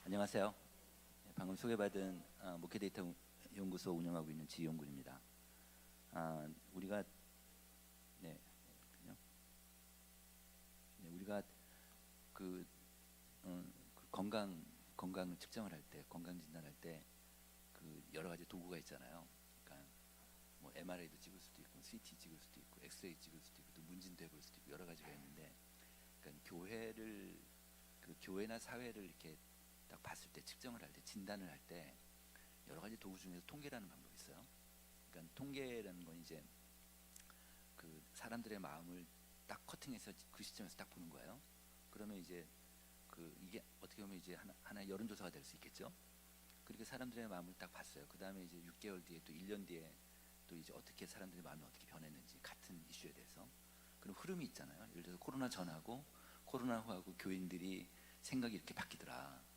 안녕하세요. 방금 소개받은 목회 데이터 연구소 운영하고 있는 지용군입니다. 우리가 네, 그냥, 우리가 그, 그 건강 측정을 할 때, 건강 진단할 때 그 여러 가지 도구가 있잖아요. 그러니까 뭐 MRI도 찍을 수도 있고, CT 찍을 수도 있고, 엑스레이 찍을 수도 있고, 또 문진도 해볼 수도 있고 여러 가지가 있는데, 그러니까 그 교회나 사회를 이렇게 딱 봤을 때 측정을 할 때 진단을 할 때 여러 가지 도구 중에서 통계라는 방법이 있어요. 그러니까 통계라는 건 이제 그 사람들의 마음을 딱 커팅해서 그 시점에서 딱 보는 거예요. 그러면 이제 이게 어떻게 보면 이제 하나의 여론조사가 될 수 있겠죠. 그렇게 사람들의 마음을 딱 봤어요. 그 다음에 이제 6개월 뒤에 또 1년 뒤에 또 이제 어떻게 사람들의 마음이 어떻게 변했는지 같은 이슈에 대해서 그런 흐름이 있잖아요. 예를 들어서 코로나 전하고 코로나 후하고 교인들이 생각이 이렇게 바뀌더라.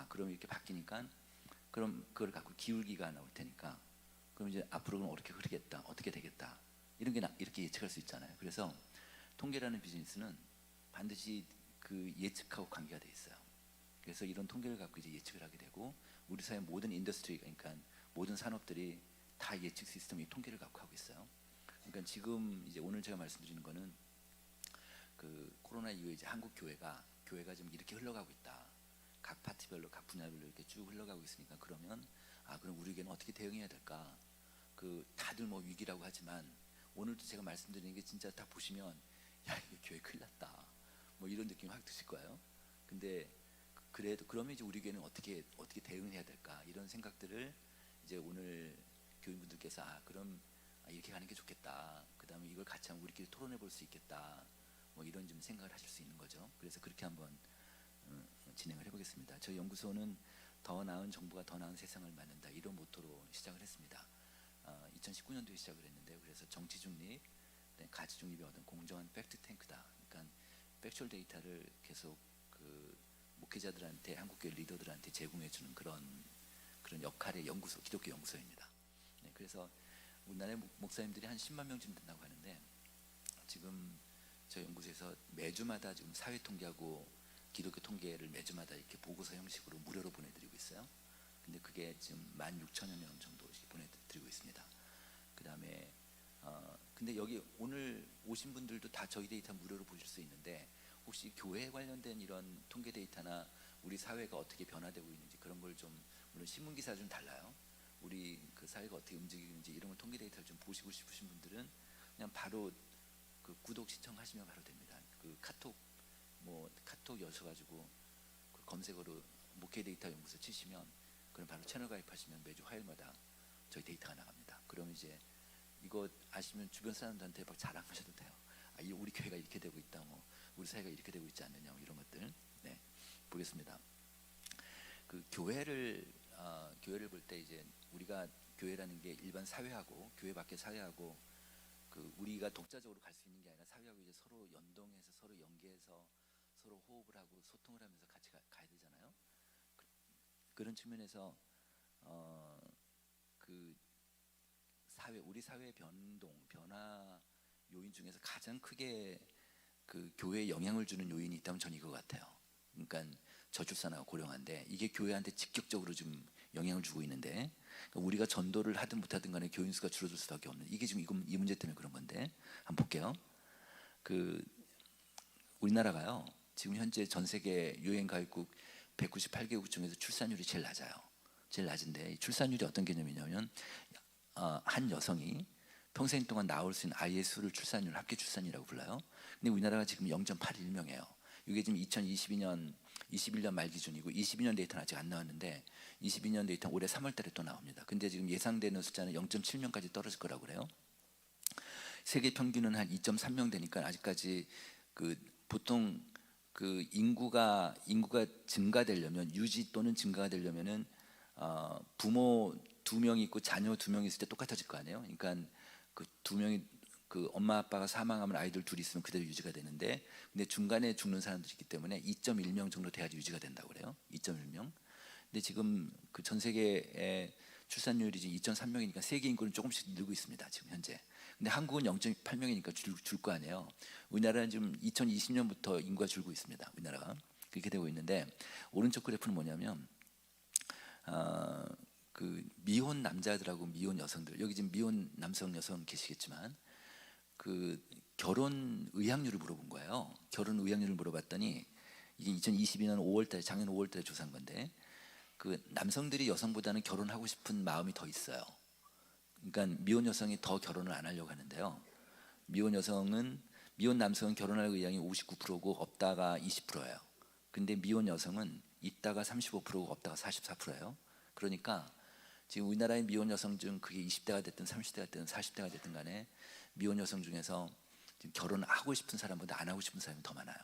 그럼 이렇게 바뀌니까 그럼 그걸 갖고 기울기가 나올 테니까 그럼 이제 앞으로는 어떻게 흐르겠다, 어떻게 되겠다 이런 게 이렇게 예측할 수 있잖아요. 그래서 통계라는 비즈니스는 반드시 그 예측하고 관계가 돼 있어요. 그래서 이런 통계를 갖고 이제 예측을 하게 되고 우리 사회 모든 인더스트리, 그러니까 모든 산업들이 다 예측 시스템이 통계를 갖고 하고 있어요. 그러니까 지금 이제 오늘 제가 말씀드리는 거는 그 코로나 이후에 이제 한국 교회가 좀 이렇게 흘러가고 있다. 각 파트별로 각 분야별로 이렇게 쭉 흘러가고 있으니까 그러면 그럼 우리에게는 어떻게 대응해야 될까? 그 다들 뭐 위기라고 하지만 오늘도 제가 말씀드리는 게 진짜 딱 보시면 야 이게 교회 큰일 났다. 뭐 이런 느낌이 확 드실 거예요. 근데 그래도 그러면 이제 우리 교회는 어떻게 대응해야 될까? 이런 생각들을 이제 오늘 교인분들께서 그럼 이렇게 가는 게 좋겠다. 그다음에 이걸 같이 한번 우리끼리 토론해 볼 수 있겠다. 뭐 이런 좀 생각을 하실 수 있는 거죠. 그래서 그렇게 한번 진행을 해보겠습니다. 저희 연구소는 더 나은 정부가 더 나은 세상을 만든다 이런 모토로 시작을 했습니다. 2019년도에 시작을 했는데요. 그래서 정치 중립, 가치 중립이 얻은 공정한 팩트 탱크다. 그러니까 팩츄얼 데이터를 계속 그 목회자들한테 한국교회 리더들한테 제공해 주는 그런 역할의 연구소, 기독교 연구소입니다. 네, 그래서 우리나라의 목사님들이 한 10만 명쯤 된다고 하는데 지금 저희 연구소에서 매주마다 지금 사회 통계하고 기독교 통계를 매주마다 이렇게 보고서 형식으로 무료로 보내드리고 있어요. 근데 그게 지금 16,000여 명 정도 보내드리고 있습니다. 그 다음에 근데 여기 오늘 오신 분들도 다 저희 데이터 무료로 보실 수 있는데 혹시 교회에 관련된 이런 통계 데이터나 우리 사회가 어떻게 변화되고 있는지 그런 걸 좀 물론 신문 기사 좀 달라요. 우리 그 사회가 어떻게 움직이는지 이런 걸 통계 데이터를 좀 보시고 싶으신 분들은 그냥 바로 그 구독 신청하시면 바로 됩니다. 그 카톡 여셔가지고 그 검색어로 목회 데이터 연구소 치시면 그럼 바로 채널 가입하시면 매주 화요일마다 저희 데이터가 나갑니다. 그럼 이제 이거 아시면 주변 사람들한테 막 자랑하셔도 돼요. 우리 교회가 이렇게 되고 있다, 뭐 우리 사회가 이렇게 되고 있지 않느냐, 뭐 이런 것들. 네, 보겠습니다. 그 교회를 볼 때 이제 우리가 교회라는 게 일반 사회하고 교회 밖의 사회하고 그 우리가 독자적으로 갈 수 있는 게 아니라 사회하고 이제 서로 연동해서 서로 연계해서 서로 호흡을 하고 소통을 하면서 같이 가야 되잖아요. 그런 측면에서 그 우리 사회의 변화 요인 중에서 가장 크게 그 교회에 영향을 주는 요인이 있다면 저는 이거 같아요. 그러니까 저출산하고 고령화인데 이게 교회한테 직접적으로 좀 영향을 주고 있는데 그러니까 우리가 전도를 하든 못하든 간에 교인 수가 줄어들 수밖에 없는 이게 지금 이 문제 때문에 그런 건데 한번 볼게요. 그 우리나라가요 지금 현재 전 세계 유엔 가입국 198개국 중에서 출산율이 제일 낮아요. 제일 낮은데 출산율이 어떤 개념이냐면 한 여성이 평생 동안 낳을 수 있는 아이의 수를 출산율, 합계 출산이라고 불러요. 근데 우리나라가 지금 0.81명이에요. 이게 지금 2022년, 21년 말 기준이고 22년 데이터는 아직 안 나왔는데 22년 데이터는 올해 3월 달에 또 나옵니다. 근데 지금 예상되는 숫자는 0.7명까지 떨어질 거라고 그래요. 세계 평균은 한 2.3명 되니까 아직까지 그 보통 그 인구가 증가되려면 유지 또는 증가가 되려면은 부모 2명 있고 자녀 2명 있을 때 똑같아질 거 아니에요. 그러니까 그 2명이 그 엄마 아빠가 사망하면 아이들 둘이 있으면 그대로 유지가 되는데 근데 중간에 죽는 사람들이 있기 때문에 2.1명 정도 돼야지 유지가 된다고 그래요. 2.1명. 근데 지금 그 전 세계의 출산율이 지금 2.3명이니까 세계 인구는 조금씩 늘고 있습니다. 지금 현재. 근데 한국은 0.8명이니까 줄 거 아니에요. 우리나라는 지금 2020년부터 인구가 줄고 있습니다. 우리나라가 그렇게 되고 있는데 오른쪽 그래프는 뭐냐면 어, 그 미혼 남자들하고 미혼 여성들, 여기 지금 미혼 남성 여성 계시겠지만 그 결혼 의향률을 물어본 거예요. 결혼 의향률을 물어봤더니 이게 2022년 5월달에, 작년 5월달에 조사한 건데, 그 남성들이 여성보다는 결혼하고 싶은 마음이 더 있어요. 그러니까 미혼 여성이 더 결혼을 안 하려고 하는데요. 미혼 남성은 결혼할 의향이 59%고 없다가 20%예요. 근데 미혼 여성은 있다가 35%고 없다가 44%예요. 그러니까 지금 우리나라의 미혼 여성 중 그게 20대가 됐든 30대가 됐든 40대가 됐든 간에 미혼 여성 중에서 지금 결혼을 하고 싶은 사람보다 안 하고 싶은 사람이 더 많아요.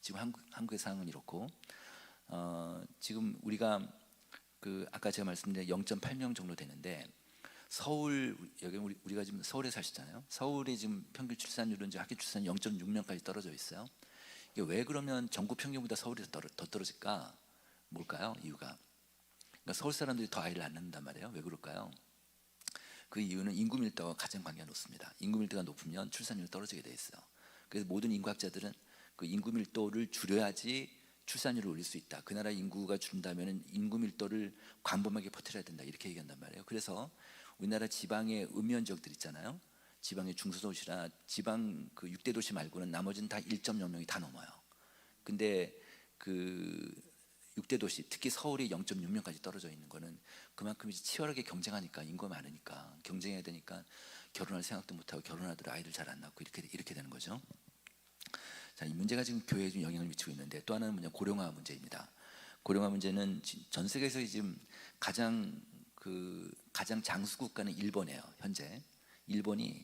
지금 한국의 상황은 이렇고, 지금 우리가 그 아까 제가 말씀드린 0.8명 정도 되는데, 서울, 여기 우리가 지금 서울에 사시잖아요. 서울의 지금 평균 출산율은 이제 학교 출산 0.6명까지 떨어져 있어요. 이게 왜 그러면 전국 평균보다 서울이 더 떨어질까? 뭘까요? 이유가. 그러니까 서울 사람들이 더 아이를 안 낳는단 말이에요. 왜 그럴까요? 그 이유는 인구 밀도가 가장 관계가 높습니다. 인구 밀도가 높으면 출산율이 떨어지게 돼 있어요. 그래서 모든 인구학자들은 그 인구 밀도를 줄여야지 출산율을 올릴 수 있다. 그 나라 인구가 줄는다면 인구 밀도를 광범하게 퍼뜨려야 된다. 이렇게 얘기한단 말이에요. 그래서 우리나라 지방의 음연 지역들 있잖아요. 지방의 중소도시나 지방 그 6대 도시 말고는 나머지는 다 1.0명이 다 넘어요. 근데 그 6대 도시, 특히 서울이 0.6명까지 떨어져 있는 거는 그만큼 이제 치열하게 경쟁하니까, 인구가 많으니까 경쟁해야 되니까 결혼할 생각도 못 하고 결혼하더라도 아이들 잘 안 낳고 이렇게 되는 거죠. 자, 이 문제가 지금 교회에 좀 영향을 미치고 있는데, 또 하나는 뭐냐, 고령화 문제입니다. 고령화 문제는 전 세계에서 지금 가장 장수 국가는 일본이에요. 현재 일본이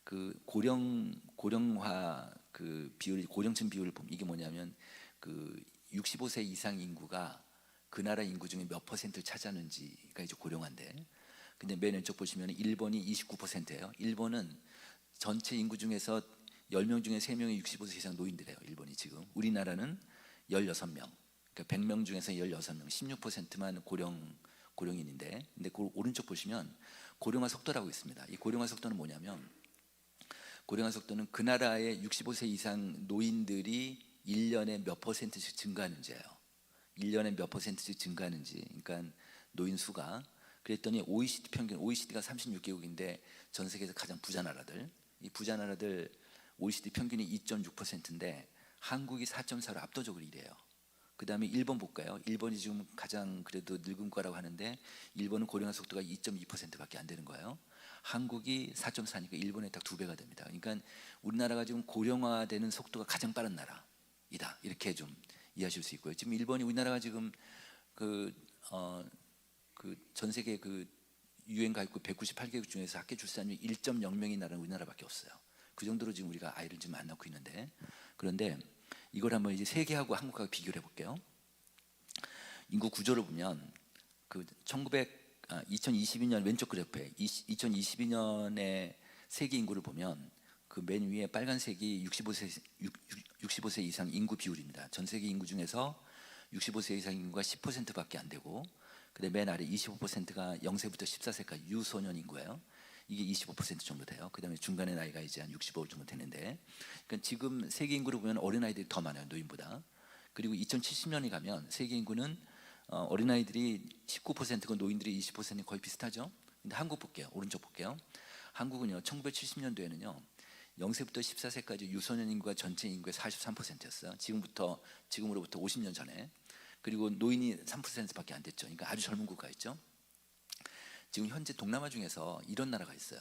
그 고령화 그 비율, 고령층 비율을 보면 이게 뭐냐면 그 65세 이상 인구가 그 나라 인구 중에 몇 퍼센트를 차지하는지가 이제 고령화인데, 근데 맨 왼쪽 보시면 일본이 29%예요. 일본은 전체 인구 중에서 10명 중에 3명이 65세 이상 노인들이에요. 일본이 지금. 우리나라는 16명. 그러니까 100명 중에서 16명, 16%만 고령인인데, 근데 그 오른쪽 보시면 고령화 속도라고 있습니다. 이 고령화 속도는 뭐냐면, 고령화 속도는 그 나라의 65세 이상 노인들이 1년에 몇 퍼센트씩 증가하는지예요. 1년에 몇 퍼센트씩 증가하는지. 그러니까 노인 수가. 그랬더니 OECD 평균, OECD가 36개국인데 전 세계에서 가장 부자 나라들, 이 부자 나라들 OECD 평균이 2.6%인데 한국이 4.4로 압도적으로 이래요. 그 다음에 일본 볼까요? 일본이 지금 가장 그래도 늙은 거라고 하는데, 일본은 고령화 속도가 2.2%밖에 안 되는 거예요. 한국이 4.4니까 일본의 딱 2배가 됩니다. 그러니까 우리나라가 지금 고령화되는 속도가 가장 빠른 나라이다. 이렇게 좀 이해하실 수 있고요. 지금 일본이 우리나라가 지금 그 전 세계 그 유엔 가입국 198개국 중에서 학교 출산율 1.0명인 나라는 우리나라밖에 없어요. 그 정도로 지금 우리가 아이를 지금 안 낳고 있는데, 그런데 이걸 한번 이제 세계하고 한국하고 비교를 해볼게요. 인구 구조를 보면 그 2022년 왼쪽 그래프에 2022년의 세계 인구를 보면 그 맨 위에 빨간색이 65세 이상 인구 비율입니다. 전 세계 인구 중에서 65세 이상 인구가 10%밖에 안 되고, 근데 맨 아래 25%가 0세부터 14세까지 유소년 인구예요. 이게 25% 정도 돼요. 그 다음에 중간의 나이가 이제 한 65 정도 되는데, 그러니까 지금 세계 인구를 보면 어린아이들이 더 많아요, 노인보다. 그리고 2070년이 가면 세계 인구는 어린아이들이 19%고 노인들이 20%는 거의 비슷하죠. 근데 한국 볼게요. 오른쪽 볼게요. 한국은요, 1970년도에는요 0세부터 14세까지 유소년 인구가 전체 인구의 43%였어요. 지금으로부터 50년 전에. 그리고 노인이 3%밖에 안 됐죠. 그러니까 아주 젊은 국가였죠. 지금 현재 동남아 중에서 이런 나라가 있어요.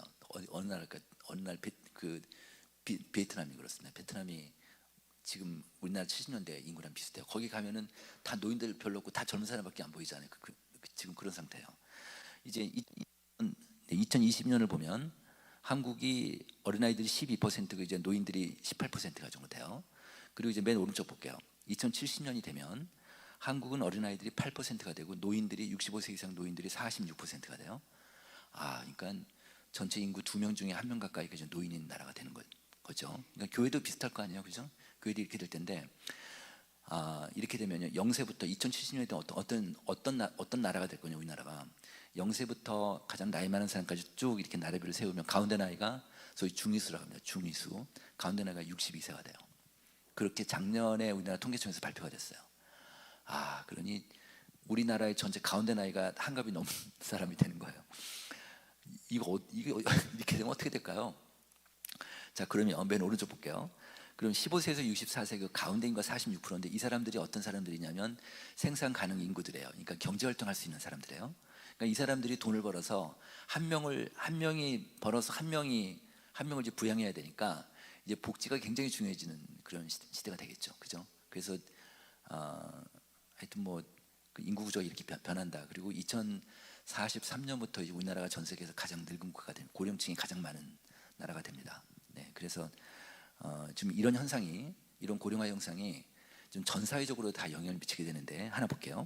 어느 나라일까? 어느 날 베트남이 그렇습니다. 베트남이 지금 우리나라 70년대 인구랑 비슷해요. 거기 가면은 다 노인들 별로 없고 다 젊은 사람밖에 안 보이잖아요. 지금 그런 상태예요. 이제 2020년을 보면 한국이 어린아이들이 12%고 이제 노인들이 18%가 정도 돼요. 그리고 이제 맨 오른쪽 볼게요. 2070년이 되면 한국은 어린아이들이 8%가 되고 노인들이 65세 이상 노인들이 46%가 돼요. 그러니까 전체 인구 2명 중에 1명 가까이 그 노인인 나라가 되는 거죠. 그러니까 교회도 비슷할 거 아니에요, 그죠? 교회도 이렇게 될 텐데, 이렇게 되면요, 0세부터 2070년에 어떤 나라가 될 거냐, 우리나라가 0세부터 가장 나이 많은 사람까지 쭉 이렇게 나라별을 세우면 가운데 나이가 소위 중위수라고 합니다. 중위수. 가운데 나이가 62세가 돼요. 그렇게 작년에 우리나라 통계청에서 발표가 됐어요. 그러니 우리나라의 전체 가운데 나이가 한갑이 넘은 사람이 되는 거예요. 이게 이렇게 되면 어떻게 될까요? 자, 그러면 맨 오른쪽 볼게요. 그럼 15세에서 64세 그 가운데 인구가 46%인데 이 사람들이 어떤 사람들이냐면 생산 가능 인구들이에요. 그러니까 경제 활동할 수 있는 사람들이에요. 그러니까 이 사람들이 돈을 벌어서 한 명이 벌어서 한 명을 이제 부양해야 되니까 이제 복지가 굉장히 중요해지는 그런 시대가 되겠죠. 그죠? 그래서 하여튼 그 인구 구조가 이렇게 변한다. 그리고 2043년부터 이제 우리나라가 전 세계에서 가장 늙은 국가가 되는, 고령층이 가장 많은 나라가 됩니다. 네, 그래서 지금 이런 고령화 현상이 좀 전 사회적으로 다 영향을 미치게 되는데 하나 볼게요.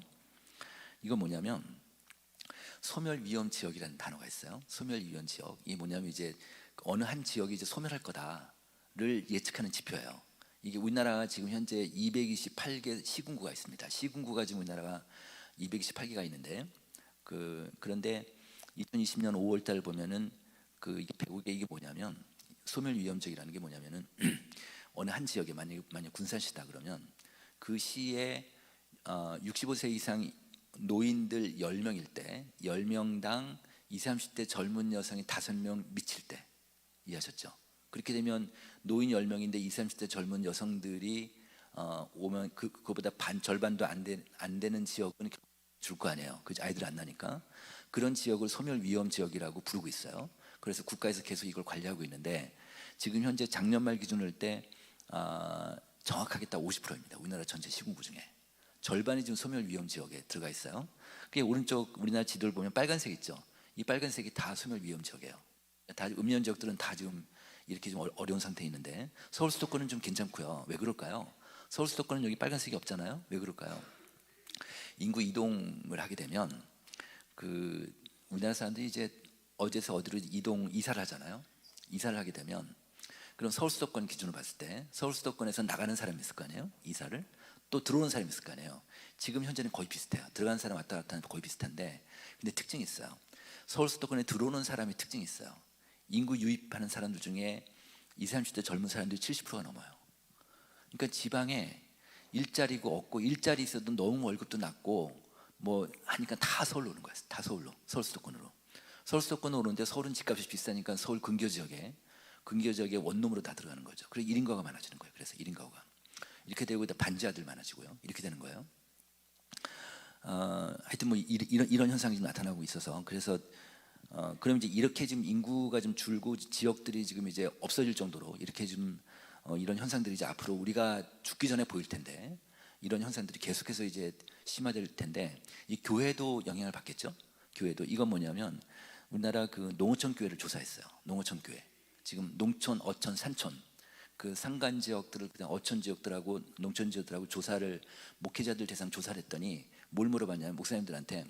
이건 뭐냐면 소멸 위험 지역이라는 단어가 있어요. 소멸 위험 지역. 이게 뭐냐면 이제 어느 한 지역이 이제 소멸할 거다를 예측하는 지표예요. 이게 우리나라가 지금 현재 228개 시군구가 있습니다. 시군구가 지금 우리나라가 228개가 있는데 그런데 2020년 5월 달 보면은 이게 뭐냐면 소멸 위험지역이라는 게 뭐냐면은 어느 한 지역에 만약 군산시다 그러면 그 시에 65세 이상 노인들 10명일 때 10명당 20, 30대 젊은 여성이 5명 미칠 때 이해하셨죠? 그렇게 되면 노인 10명인데 20, 30대 젊은 여성들이 오면 그거보다 절반도 안 되는 지역은 줄 거 아니에요. 그 아이들 안 나니까. 그런 지역을 소멸 위험 지역이라고 부르고 있어요. 그래서 국가에서 계속 이걸 관리하고 있는데 지금 현재 작년 말 기준으로 할 때 정확하게 딱 50%입니다. 우리나라 전체 시군구 중에 절반이 지금 소멸 위험 지역에 들어가 있어요. 그게 오른쪽 우리나라 지도를 보면 빨간색 있죠. 이 빨간색이 다 소멸 위험 지역이에요. 다 음연 지역들은 다 지금 이렇게 좀 어려운 상태에 있는데 서울 수도권은 좀 괜찮고요. 왜 그럴까요? 서울 수도권은 여기 빨간색이 없잖아요. 왜 그럴까요? 인구 이동을 하게 되면 우리나라 사람들이 이제 어디서 어디로 이사를 하잖아요. 이사를 하게 되면 그럼 서울 수도권 기준으로 봤을 때 서울 수도권에서 나가는 사람이 있을 거 아니에요. 이사를 또 들어오는 사람이 있을 거 아니에요. 지금 현재는 거의 비슷해요. 들어가는 사람 왔다 갔다 하는 거의 비슷한데 근데 특징이 있어요. 서울 수도권에 들어오는 사람이 특징이 있어요. 인구 유입하는 사람들 중에 20, 30대 젊은 사람들이 70%가 넘어요. 그러니까 지방에 일자리가 없고 일자리 있어도 너무 월급도 낮고 하니까 다 서울로 오는 거예요. 다 서울 수도권으로. 서울 수도권으로 오는데 서울은 집값이 비싸니까 서울 근교 지역에 원룸으로 다 들어가는 거죠. 그래서 1인 가구가 많아지는 거예요. 그래서 1인 가구가 이렇게 되고 반지하들 많아지고요. 이렇게 되는 거예요. 하여튼 이런 현상이 좀 나타나고 있어서 그래서 그럼 이제 이렇게 지금 인구가 좀 줄고 지역들이 지금 이제 없어질 정도로 이렇게 좀 이런 현상들이 이제 앞으로 우리가 죽기 전에 보일 텐데 이런 현상들이 계속해서 이제 심화될 텐데 이 교회도 영향을 받겠죠. 교회도 이건 뭐냐면 우리나라 그 농어촌 교회를 조사했어요. 농어촌 교회 지금 농촌, 어촌, 산촌 그 산간 지역들을 그냥 어촌 지역들하고 농촌 지역들하고 목회자들 대상 조사를 했더니 뭘 물어봤냐면 목사님들한테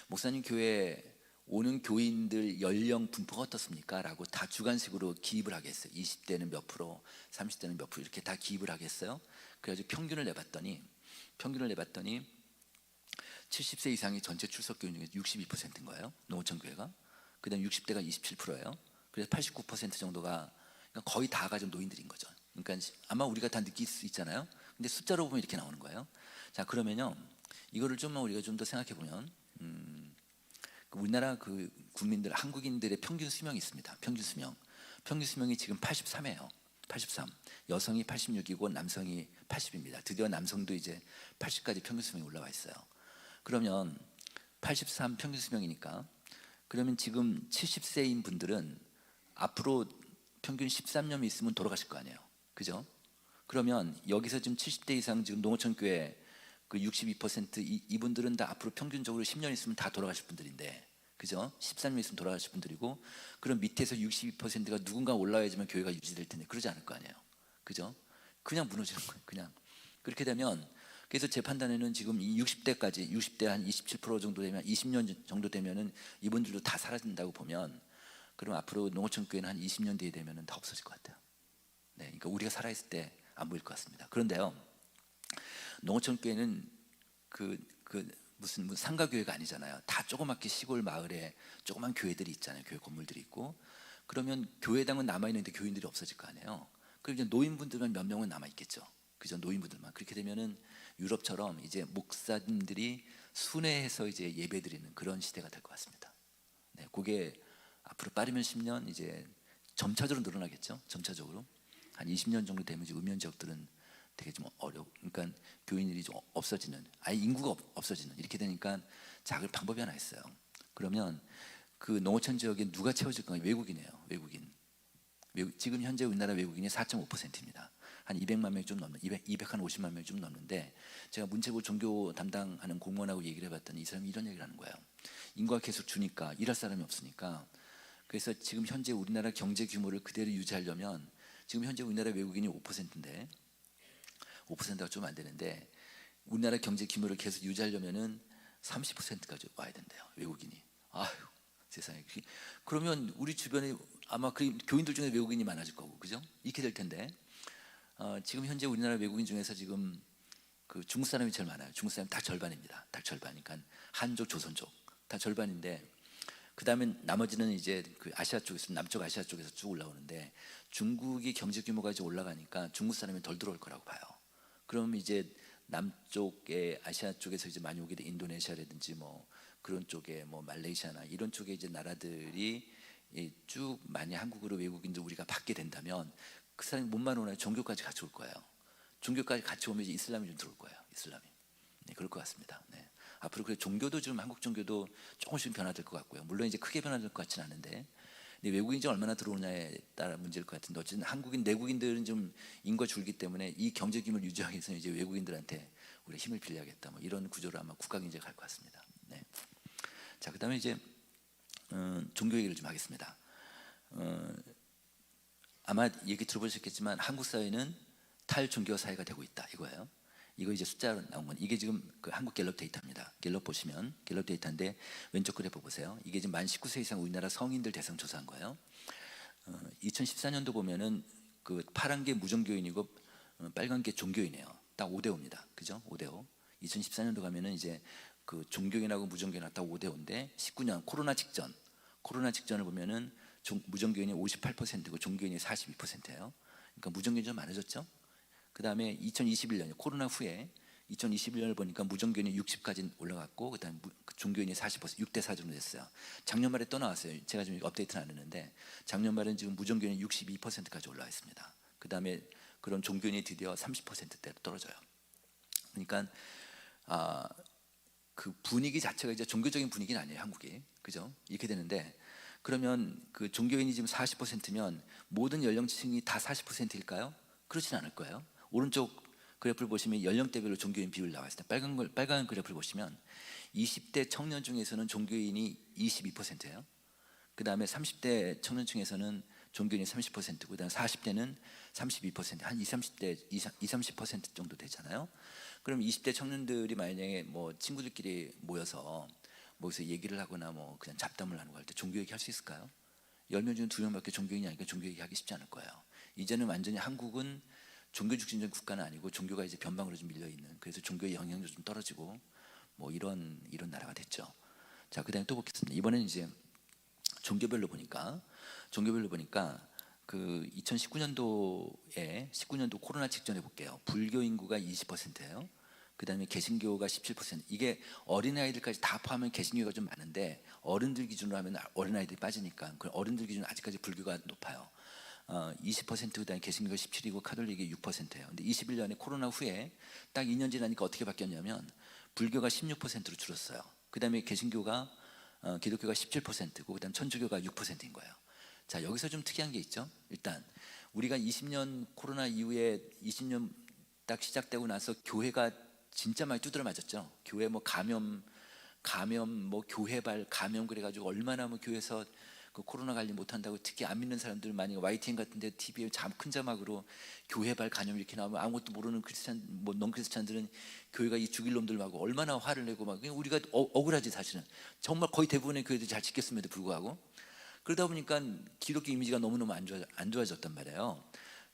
목사님 교회 오는 교인들 연령 분포가 어떻습니까? 라고 다 주관식으로 기입을 하게 했어요. 20대는 몇 프로, 30대는 몇 프로 이렇게 다 기입을 하게 했어요. 그래가지고 평균을 내봤더니 70세 이상이 전체 출석 교인 중에 62%인 거예요. 농어촌 교회가. 그 다음 60대가 27%예요. 그래서 89% 정도가 그러니까 거의 다가 좀 노인들인 거죠. 그러니까 아마 우리가 다 느낄 수 있잖아요. 근데 숫자로 보면 이렇게 나오는 거예요. 자, 그러면요. 이거를 우리가 좀 더 생각해 보면 우리나라 그 국민들 한국인들의 평균 수명이 있습니다. 평균 수명이 지금 83이에요. 83. 여성이 86이고 남성이 80입니다. 드디어 남성도 이제 80까지 평균 수명이 올라와 있어요. 그러면 83 평균 수명이니까 그러면 지금 70세인 분들은 앞으로 평균 13년이 있으면 돌아가실 거 아니에요. 그죠? 그러면 여기서 지금 70대 이상 지금 농어촌 교회 그 62% 이분들은 다 앞으로 평균적으로 10년 있으면 다 돌아가실 분들인데, 그죠? 13년 있으면 돌아가실 분들이고, 그럼 밑에서 62%가 누군가 올라와야지만 교회가 유지될 텐데 그러지 않을 거 아니에요, 그죠? 그냥 무너지는 거예요, 그냥. 그렇게 되면 그래서 제 판단에는 지금 이 60대 한 27% 정도 되면 20년 정도 되면은 이분들도 다 사라진다고 보면, 그럼 앞으로 농어촌 교회는 한 20년 뒤에 되면은 다 없어질 것 같아요. 네, 그러니까 우리가 살아있을 때 안 보일 것 같습니다. 그런데요, 농어촌 교회는 무슨 상가 교회가 아니잖아요. 다 조그맣게 시골 마을에 조그만 교회들이 있잖아요. 교회 건물들이 있고. 그러면 교회당은 남아 있는데 교인들이 없어질 거 아니에요. 그럼 이제 노인분들만 몇 명은 남아 있겠죠. 그죠? 노인분들만. 그렇게 되면은 유럽처럼 이제 목사님들이 순회해서 이제 예배드리는 그런 시대가 될 것 같습니다. 네, 그게 앞으로 빠르면 10년 이제 점차적으로 늘어나겠죠. 점차적으로 한 20년 정도 되면 이제 음연 지역들은 되게 좀 그러니까 교인들이 좀 없어지는, 아예 인구가 없어지는 이렇게 되니까 작을 방법이 하나 있어요. 그러면 그 농어촌 지역에 누가 채워질 건가? 외국인이에요. 외국인. 지금 현재 우리나라 외국인이 4.5%입니다. 한 200만 명이 좀 넘는 250만 명이 좀 넘는데, 제가 문체부 종교 담당하는 공무원하고 얘기를 해봤더니 이 사람이 이런 얘기를 하는 거예요. 인구가 계속 주니까 일할 사람이 없으니까, 그래서 지금 현재 우리나라 경제 규모를 그대로 유지하려면, 지금 현재 우리나라 외국인이 5%인데 5%가 좀 안 되는데, 우리나라 경제 규모를 계속 유지하려면은 30%까지 와야 된대요. 외국인이. 아유, 세상에. 그러면 우리 주변에 아마 그 교인들 중에 외국인이 많아질 거고, 그죠? 이렇게 될 텐데, 지금 현재 우리나라 외국인 중에서 지금 그 중국 사람이 제일 많아요. 중국 사람 다 절반입니다. 다 절반. 그러니까 한족, 조선족 다 절반인데, 그 다음에 나머지는 이제 그 아시아 쪽에서, 남쪽 아시아 쪽에서 쭉 올라오는데, 중국이 경제 규모가 이제 올라가니까 중국 사람이 덜 들어올 거라고 봐요. 그럼 이제 남쪽의 아시아 쪽에서 이제 많이 오게 돼, 인도네시아라든지 뭐 그런 쪽에 뭐 말레이시아나 이런 쪽에 이제 나라들이 쭉 많이 한국으로 외국인들 우리가 받게 된다면, 그 사람이 몸만 오나 종교까지 같이 올 거예요. 종교까지 같이 오면 이제 이슬람이 좀 들어올 거예요. 이슬람이. 네, 그럴 것 같습니다. 네. 앞으로 그 종교도 지금 한국 종교도 조금씩 변화될 것 같고요. 물론 이제 크게 변화될 것 같지는 않은데, 근데 외국인이 얼마나 들어오냐에 따라 문제일 것 같은데, 어쨌든 한국인 내국인들은 좀 인구가 줄기 때문에 이 경제 규모를 유지하기 위해서는 이제 외국인들한테 우리 힘을 빌려야겠다, 뭐 이런 구조로 아마 국가 경제가 갈 것 같습니다. 네. 자, 그다음에 이제 종교 얘기를 좀 하겠습니다. 아마 얘기 들어보셨겠지만 한국 사회는 탈종교 사회가 되고 있다, 이거예요. 이거 이제 숫자로 나온 건, 이게 지금 그 한국 갤럽 데이터입니다. 갤럽 보시면 갤럽 데이터인데 왼쪽 그래프 보세요. 이게 지금 만 19세 이상 우리나라 성인들 대상 조사한 거예요. 2014년도 보면은 그 파란 게 무종교인이고 빨간 게 종교인이에요. 딱 5대 5입니다. 그죠? 5대 5. 2014년도 가면은 이제 그 종교인하고 무종교인하고 딱 5대 5인데, 19년 코로나 직전을 보면은 무종교인이 58%고 종교인이 42%예요. 그러니까 무종교인이 좀 많아졌죠. 그 다음에 2021년 코로나 후에 2021년을 보니까 무종교인이 60까지 올라갔고, 그다음에 종교인이 40%, 6대 4 정도 됐어요. 작년 말에 또 나왔어요. 제가 지금 업데이트는 안 했는데, 작년 말은 지금 무종교인이 62%까지 올라와 있습니다. 그 다음에 그런 종교인이 드디어 30%대로 떨어져요. 그러니까 그 분위기 자체가 이제 종교적인 분위기는 아니에요, 한국이. 그죠? 이렇게 되는데, 그러면 그 종교인이 지금 40%면 모든 연령층이 다 40%일까요? 그렇진 않을 거예요. 오른쪽 그래프를 보시면 연령대별로 종교인 비율 나와 있을 때, 빨간 그래프를 보시면 20대 청년 중에서는 종교인이 22%예요. 그 다음에 30대 청년 중에서는 종교인이 30%고, 그다음 40대는 32%, 한 30% 정도 되잖아요. 그럼 20대 청년들이 만약에 뭐 친구들끼리 모여서 뭐기서 얘기를 하거나 뭐 그냥 잡담을 하는 거 할 때 종교 얘기 할 수 있을까요? 10명 중 2명밖에 종교인이 아니니까 종교 얘기 하기 쉽지 않을 거예요. 이제는 완전히 한국은 종교 중심적 국가는 아니고 종교가 이제 변방으로 좀 밀려 있는, 그래서 종교의 영향도 좀 떨어지고 뭐 이런 나라가 됐죠. 자, 그다음에 또 보겠습니다. 이번에는 이제 종교별로 보니까 그 2019년도에 19년도 코로나 직전에 볼게요. 불교 인구가 20%예요. 그 다음에 개신교가 17%. 이게 어린아이들까지 다 포함하면 개신교가 좀 많은데, 어른들 기준으로 하면 어린아이들이 빠지니까 그 어른들 기준 아직까지 불교가 높아요. 20%, 그다음에 개신교가 17이고 카톨릭이 6%예요. 근데 21년에 코로나 후에 딱 2년 지나니까 어떻게 바뀌었냐면, 불교가 16%로 줄었어요. 그다음에 개신교가 기독교가 17%고, 그다음 천주교가 6%인 거예요. 자, 여기서 좀 특이한 게 있죠. 일단 우리가 20년 코로나 이후에 20년 딱 시작되고 나서 교회가 진짜 많이 두드려 맞았죠. 교회 뭐 감염 뭐 교회발 감염 그래가지고 얼마나 뭐 교회에서 그 코로나 관리 못한다고, 특히 안 믿는 사람들 많이 YTN 같은데 TV에 큰 자막으로 교회발 감염 이렇게 나오면 아무것도 모르는 크리스찬 뭐 넌 크리스찬들은 교회가 이 죽일 놈들하고 얼마나 화를 내고 막, 우리가 억울하지 사실은. 정말 거의 대부분의 교회들이 잘 지켰음에도 불구하고, 그러다 보니까 기독교 이미지가 너무너무 안 좋아졌단 말이에요.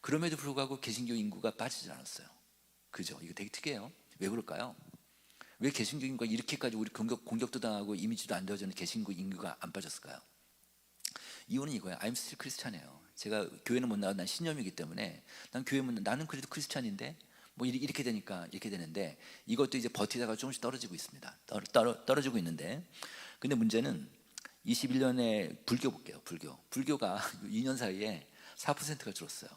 그럼에도 불구하고 개신교 인구가 빠지지 않았어요. 그죠? 이거 되게 특이해요. 왜 그럴까요? 왜 개신교 인구가 이렇게까지 우리 공격도 당하고 이미지도 안 좋아지는 개신교 인구가 안 빠졌을까요? 이유는 이거예요. I'm still Christian이에요. 제가 교회는 못 나가, 난 신념이기 때문에 난 교회 못 나. 나는 그래도 크리스찬인데 뭐 이렇게 되니까 이렇게 되는데, 이것도 이제 버티다가 조금씩 떨어지고 있습니다. 떨어지고 있는데, 근데 문제는 21년에 불교 볼게요. 불교가 2년 사이에 4%가 줄었어요.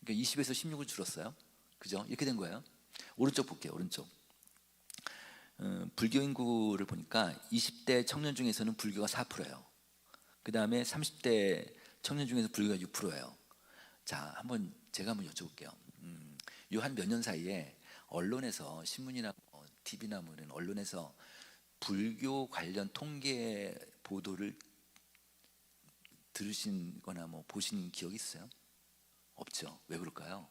그러니까 20에서 16을 줄었어요. 그죠? 이렇게 된 거예요. 오른쪽 볼게요. 오른쪽. 불교 인구를 보니까 20대 청년 중에서는 불교가 4%예요. 그 다음에 30대 청년 중에서 불교가 6%예요. 자, 제가 한번 여쭤볼게요. 요 한 몇 년 사이에 언론에서, 신문이나 TV나 뭐 이런 언론에서 불교 관련 통계 보도를 들으신 거나 뭐 보신 기억이 있어요? 없죠. 왜 그럴까요?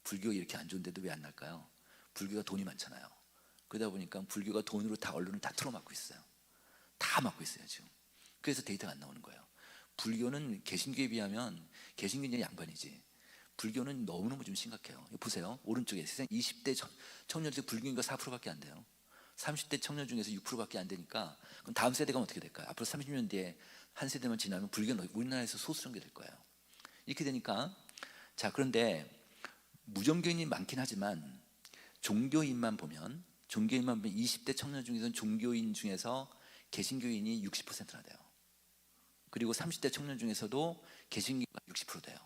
불교가 이렇게 안 좋은데도 왜 안 날까요? 불교가 돈이 많잖아요. 그러다 보니까 불교가 돈으로 다 언론을 다 틀어막고 있어요. 다 막고 있어요 지금. 그래서 데이터가 안 나오는 거예요. 불교는 개신교에 비하면, 개신교는 양반이지, 불교는 너무너무 좀 심각해요. 보세요. 오른쪽에 세상 20대 청년 중에 불교인가 4%밖에 안 돼요. 30대 청년 중에서 6%밖에 안 되니까, 그럼 다음 세대가 어떻게 될까요? 앞으로 30년 뒤에 한 세대만 지나면 불교는 우리나라에서 소수란 게 될 거예요. 이렇게 되니까, 자, 그런데 무종교인이 많긴 하지만 종교인만 보면 20대 청년 중에서는 종교인 중에서 개신교인이 60%나 돼요. 그리고 30대 청년 중에서도 개신교가 60% 돼요.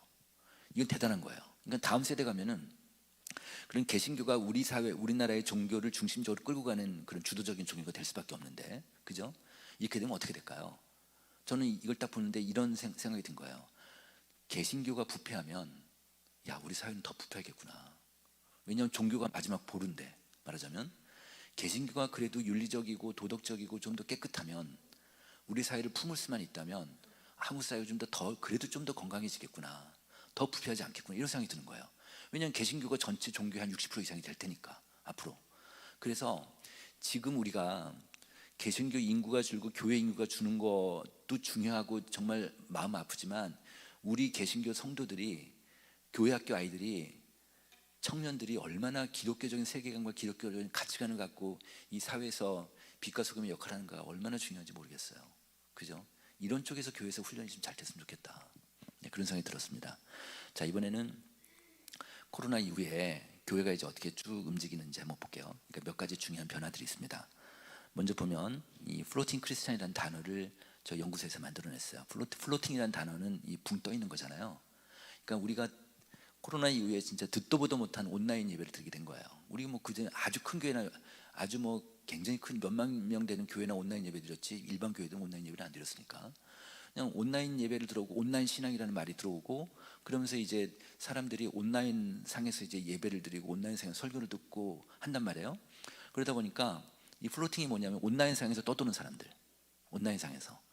이건 대단한 거예요. 그러니까 다음 세대 가면은 그런 개신교가 우리 사회, 우리나라의 종교를 중심적으로 끌고 가는 그런 주도적인 종교가 될 수밖에 없는데, 그죠? 이렇게 되면 어떻게 될까요? 저는 이걸 딱 보는데 이런 생각이 든 거예요. 개신교가 부패하면, 야, 우리 사회는 더 부패하겠구나. 왜냐하면 종교가 마지막 보루인데, 말하자면 개신교가 그래도 윤리적이고 도덕적이고 좀 더 깨끗하면, 우리 사회를 품을 수만 있다면 한국 사회가 좀 더 그래도 좀 더 건강해지겠구나, 더 부패하지 않겠구나, 이런 생각이 드는 거예요. 왜냐하면 개신교가 전체 종교의 한 60% 이상이 될 테니까 앞으로. 그래서 지금 우리가 개신교 인구가 줄고 교회 인구가 주는 것도 중요하고 정말 마음 아프지만, 우리 개신교 성도들이, 교회 학교 아이들이, 청년들이 얼마나 기독교적인 세계관과 기독교적인 가치관을 갖고 이 사회에서 빛과 소금의 역할을 하는가 얼마나 중요한지 모르겠어요. 그죠? 이런 쪽에서 교회에서 훈련이 좀 잘 됐으면 좋겠다. 네, 그런 생각이 들었습니다. 자, 이번에는 코로나 이후에 교회가 이제 어떻게 쭉 움직이는지 한번 볼게요. 그러니까 몇 가지 중요한 변화들이 있습니다. 먼저 보면 이 플로팅 크리스찬이라는 단어를 저 연구소에서 만들어냈어요. 플로팅이라는 단어는 이 붕 떠 있는 거잖아요. 그러니까 우리가 코로나 이후에 진짜 듣도 보도 못한 온라인 예배를 드리게 된 거예요. 우리 뭐 그전에 아주 큰 교회나 아주 뭐 굉장히 큰 몇만 명 되는 교회나 온라인 예배 드렸지, 일반 교회도 온라인 예배를 안 드렸으니까 그냥 온라인 예배를 들어오고 온라인 신앙이라는 말이 들어오고, 그러면서 이제 사람들이 온라인 상에서 이제 예배를 드리고 온라인 상에서 설교를 듣고 한단 말이에요. 그러다 보니까 이 플로팅이 뭐냐면 온라인 상에서 떠도는 사람들, 온라인 상에서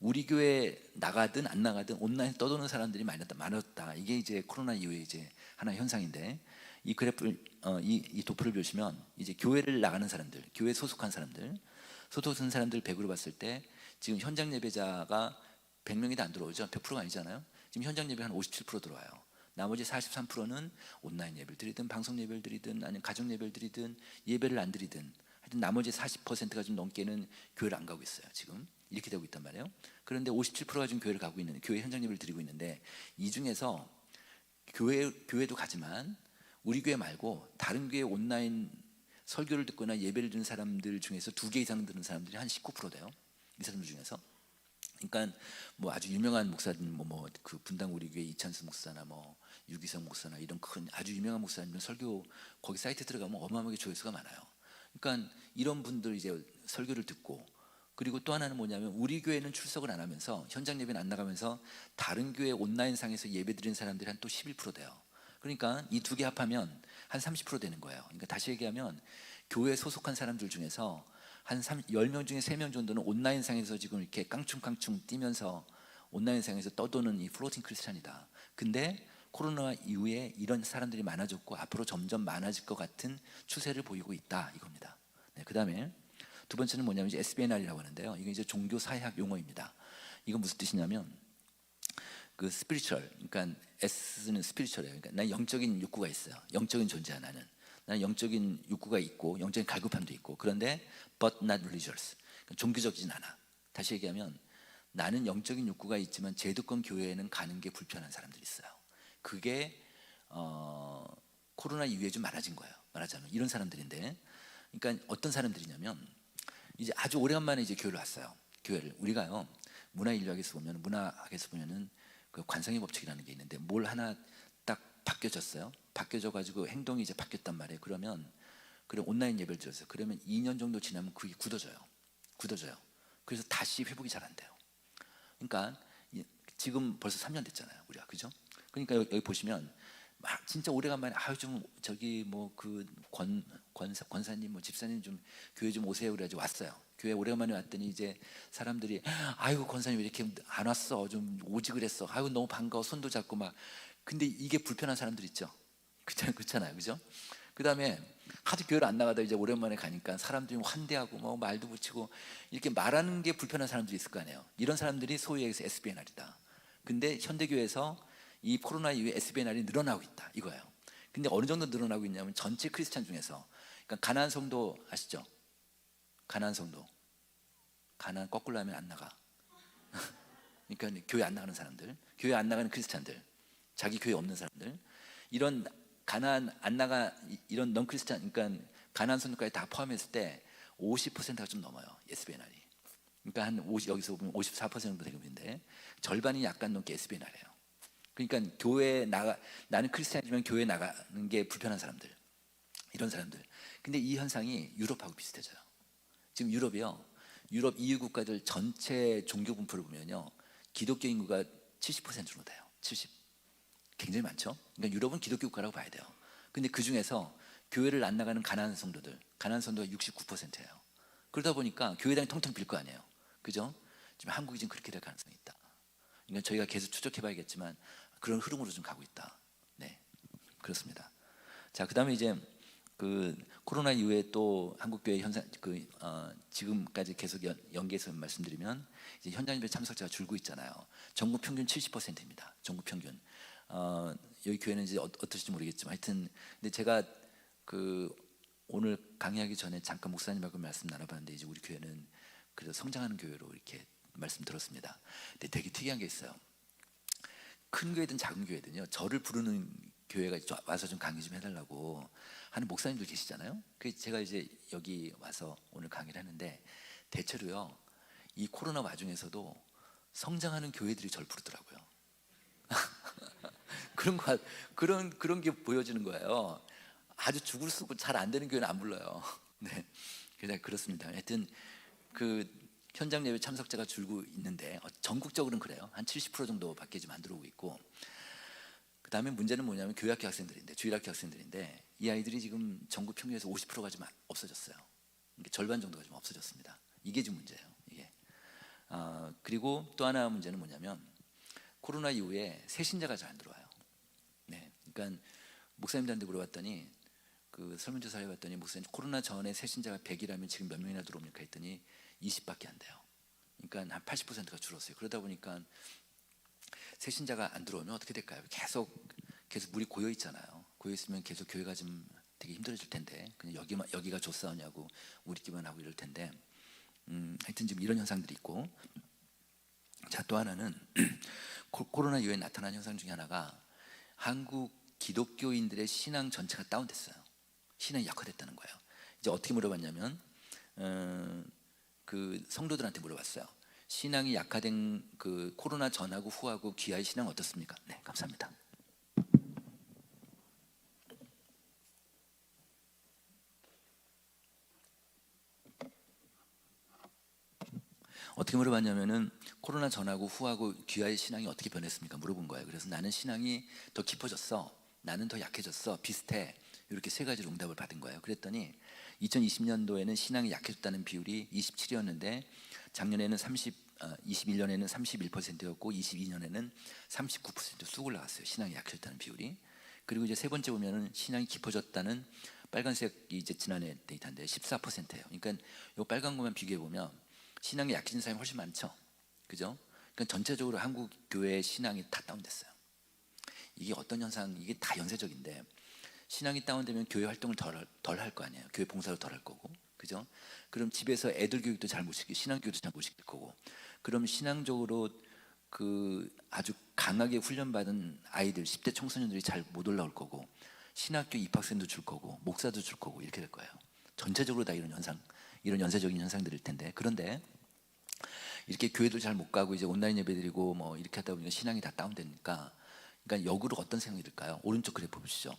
우리 교회 나가든 안 나가든 온라인 떠도는 사람들이 많았다. 이게 이제 코로나 이후에 이제 하나의 현상인데, 이 그래프를 이 도표를 보시면 이제 교회를 나가는 사람들, 교회 소속한 사람들, 소속한 사람들 100으로 봤을 때 지금 현장 예배자가 100명이 안 들어오죠. 100%가 아니잖아요. 지금 현장 예배 한 57% 들어와요. 나머지 43%는 온라인 예배를 드리든 방송 예배를 드리든 아니면 가정 예배를 드리든 예배를 안 드리든, 하여튼 나머지 40%가 좀 넘게는 교회를 안 가고 있어요. 지금 이렇게 되고 있단 말이에요. 그런데 57%가 지금 교회를 가고 있는, 교회 현장 예배를 드리고 있는데, 이 중에서 교회도 가지만 우리 교회 말고 다른 교회 온라인 설교를 듣거나 예배를 듣는 사람들 중에서 2개 이상 듣는 사람들이 한 19% 돼요. 이 사람들 중에서. 그러니까 뭐 아주 유명한 목사들, 그 분당 우리 교회 이찬수 목사나 뭐 유기성 목사나 이런 큰 아주 유명한 목사님들 설교 거기 사이트 들어가면 어마어마하게 조회수가 많아요. 그러니까 이런 분들 이제 설교를 듣고, 그리고 또 하나는 뭐냐면 우리 교회는 출석을 안 하면서 현장 예배는 안 나가면서 다른 교회 온라인 상에서 예배 드리는 사람들이 한 또 11% 돼요. 그러니까 이 두 개 합하면 한 30% 되는 거예요. 그러니까 다시 얘기하면 교회에 소속한 사람들 중에서 한 10명 중에 3명 정도는 온라인 상에서 지금 이렇게 깡충깡충 뛰면서 온라인 상에서 떠도는 이 플로팅 크리스찬이다. 근데 코로나 이후에 이런 사람들이 많아졌고 앞으로 점점 많아질 것 같은 추세를 보이고 있다, 이겁니다. 네, 그 다음에 두 번째는 뭐냐면 이제 SBNR이라고 하는데요. 이건 이제 종교 사회학 용어입니다. 이건 무슨 뜻이냐면 그 스피리추얼, 그러니까 S는 스피리추얼이에요. 그러니까 난 영적인 욕구가 있어요. 영적인 존재야 나는. 나는 영적인 욕구가 있고 영적인 갈급함도 있고, 그런데 but not religious. 그러니까 종교적이진 않아. 다시 얘기하면 나는 영적인 욕구가 있지만 제도권 교회에는 가는 게 불편한 사람들이 있어요. 그게 코로나 이후에 좀 많아진 거예요. 말하자면 이런 사람들인데, 그러니까 어떤 사람들이냐면 이제 아주 오래간만에 이제 교회를 왔어요. 교회를 우리가요 문화인류학에서 보면 문화학에서 보면은 그 관성의 법칙이라는 게 있는데 뭘 하나 딱 바뀌어졌어요. 바뀌어져 가지고 행동이 이제 바뀌었단 말이에요. 그러면 온라인 예배를 드렸어요. 그러면 2년 정도 지나면 그게 굳어져요. 그래서 다시 회복이 잘 안 돼요. 그러니까 지금 벌써 3년 됐잖아요, 우리가. 그죠? 그러니까 여기 보시면 막 진짜 오래간만에 좀 저기 뭐 그 권사님 뭐 집사님 좀 교회 좀 오세요 그래가지고 왔어요. 교회 오래간만에 왔더니 이제 사람들이 아이고 권사님 왜 이렇게 안 왔어, 좀 오지 그랬어, 아이고 너무 반가워, 손도 잡고 막. 근데 이게 불편한 사람들 있죠. 그렇잖아요, 그죠? 그 다음에 하도 교회를 안 나가다 이제 오랜만에 가니까 사람들이 환대하고 뭐 말도 붙이고 이렇게 말하는 게 불편한 사람들이 있을 거 아니에요. 이런 사람들이 소위 얘기해서 SBNR이다. 근데 현대교회에서 이 코로나 이후에 SBNR이 늘어나고 있다 이거예요. 근데 어느 정도 늘어나고 있냐면 전체 크리스찬 중에서, 그러니까 가나안 성도 아시죠? 가나안 성도, 가나안 거꾸로 하면 안 나가. 그러니까 교회 안 나가는 사람들, 교회 안 나가는 크리스찬들, 자기 교회 없는 사람들, 이런 가나안 안 나가 이런 넌 크리스찬, 그러니까 가나안 성도까지 다 포함했을 때 50%가 좀 넘어요, SBNR이. 그러니까 한 50, 여기서 보면 54% 정도 되는데 절반이 약간 넘게 SBNR이에요. 그러니까 교회 나는 크리스찬이지만 교회 나가는 게 불편한 사람들, 이런 사람들. 근데 이 현상이 유럽하고 비슷해져요. 지금 유럽이요, 유럽 EU 국가들 전체 종교 분포를 보면요, 기독교 인구가 70% 정도 돼요. 70. 굉장히 많죠. 그러니까 유럽은 기독교 국가라고 봐야 돼요. 근데 그 중에서 교회를 안 나가는 가난한 성도가 69%예요. 그러다 보니까 교회당이 텅텅 빌 거 아니에요, 그죠? 지금 한국이 지금 그렇게 될 가능성이 있다. 그러니까 저희가 계속 추적해봐야겠지만 그런 흐름으로 좀 가고 있다. 네, 그렇습니다. 자, 그다음에 이제 그 코로나 이후에 또 한국교회 현상, 지금까지 계속 연계해서 말씀드리면 이제 현장 예배 참석자가 줄고 있잖아요. 전국 평균 70%입니다. 전국 평균. 여기 교회는 이제 어떨지 모르겠지만 하여튼, 근데 제가 그 오늘 강의하기 전에 잠깐 목사님하고 말씀 나눠봤는데 이제 우리 교회는 그래서 성장하는 교회로 이렇게 말씀 들었습니다. 근데 되게 특이한 게 있어요. 큰 교회든 작은 교회든요, 저를 부르는 교회가 와서 좀 강의 좀 해달라고 하는 목사님들 계시잖아요. 그래서 제가 이제 여기 와서 오늘 강의를 하는데 대체로요, 이 코로나 와중에서도 성장하는 교회들이 저를 부르더라고요. 그런 게 보여지는 거예요. 아주 죽을 쓰고 잘 안 되는 교회는 안 불러요. 네, 그냥 그렇습니다. 하여튼 그 현장 예배 참석자가 줄고 있는데 전국적으로는 그래요. 한 70% 정도밖에 좀 안 들어오고 있고, 그 다음에 문제는 뭐냐면 교회학교 학생들인데, 주일학교 학생들인데 이 아이들이 지금 전국 평균에서 50%가 좀 없어졌어요. 그러니까 절반 정도가 좀 없어졌습니다. 이게 좀 문제예요, 이게. 그리고 또 하나 문제는 뭐냐면 코로나 이후에 새 신자가 잘 안 들어와요. 네, 그러니까 목사님들한테 물어봤더니 그 설문조사를 해봤더니 목사님 코로나 전에 새 신자가 100이라면 지금 몇 명이나 들어옵니까 했더니 20밖에 안 돼요. 그러니까 한 80%가 줄었어요. 그러다 보니까 새 신자가 안 들어오면 어떻게 될까요? 계속 물이 고여 있잖아요. 고여 있으면 계속 교회가 좀 되게 힘들어질 텐데, 그냥 여기가 조싸우냐고 우리끼리만 하고 이럴 텐데, 하여튼 지금 이런 현상들이 있고. 자, 또 하나는 코로나 이후에 나타난 현상 중에 하나가 한국 기독교인들의 신앙 전체가 다운됐어요. 신앙이 약화됐다는 거예요. 이제 어떻게 물어봤냐면 그 성도들한테 물어봤어요. 신앙이 약화된 그 코로나 전하고 후하고 귀하의 신앙 어떻습니까? 네, 감사합니다. 어떻게 물어봤냐면은 코로나 전하고 후하고 귀하의 신앙이 어떻게 변했습니까? 물어본 거예요. 그래서 나는 신앙이 더 깊어졌어, 나는 더 약해졌어, 비슷해, 이렇게 세 가지로 응답을 받은 거예요. 그랬더니 2020년도에는 신앙이 약해졌다는 비율이 27이었는데 작년에는 21년에는 31%였고 22년에는 39%쑥 올라갔어요, 신앙이 약해졌다는 비율이. 그리고 이제 세 번째 보면은 신앙이 깊어졌다는 빨간색이 이제 지난해 데이터인데 14%예요. 그러니까 이 빨간 것만 비교해 보면 신앙이 약해진 사람이 훨씬 많죠, 그죠? 그러니까 전체적으로 한국 교회의 신앙이 다 다운됐어요. 이게 어떤 현상? 이게 다 연쇄적인데 신앙이 다운되면 교회 활동을 덜 할 거 아니에요. 교회 봉사도 덜 할 거고, 그죠? 그럼 집에서 애들 교육도 잘 못 시키고 신앙 교육도 잘 못 시킬 거고, 그럼 신앙적으로 그 아주 강하게 훈련받은 아이들 10대 청소년들이 잘 못 올라올 거고, 신학교 입학생도 줄 거고 목사도 줄 거고 이렇게 될 거예요. 전체적으로 다 이런 현상, 이런 연쇄적인 현상들일 텐데, 그런데 이렇게 교회도 잘 못 가고 이제 온라인 예배드리고 뭐 이렇게 하다 보니까 신앙이 다 다운되니까, 그러니까 역으로 어떤 생각이 들까요? 오른쪽 그래프 보시죠.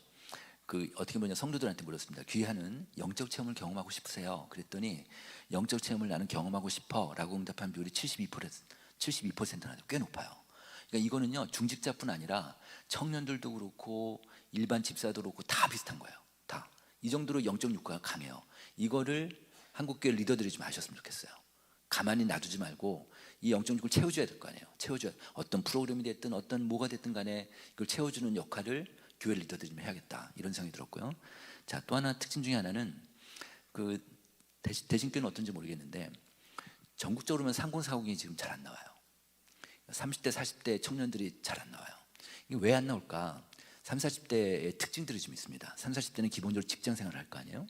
그 어떻게 보냐, 성도들한테 물었습니다. 귀하는 영적 체험을 경험하고 싶으세요? 그랬더니 영적 체험을 나는 경험하고 싶어라고 응답한 비율이 72%나 꽤 높아요. 그러니까 이거는요, 중직자뿐 아니라 청년들도 그렇고 일반 집사도 그렇고 다 비슷한 거예요. 다 이 정도로 영적 욕구가 강해요. 이거를 한국교회 리더들이 좀 아셨으면 좋겠어요. 가만히 놔두지 말고 이 영적 욕구를 채워줘야 될 거 아니에요. 채워줘야, 어떤 프로그램이 됐든 어떤 뭐가 됐든 간에 이걸 채워주는 역할을 교회 리더들이 좀 해야겠다, 이런 생각이 들었고요. 자, 또 하나 특징 중에 하나는 그 대신교는 어떤지 모르겠는데 전국적으로는 3040이 지금 잘 안 나와요. 30대 40대 청년들이 잘 안 나와요. 이게 왜 안 나올까? 30, 40대의 특징들이 좀 있습니다. 30, 40대는 기본적으로 직장 생활을 할 거 아니에요.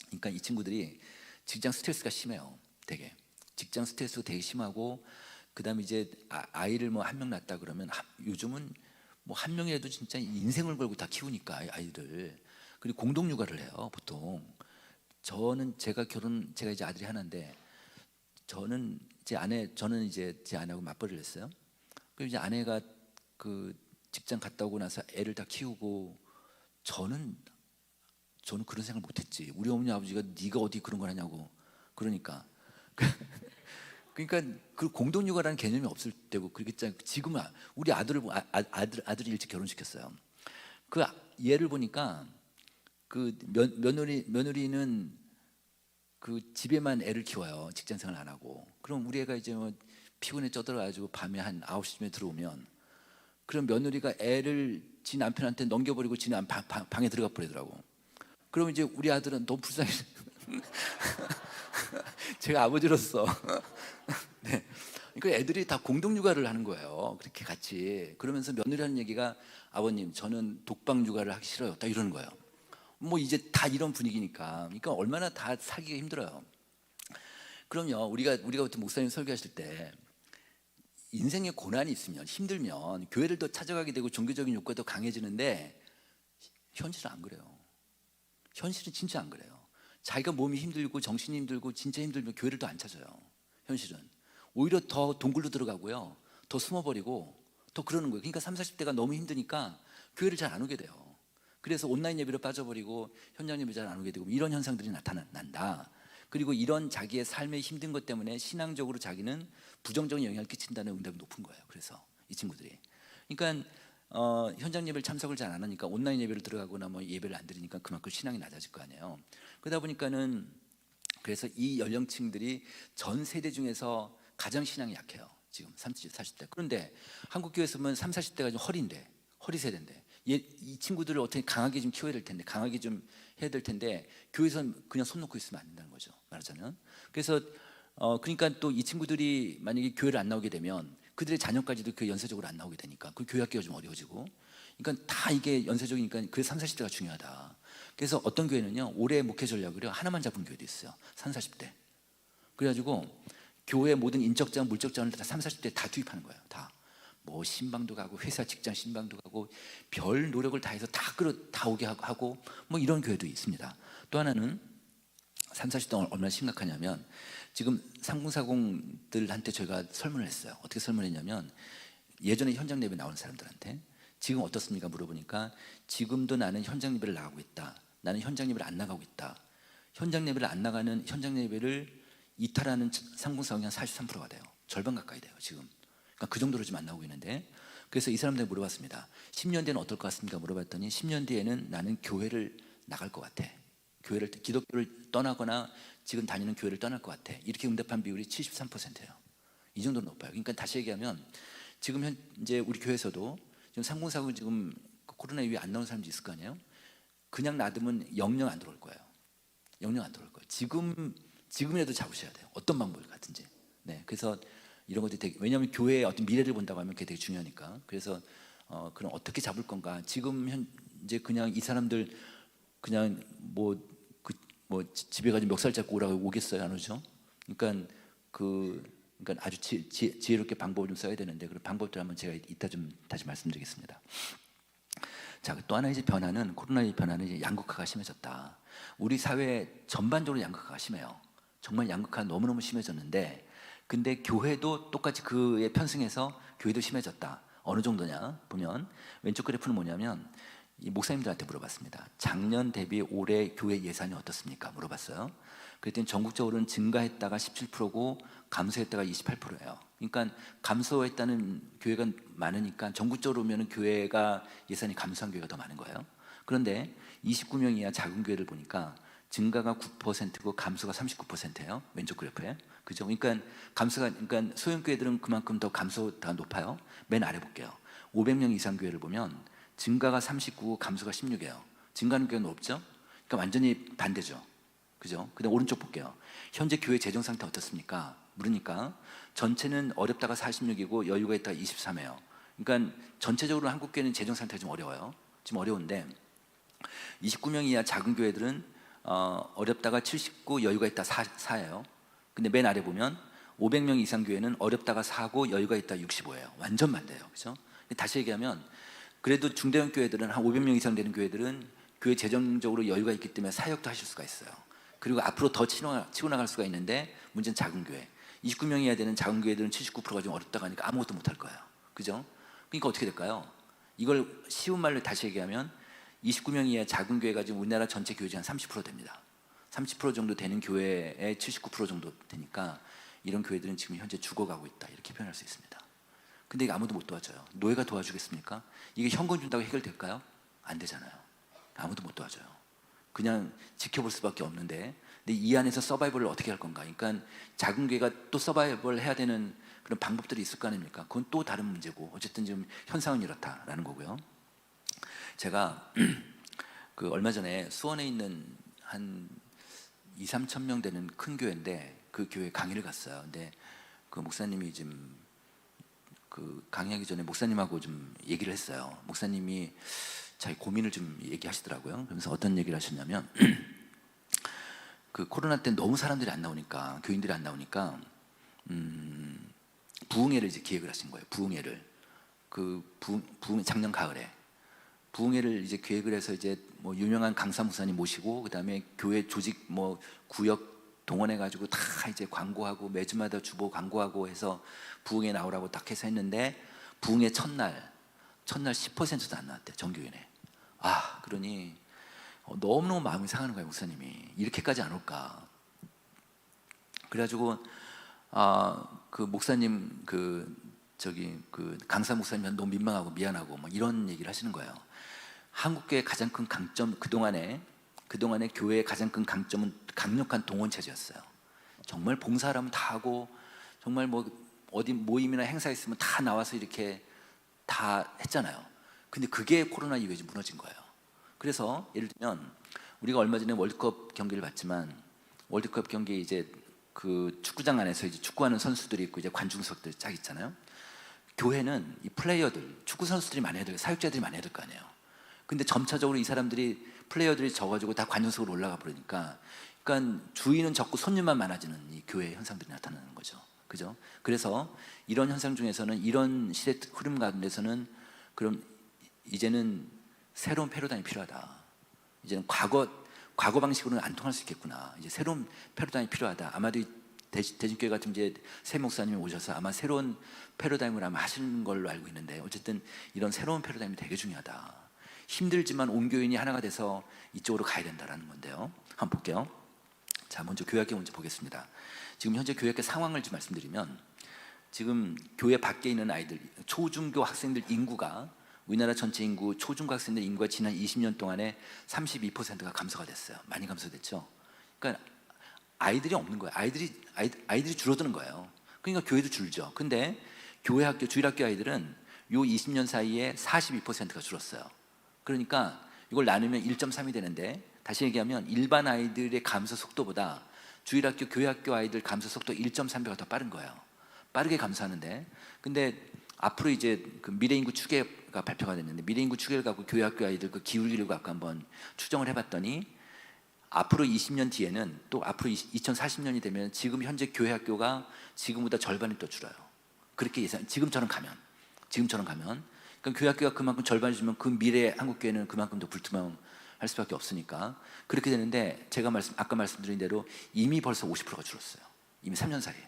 그러니까 이 친구들이 직장 스트레스가 심해요. 되게 직장 스트레스가 되게 심하고, 그 다음에 이제 아이를 뭐 한 명 낳았다 그러면 요즘은 뭐 한 명이라도 진짜 인생을 걸고 다 키우니까 아이들. 그리고 공동 육아를 해요 보통. 제가 이제 아들이 하나인데, 저는 이제 제 아내하고 맞벌이를 했어요. 그리고 이제 아내가 그 직장 갔다 오고 나서 애를 다 키우고, 저는 그런 생각을 못했지. 우리 어머니 아버지가 네가 어디 그런 걸 하냐고 그러니까. 그러니까 그 공동 육아라는 개념이 없을 때고 그렇겠잖아요. 지금은 우리 아들이 일찍 결혼시켰어요. 그 얘를 보니까 그 며느리는 그 집에만 애를 키워요. 직장생활 안 하고. 그럼 우리 애가 이제 뭐 피곤해 쪄들어가지고 밤에 한 9시쯤에 들어오면, 그럼 며느리가 애를 지 남편한테 넘겨버리고 지는 방에 들어가 버리더라고. 그럼 이제 우리 아들은 너무 불쌍해. 제가 아버지로서 네. 그러니까 애들이 다 공동 육아를 하는 거예요. 그렇게 같이. 그러면서 며느리 하는 얘기가, 아버님 저는 독방 육아를 하기 싫어요, 딱 이러는 거예요. 뭐 이제 다 이런 분위기니까. 그러니까 얼마나 다 살기가 힘들어요. 그럼요, 우리가 보통 목사님 설교하실 때 인생에 고난이 있으면, 힘들면 교회를 더 찾아가게 되고 종교적인 욕구가 더 강해지는데, 현실은 안 그래요. 현실은 진짜 안 그래요. 자기가 몸이 힘들고 정신이 힘들고 진짜 힘들면 교회를 더 안 찾아요. 현실은 오히려 더 동굴로 들어가고요, 더 숨어버리고 더 그러는 거예요. 그러니까 30, 40대가 너무 힘드니까 교회를 잘 안 오게 돼요. 그래서 온라인 예배로 빠져버리고 현장 예배 잘 안 오게 되고, 이런 현상들이 나타난다. 그리고 이런 자기의 삶의 힘든 것 때문에 신앙적으로 자기는 부정적인 영향을 끼친다는 응답이 높은 거예요. 그래서 이 친구들이, 그러니까 현장 예배를 참석을 잘 안 하니까 온라인 예배를 들어가거나 뭐 예배를 안 드리니까 그만큼 신앙이 낮아질 거 아니에요. 그러다 보니까는, 그래서 이 연령층들이 전 세대 중에서 가장 신앙이 약해요. 지금 30, 40대. 그런데 한국 교회에서 보면 30, 40대가 좀 허리 세대인데, 이 친구들을 어떻게 강하게 좀 키워야 될 텐데, 강하게 좀 해야 될 텐데, 교회에서는 그냥 손 놓고 있으면 안 된다는 거죠, 말하자면. 그래서 그러니까 또 이 친구들이 만약에 교회를 안 나오게 되면 그들의 자녀까지도 그 연쇄적으로 안 나오게 되니까 그 교회 학교가 좀 어려워지고, 그러니까 다 이게 연쇄적이니까 그 30, 40대가 중요하다. 그래서 어떤 교회는요, 올해 목회 전략을요 하나만 잡은 교회도 있어요. 30, 40대. 그래가지고 교회 모든 인적자원, 물적자원을 다 30, 40대 다 투입하는 거예요. 다. 뭐 신방도 가고 회사 직장 신방도 가고 별 노력을 다해서 다 오게 하고 뭐 이런 교회도 있습니다. 또 하나는 30, 40대 얼마나 심각하냐면, 지금 3040들한테 저희가 설문을 했어요. 어떻게 설문했냐면, 예전에 현장 예배 나오는 사람들한테 지금 어떻습니까 물어보니까, 지금도 나는 현장 예배를 나가고 있다, 나는 현장 예배를 안 나가고 있다, 현장 예배를 안 나가는, 현장 예배를 이탈하는 3040이 한 43%가 돼요. 절반 가까이 돼요 지금. 그러니까 그 정도로 지금 안 나오고 있는데, 그래서 이 사람들이 물어봤습니다. 10년 뒤에는 어떨 것 같습니까 물어봤더니, 10년 뒤에는 나는 교회를 나갈 것 같아, 기독교를 떠나거나 지금 다니는 교회를 떠날 것 같아, 이렇게 응답한 비율이 73%예요. 이 정도로 높아요. 그러니까 다시 얘기하면, 지금 현재 우리 교회에서도 지금 3040 지금 코로나 이후에 안 나온 사람도 있을 거 아니에요. 그냥 놔두면 영영 안 들어올 거예요. 영영 안 들어올 거예요. 지금이라도 잡으셔야 돼요. 어떤 방법을 갖든지. 네, 그래서 이런 것들이 되게, 왜냐하면 교회의 어떤 미래를 본다고 하면 그게 되게 중요하니까. 그래서 그럼 어떻게 잡을 건가? 지금 현재 그냥 이 사람들 그냥 뭐 집에 가서 멱살 잡고 오라고 오겠어요? 안 오죠? 그러니까 그러니까 아주 지혜롭게 방법을 좀 써야 되는데, 그런 방법들 한번 제가 이따 좀 다시 말씀드리겠습니다. 자, 또 하나의 이제 변화는, 코로나의 변화는 이제 양극화가 심해졌다. 우리 사회 전반적으로 양극화가 심해요. 정말 양극화가 너무너무 심해졌는데, 근데 교회도 똑같이 그에 편승해서 교회도 심해졌다. 어느 정도냐 보면, 왼쪽 그래프는 뭐냐면 이 목사님들한테 물어봤습니다. 작년 대비 올해 교회 예산이 어떻습니까? 물어봤어요. 그랬더니 전국적으로는 증가했다가 17%고 감소했다가 28%예요. 그러니까 감소했다는 교회가 많으니까 전국적으로 보면 교회가 예산이 감소한 교회가 더 많은 거예요. 그런데 29명 이하 작은 교회를 보니까 증가가 9%고 감소가 39%예요. 왼쪽 그래프에. 그죠? 그러니까 감소가, 그러니까 소형 교회들은 그만큼 더 감소가 높아요. 맨 아래 볼게요. 500명 이상 교회를 보면 증가가 39, 감소가 16이에요. 증가하는 교회는 높죠? 그러니까 완전히 반대죠. 그죠? 근데 오른쪽 볼게요. 현재 교회 재정 상태 어떻습니까? 물으니까 전체는 어렵다가 46이고 여유가 있다가 23이에요. 그러니까 전체적으로 한국 교회는 재정 상태가 좀 어려워요. 지금 어려운데 29명 이하 작은 교회들은 어렵다가 79, 여유가 있다 4예요. 근데 맨 아래 보면 500명 이상 교회는 어렵다가 4고 여유가 있다 65예요. 완전 반대예요. 그죠? 다시 얘기하면 그래도 중대형 교회들은 한 500명 이상 되는 교회들은 교회 재정적으로 여유가 있기 때문에 사역도 하실 수가 있어요. 그리고 앞으로 더 치고 나갈 수가 있는데 문제는 작은 교회. 29명 이하 되는 작은 교회들은 79%가 좀 어렵다고 하니까 아무것도 못할 거예요. 그죠? 그러니까 어떻게 될까요? 이걸 쉬운 말로 다시 얘기하면 29명 이하 작은 교회가 지금 우리나라 전체 교회 중 한 30% 됩니다. 30% 정도 되는 교회의 79% 정도 되니까 이런 교회들은 지금 현재 죽어가고 있다. 이렇게 표현할 수 있습니다. 근데 이거 아무도 못 도와줘요. 노예가 도와주겠습니까? 이게 현금 준다고 해결될까요? 안 되잖아요. 아무도 못 도와줘요. 그냥 지켜볼 수밖에 없는데, 근데 이 안에서 서바이벌을 어떻게 할 건가? 그러니까 작은 교회가 또 서바이벌 해야 되는 그런 방법들이 있을 거 아닙니까? 그건 또 다른 문제고, 어쨌든 지금 현상은 이렇다라는 거고요. 제가 그 얼마 전에 수원에 있는 한 2, 3천 명 되는 큰 교회인데 그 교회 강의를 갔어요. 근데 그 목사님이 지금 그 강의하기 전에 목사님하고 좀 얘기를 했어요. 목사님이 자기 고민을 좀 얘기하시더라고요. 그러면서 어떤 얘기를 하셨냐면 그 코로나 때 너무 사람들이 안 나오니까, 교인들이 안 나오니까 부흥회를 이제 기획을 하신 거예요. 부흥회를. 그 부흥 작년 가을에 부흥회를 이제 기획을 해서 이제 뭐 유명한 강사 목사님 모시고 그다음에 교회 조직 뭐 구역 동원해 가지고 다 이제 광고하고 매주마다 주보 광고하고 해서 부흥회 나오라고 딱 해서 했는데 부흥회 첫날 10%도 안 나왔대, 전교인에. 아, 그러니 너무너무 마음이 상하는 거예요. 목사님이 이렇게까지 안 올까. 그래가지고 그 목사님 그 강사 목사님은 너무 민망하고 미안하고 막 이런 얘기를 하시는 거예요. 한국교회의 가장 큰 강점, 그동안에 교회의 가장 큰 강점은 강력한 동원 체제였어요. 정말 봉사하면 다 하고, 정말 뭐 어디 모임이나 행사 있으면 다 나와서 이렇게 다 했잖아요. 근데 그게 코로나 이후에 무너진 거예요. 그래서 예를 들면 우리가 얼마 전에 월드컵 경기를 봤지만, 월드컵 경기 이제 그 축구장 안에서 이제 축구하는 선수들이 있고 이제 관중석들 쫙 있잖아요. 교회는 이 플레이어들, 축구 선수들이 많아야 될, 사역자들이 많아야 될 거 아니에요. 근데 점차적으로 이 사람들이, 플레이어들이 적어지고 다 관중석으로 올라가 버리니까, 그러니까 주인은 적고 손님만 많아지는 이 교회의 현상들이 나타나는 거죠. 그죠? 그래서 이런 현상 중에서는, 이런 시대 흐름 가운데서는 그럼 이제는 새로운 패러다임이 필요하다. 이제는 과거 방식으로는 안 통할 수 있겠구나. 이제 새로운 패러다임이 필요하다. 아마도 대진교회 같은 이제 새 목사님이 오셔서 아마 새로운 패러다임을 아마 하시는 걸로 알고 있는데, 어쨌든 이런 새로운 패러다임이 되게 중요하다. 힘들지만 온 교인이 하나가 돼서 이쪽으로 가야 된다라는 건데요. 한번 볼게요. 자, 먼저 교회학교 먼저 보겠습니다. 지금 현재 교회학교 상황을 좀 말씀드리면, 지금 교회 밖에 있는 아이들, 초중교 학생들 인구가, 우리나라 전체 인구, 초중고 학생들 인구가 지난 20년 동안에 32%가 감소가 됐어요. 많이 감소됐죠. 그러니까 아이들이 없는 거예요. 아이들이 줄어드는 거예요. 그러니까 교회도 줄죠. 근데 교회 학교, 주일학교 아이들은 요 20년 사이에 42%가 줄었어요. 그러니까 이걸 나누면 1.3이 되는데, 다시 얘기하면 일반 아이들의 감소 속도보다 주일학교, 교회학교 아이들 감소 속도 1.3배가 더 빠른 거예요. 빠르게 감소하는데, 근데 앞으로 이제 그 미래인구 추계가 발표가 됐는데, 미래인구 추계를 갖고 교회학교 아이들 그 기울기를 갖고 한번 추정을 해봤더니, 앞으로 20년 뒤에는, 또 앞으로 2040년이 되면 지금 현재 교회학교가 지금보다 절반이 더 줄어요. 그렇게 지금처럼 가면 그러니까 교회학교가 그만큼 절반을 주면 그 미래 한국교회는 그만큼 더 불투명할 수밖에 없으니까 그렇게 되는데 제가 아까 말씀드린 대로 이미 벌써 50%가 줄었어요. 이미 3년 사이에.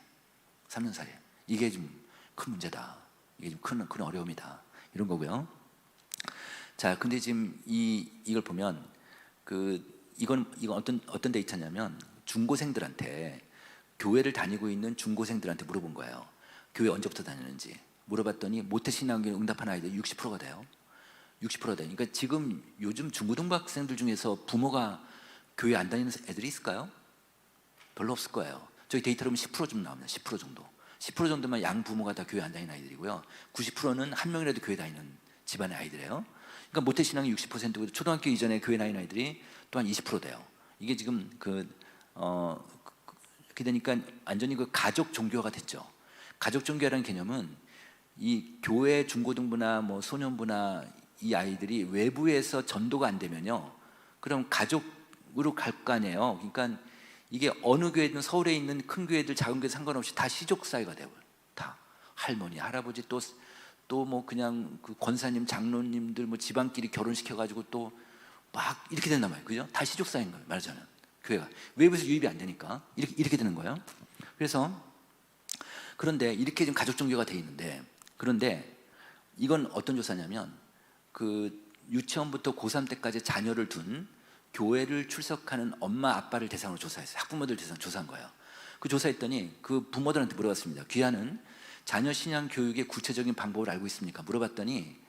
3년 사이에. 이게 좀 큰 문제다. 이게 좀 큰 어려움이다. 이런 거고요. 자, 근데 지금 이걸 보면 이건 어떤 데이터냐면 중고생들한테 교회를 다니고 있는 중고생들한테 물어본 거예요. 교회 언제부터 다니는지 물어봤더니 모태신앙교회 응답한 아이들 60%가 돼요. 60%가 돼요. 그러니까 지금 요즘 중고등부 학생들 중에서 부모가 교회 안 다니는 애들이 있을까요? 별로 없을 거예요. 저희 데이터로 보면 10% 좀 나옵니다. 10% 정도. 10% 정도만 양 부모가 다 교회 안 다니는 아이들이고요. 90%는 한 명이라도 교회 다니는 집안의 아이들이에요. 그러니까 모태신앙이 60%고 초등학교 이전에 교회 다니는 아이들이 또한 20% 돼요. 이게 지금 이렇게 되니까 완전히 그 가족 종교화가 됐죠. 가족 종교화라는 개념은 이 교회 중고등부나 뭐 소년부나 이 아이들이 외부에서 전도가 안 되면요, 그럼 가족으로 갈 거 아니에요. 그러니까 이게 어느 교회든 서울에 있는 큰 교회들 작은 교회 상관없이 다 시족 사회가 되고 다 할머니 할아버지 또 뭐 그냥 그 권사님 장로님들 뭐 집안끼리 결혼시켜 가지고 또 막 이렇게 된단 말이에요. 그죠? 다 시족 사회인 거예요. 말하자면 교회가 외부에서 유입이 안 되니까 이렇게 되는 거예요. 그래서 그런데 이렇게 지금 가족 종교가 돼 있는데, 그런데 이건 어떤 조사냐면 그 유치원부터 고3 때까지 자녀를 둔 교회를 출석하는 엄마 아빠를 대상으로 조사했어요. 학부모들 대상으로 조사한 거예요. 그 조사했더니 그 부모들한테 물어봤습니다. 귀하는 자녀 신앙 교육의 구체적인 방법을 알고 있습니까? 물어봤더니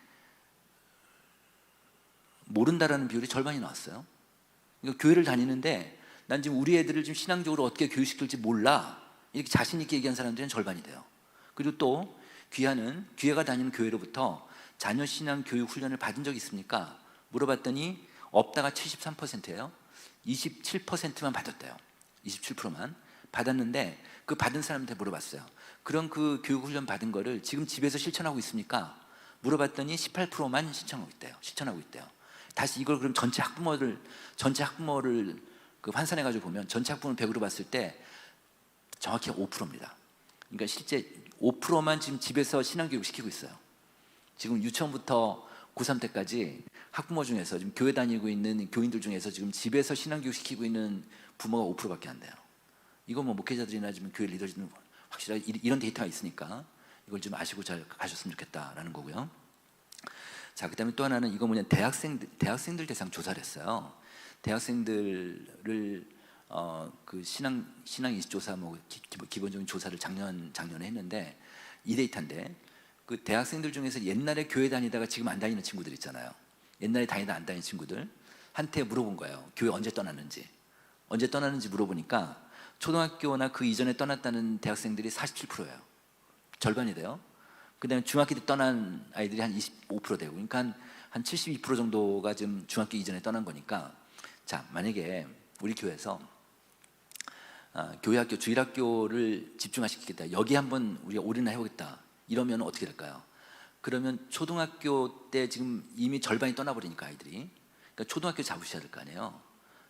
모른다라는 비율이 절반이 나왔어요. 그러니까 교회를 다니는데 난 지금 우리 애들을 지금 신앙적으로 어떻게 교육시킬지 몰라, 이렇게 자신 있게 얘기한 사람들은 절반이 돼요. 그리고 또 귀하가 다니는 교회로부터 자녀 신앙 교육 훈련을 받은 적이 있습니까? 물어봤더니 없다가 73%예요. 27%만 받았대요. 27%만 받았는데 그 받은 사람한테 물어봤어요. 그런 그 교육 훈련 받은 거를 지금 집에서 실천하고 있습니까? 물어봤더니 18%만 실천하고 있대요. 다시 이걸 그럼 전체 학부모를 그 환산해 가지고 보면 전체 학부모를 100으로 봤을 때 정확히 5%입니다. 그러니까 실제 5%만 지금 집에서 신앙교육 시키고 있어요. 지금 유치원부터 고3 때까지 학부모 중에서 지금 교회 다니고 있는 교인들 중에서 지금 집에서 신앙교육 시키고 있는 부모가 5%밖에 안 돼요. 이거 뭐 목회자들이나 지금 교회 리더들은 확실하게 이런 데이터가 있으니까 이걸 좀 아시고 잘 가셨으면 좋겠다라는 거고요. 자, 그다음에 또 하나는 이거 뭐냐, 대학생들 대상 조사를 했어요. 대학생들을 그 신앙 인식 조사 뭐 기본적인 조사를 작년에 했는데 이 데이터인데 그 대학생들 중에서 옛날에 교회 다니다가 지금 안 다니는 친구들 있잖아요. 옛날에 다니다 안 다니는 친구들 한테 물어본 거예요. 교회 언제 떠났는지 물어보니까 초등학교나 그 이전에 떠났다는 대학생들이 47%예요. 절반이 돼요. 그다음에 중학교 때 떠난 아이들이 한 25% 되고, 그러니까 한 72% 정도가 지금 중학교 이전에 떠난 거니까, 자, 만약에 우리 교회에서 교회학교 주일학교를 집중화시키겠다, 여기 한번 우리가 올인을 해보겠다 이러면 어떻게 될까요? 그러면 초등학교 때 지금 이미 절반이 떠나버리니까 아이들이, 그러니까 초등학교 잡으셔야 될 거 아니에요.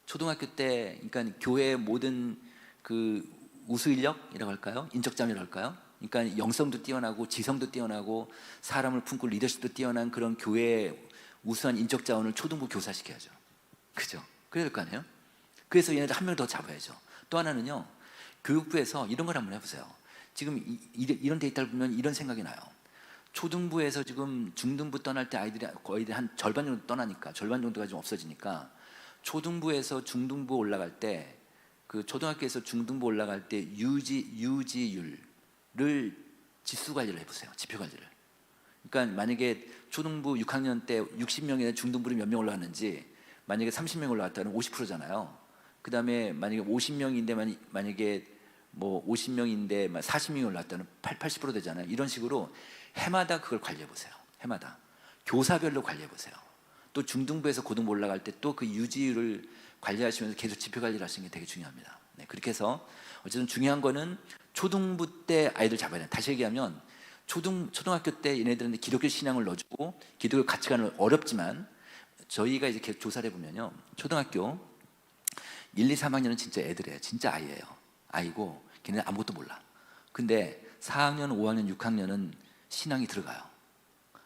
초등학교 때 그러니까 교회의 모든 그 우수 인력이라고 할까요? 인적자이라고 할까요? 그러니까 영성도 뛰어나고 지성도 뛰어나고 사람을 품고 리더십도 뛰어난 그런 교회의 우수한 인적 자원을 초등부 교사시켜야죠. 그죠? 그래야 될 거 아니에요? 그래서 얘네들 한 명 더 잡아야죠. 또 하나는요, 교육부에서 이런 걸 한번 해보세요. 지금 이런 데이터를 보면 이런 생각이 나요. 초등부에서 지금 중등부 떠날 때 아이들이 거의 한 절반 정도 떠나니까, 절반 정도가 좀 없어지니까 초등부에서 중등부 올라갈 때, 그 초등학교에서 중등부 올라갈 때 유지율을 지수 관리를 해보세요. 지표 관리를. 그러니까 만약에 초등부 6학년 때 60명에 중등부를 몇 명 올라왔는지, 만약에 30명 올라왔다면 50%잖아요. 그 다음에 만약에 50명인데 만약에 뭐 50명인데 40명이 올라왔다면 80% 되잖아요. 이런 식으로 해마다 그걸 관리해 보세요. 해마다 교사별로 관리해 보세요. 또 중등부에서 고등부 올라갈 때 또 그 유지율을 관리하시면서 계속 지표 관리를 하시는 게 되게 중요합니다. 네, 그렇게 해서 어쨌든 중요한 거는 초등부 때 아이들 잡아야 돼요. 다시 얘기하면 초등학교 때 얘네들한테 기독교 신앙을 넣어주고 기독교 가치관을, 어렵지만 저희가 이제 계속 조사를 해보면요, 초등학교 1, 2, 3학년은 진짜 애들이에요. 진짜 아이예요. 아이고 걔네는 아무것도 몰라. 근데 4학년, 5학년, 6학년은 신앙이 들어가요.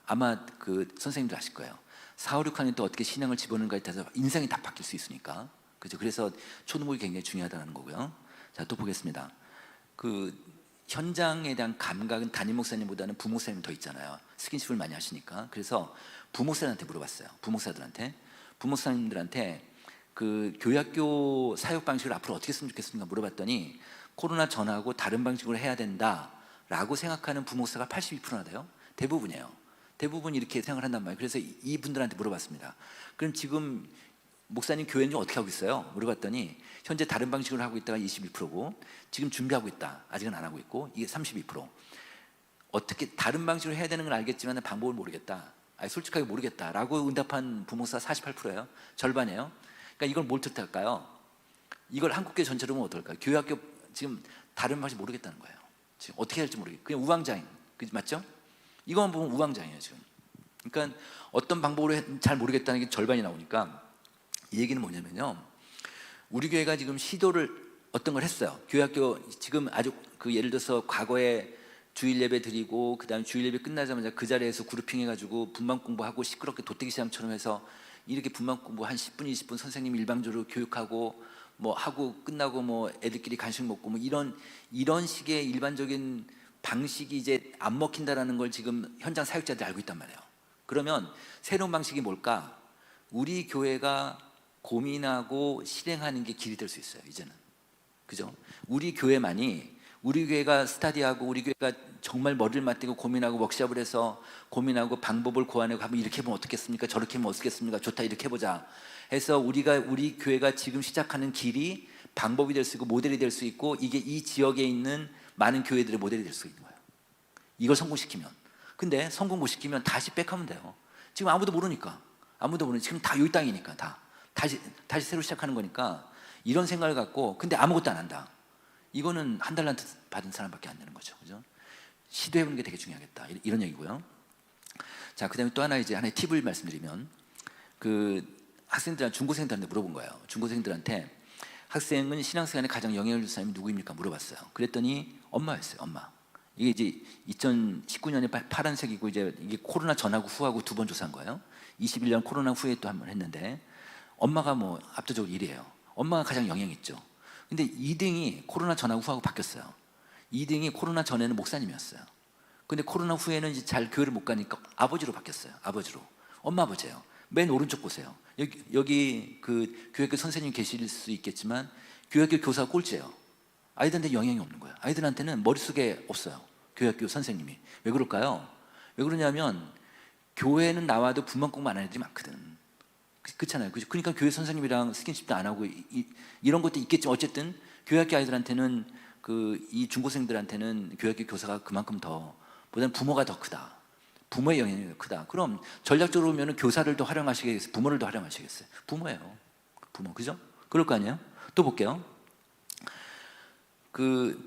아마 그 선생님도 아실 거예요. 4, 5, 6학년 때 어떻게 신앙을 집어넣는가에 따라서 인생이 다 바뀔 수 있으니까. 그죠? 그래서 초등부가 굉장히 중요하다는 거고요. 자, 또 보겠습니다. 그 현장에 대한 감각은 담임 목사님보다는 부목사님이 더 있잖아요. 스킨십을 많이 하시니까. 그래서 부목사들한테 물어봤어요. 부목사님들한테 그 교회학교 사역 방식을 앞으로 어떻게 했으면 좋겠습니까? 물어봤더니 코로나 전하고 다른 방식으로 해야 된다라고 생각하는 부목사가 82%나 돼요. 대부분이에요. 대부분 이렇게 생각을 한단 말이에요. 그래서 이분들한테 물어봤습니다. 그럼 지금 목사님 교회는 좀 어떻게 하고 있어요? 물어봤더니 현재 다른 방식으로 하고 있다가 21%고 지금 준비하고 있다. 아직은 안 하고 있고 이게 32%. 어떻게 다른 방식으로 해야 되는 건 알겠지만 방법을 모르겠다. 아니, 솔직하게 모르겠다라고 응답한 부목사 48%예요. 절반이에요. 그러니까 이걸 뭘 뜻할까요? 이걸 한국교회 전체로 보면 어떨까요? 교회학교 지금 다른 방식 모르겠다는 거예요. 지금 어떻게 할지 모르겠어요. 그냥 우왕좌행. 맞죠? 이거만 보면 우왕좌행이에요 지금. 그러니까 어떤 방법으로 잘 모르겠다는 게 절반이 나오니까 이 얘기는 뭐냐면요, 우리 교회가 지금 시도를 어떤 걸 했어요. 교회학교 지금 아주 그 예를 들어서 과거에 주일 예배 드리고 그다음에 주일 예배 끝나자마자 그 자리에서 그룹핑 해가지고 분만 공부하고 시끄럽게 도떼기 시장처럼 해서 이렇게 분만 공부 한 10분 20분 선생님 일방적으로 교육하고 뭐 하고 끝나고 뭐 애들끼리 간식 먹고 뭐 이런 식의 일반적인 방식이 이제 안 먹힌다라는 걸 지금 현장 사역자들이 알고 있단 말이에요. 그러면 새로운 방식이 뭘까? 우리 교회가 고민하고 실행하는 게 길이 될 수 있어요. 이제는. 그죠? 우리 교회가 스타디하고 우리 교회가 정말 머리를 맞대고 고민하고 워크숍을 해서 고민하고 방법을 고안하고 한번 이렇게 하면 어떻겠습니까? 저렇게 하면 어떻겠습니까? 좋다, 이렇게 해보자 해서 우리 교회가 지금 시작하는 길이 방법이 될 수 있고 모델이 될 수 있고 이게 이 지역에 있는 많은 교회들의 모델이 될 수 있는 거예요. 이걸 성공시키면. 근데 성공 못 시키면 다시 백하면 돼요. 지금 아무도 모르니까. 지금 다 여기 땅이니까 다시 새로 시작하는 거니까 이런 생각을 갖고 근데 아무것도 안 한다. 이거는 한 달란트 받은 사람밖에 안 되는 거죠. 그죠? 시도해보는 게 되게 중요하겠다. 이런 얘기고요. 자, 그 다음에 또 하나의 팁을 말씀드리면 중고생들한테 물어본 거예요. 중고생들한테 학생은 신앙생활에 가장 영향을 줄 사람이 누구입니까? 물어봤어요. 그랬더니 엄마였어요. 엄마. 이게 이제 2019년에 파란색이고 이제 이게 코로나 전하고 후하고 두 번 조사한 거예요. 21년 코로나 후에 또 한 번 했는데 엄마가 뭐 압도적으로 1위에요. 엄마가 가장 영향이 있죠. 근데 2등이 코로나 전하고 후하고 바뀌었어요. 2등이 코로나 전에는 목사님이었어요. 근데 코로나 후에는 이제 잘 교회를 못 가니까 아버지로 바뀌었어요. 아버지로. 엄마 아버지예요. 맨 오른쪽 보세요. 여기 그 교회학교 선생님 계실 수 있겠지만 교회학교 교사가 꼴찌예요. 아이들한테 영향이 없는 거예요. 아이들한테는 머릿속에 없어요. 교회학교 선생님이. 왜 그럴까요? 왜 그러냐면 교회는 나와도 분만 공부 안 하는 애들이 많거든. 그렇잖아요. 그러니까 교회 선생님이랑 스킨십도 안 하고 이런 것도 있겠지만 어쨌든 교회학교 아이들한테는 이 중고생들한테는 교회학교 교사가 그만큼 보다는 부모가 더 크다. 부모의 영향이 더 크다. 그럼 전략적으로 보면 교사를 더 활용하시겠어요? 부모를 더 활용하시겠어요? 부모예요. 부모. 그죠? 그럴 거 아니에요? 또 볼게요.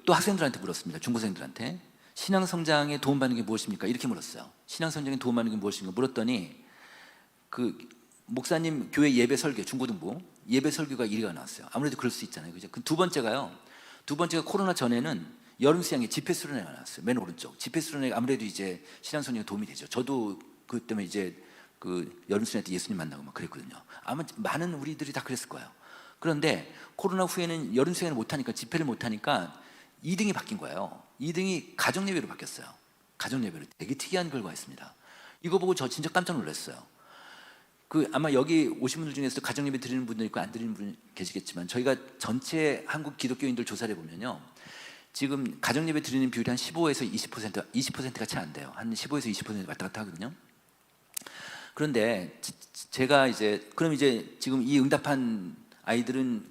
또 학생들한테 물었습니다. 중고생들한테. 신앙 성장에 도움받는 게 무엇입니까? 이렇게 물었어요. 신앙 성장에 도움받는 게 무엇입니까? 물었더니 목사님 교회 예배 설교, 중고등부 예배 설교가 1위가 나왔어요. 아무래도 그럴 수 있잖아요. 그죠? 두 번째가 코로나 전에는 여름 수양회 집회 수련회가 나왔어요. 맨 오른쪽. 집회 수련회가 아무래도 이제 신앙 성장에 도움이 되죠. 저도 그 때문에 이제 여름 수련회 때 예수님 만나고 막 그랬거든요. 아마 많은 우리들이 다 그랬을 거예요. 그런데 코로나 후에는 여름 수양회를 못 하니까 집회를 못 하니까 2등이 바뀐 거예요. 2등이 가정 예배로 바뀌었어요. 가정 예배로. 되게 특이한 결과였습니다. 이거 보고 저 진짜 깜짝 놀랐어요. 아마 여기 오신 분들 중에서 가정 예배 드리는 분도 있고 안 드리는 분 계시겠지만 저희가 전체 한국 기독교인들 조사를 보면요. 지금 가정 예배 드리는 비율이 한 15에서 20%가 채 안 돼요. 한 15에서 20% 왔다 갔다 하거든요. 그런데 제가 그럼 지금 이 응답한 아이들은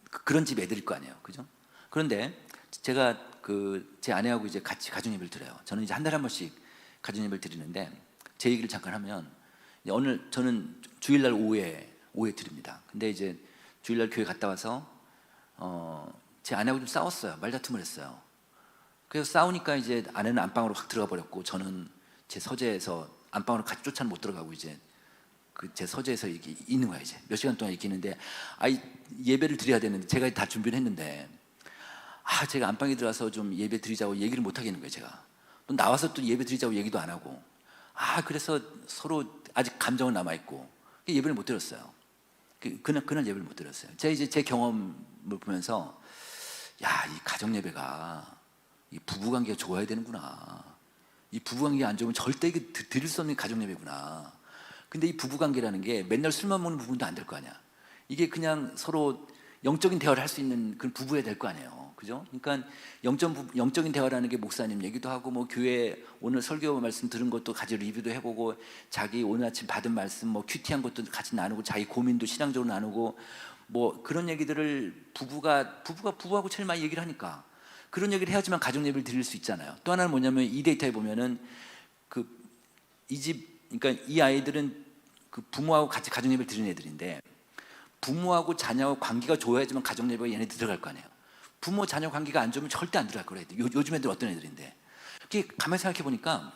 그런 집 애들일 거 아니에요. 그죠? 그런데 제가 제 아내하고 이제 같이 가정 예배를 드려요. 저는 이제 한 달에 한 번씩 가정 예배를 드리는데 제 얘기를 잠깐 하면 오늘 저는 주일날 오후에 드립니다. 근데 이제 주일날 교회 갔다 와서 제 아내하고 좀 싸웠어요. 말다툼을 했어요. 그래서 싸우니까 이제 아내는 안방으로 확 들어가 버렸고 저는 제 서재에서 안방으로 같이 쫓아는 못 들어가고 이제 제 서재에서 이렇게 있는 거야. 이제 몇 시간 동안 이렇게 있는데 예배를 드려야 되는데 제가 다 준비를 했는데 제가 안방에 들어가서 좀 예배 드리자고 얘기를 못 하겠는 거예요. 제가 또 나와서 또 예배 드리자고 얘기도 안 하고 그래서 서로 아직 감정은 남아 있고 예배를 못 드렸어요. 그날 예배를 못 드렸어요. 제가 이제 제 경험을 보면서 이 가정 예배가 이 부부 관계가 좋아야 되는구나. 이 부부 관계가 안 좋으면 절대 이게 드릴 수 없는 가정 예배구나. 근데 이 부부 관계라는 게 맨날 술만 먹는 부분도 안 될 거 아니야. 이게 그냥 서로 영적인 대화를 할 수 있는 그런 부부여야 될 거 아니에요. 그죠? 그러니까 영적인 대화라는 게 목사님 얘기도 하고 뭐 교회 오늘 설교 말씀 들은 것도 같이 리뷰도 해보고 자기 오늘 아침 받은 말씀 뭐 큐티한 것도 같이 나누고 자기 고민도 신앙적으로 나누고 뭐 그런 얘기들을 부부하고 제일 많이 얘기를 하니까 그런 얘기를 해야지만 가정 예배를 드릴 수 있잖아요. 또 하나는 뭐냐면 이 데이터에 보면은 그러니까 이 아이들은 그 부모하고 같이 가정 예배를 드리는 애들인데 부모하고 자녀하고 관계가 좋아야지만 가정 예배가 얘네들 들어갈 거 아니에요. 부모 자녀 관계가 안 좋으면 절대 안 들어갈 거라 애들. 요즘 애들 어떤 애들인데 이게 가만히 생각해 보니까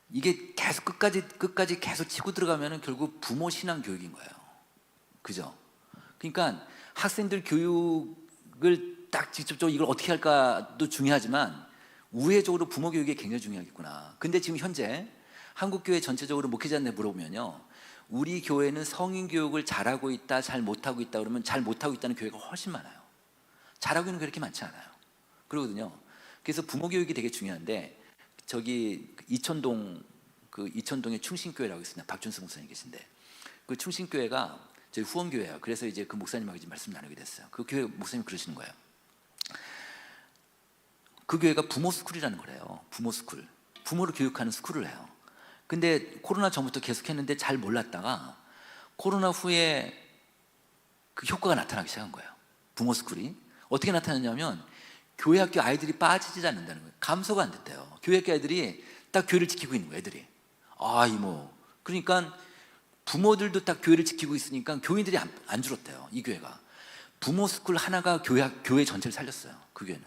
이게 계속 끝까지 계속 치고 들어가면은 결국 부모 신앙 교육인 거예요. 그죠? 그러니까 학생들 교육을 딱 직접적으로 이걸 어떻게 할까도 중요하지만 우회적으로 부모 교육이 굉장히 중요하겠구나. 근데 지금 현재 한국 교회 전체적으로 목회자한테 물어보면요, 우리 교회는 성인 교육을 잘하고 있다, 잘 못하고 있다 그러면 잘 못하고 있다는 교회가 훨씬 많아요. 잘하고 있는 그렇게 많지 않아요. 그러거든요. 그래서 부모 교육이 되게 중요한데 저기 이천동에 충신교회라고 있습니다. 박준수 목사님 계신데 그 충신교회가 저희 후원교회예요. 그래서 이제 그 목사님하고 이제 말씀 나누게 됐어요. 그 교회 목사님 그러시는 거예요. 그 교회가 부모 스쿨이라는 거래요. 부모 스쿨. 부모를 교육하는 스쿨을 해요. 근데 코로나 전부터 계속 했는데 잘 몰랐다가 코로나 후에 그 효과가 나타나기 시작한 거예요. 부모 스쿨이. 어떻게 나타났냐면 교회 학교 아이들이 빠지지 않는다는 거예요. 감소가 안 됐대요. 교회 학교 아이들이 딱 교회를 지키고 있는 거예요. 애들이. 이모. 그러니까 부모들도 딱 교회를 지키고 있으니까 교인들이 안 줄었대요. 이 교회가. 부모 스쿨 하나가 교회 전체를 살렸어요. 그 교회는.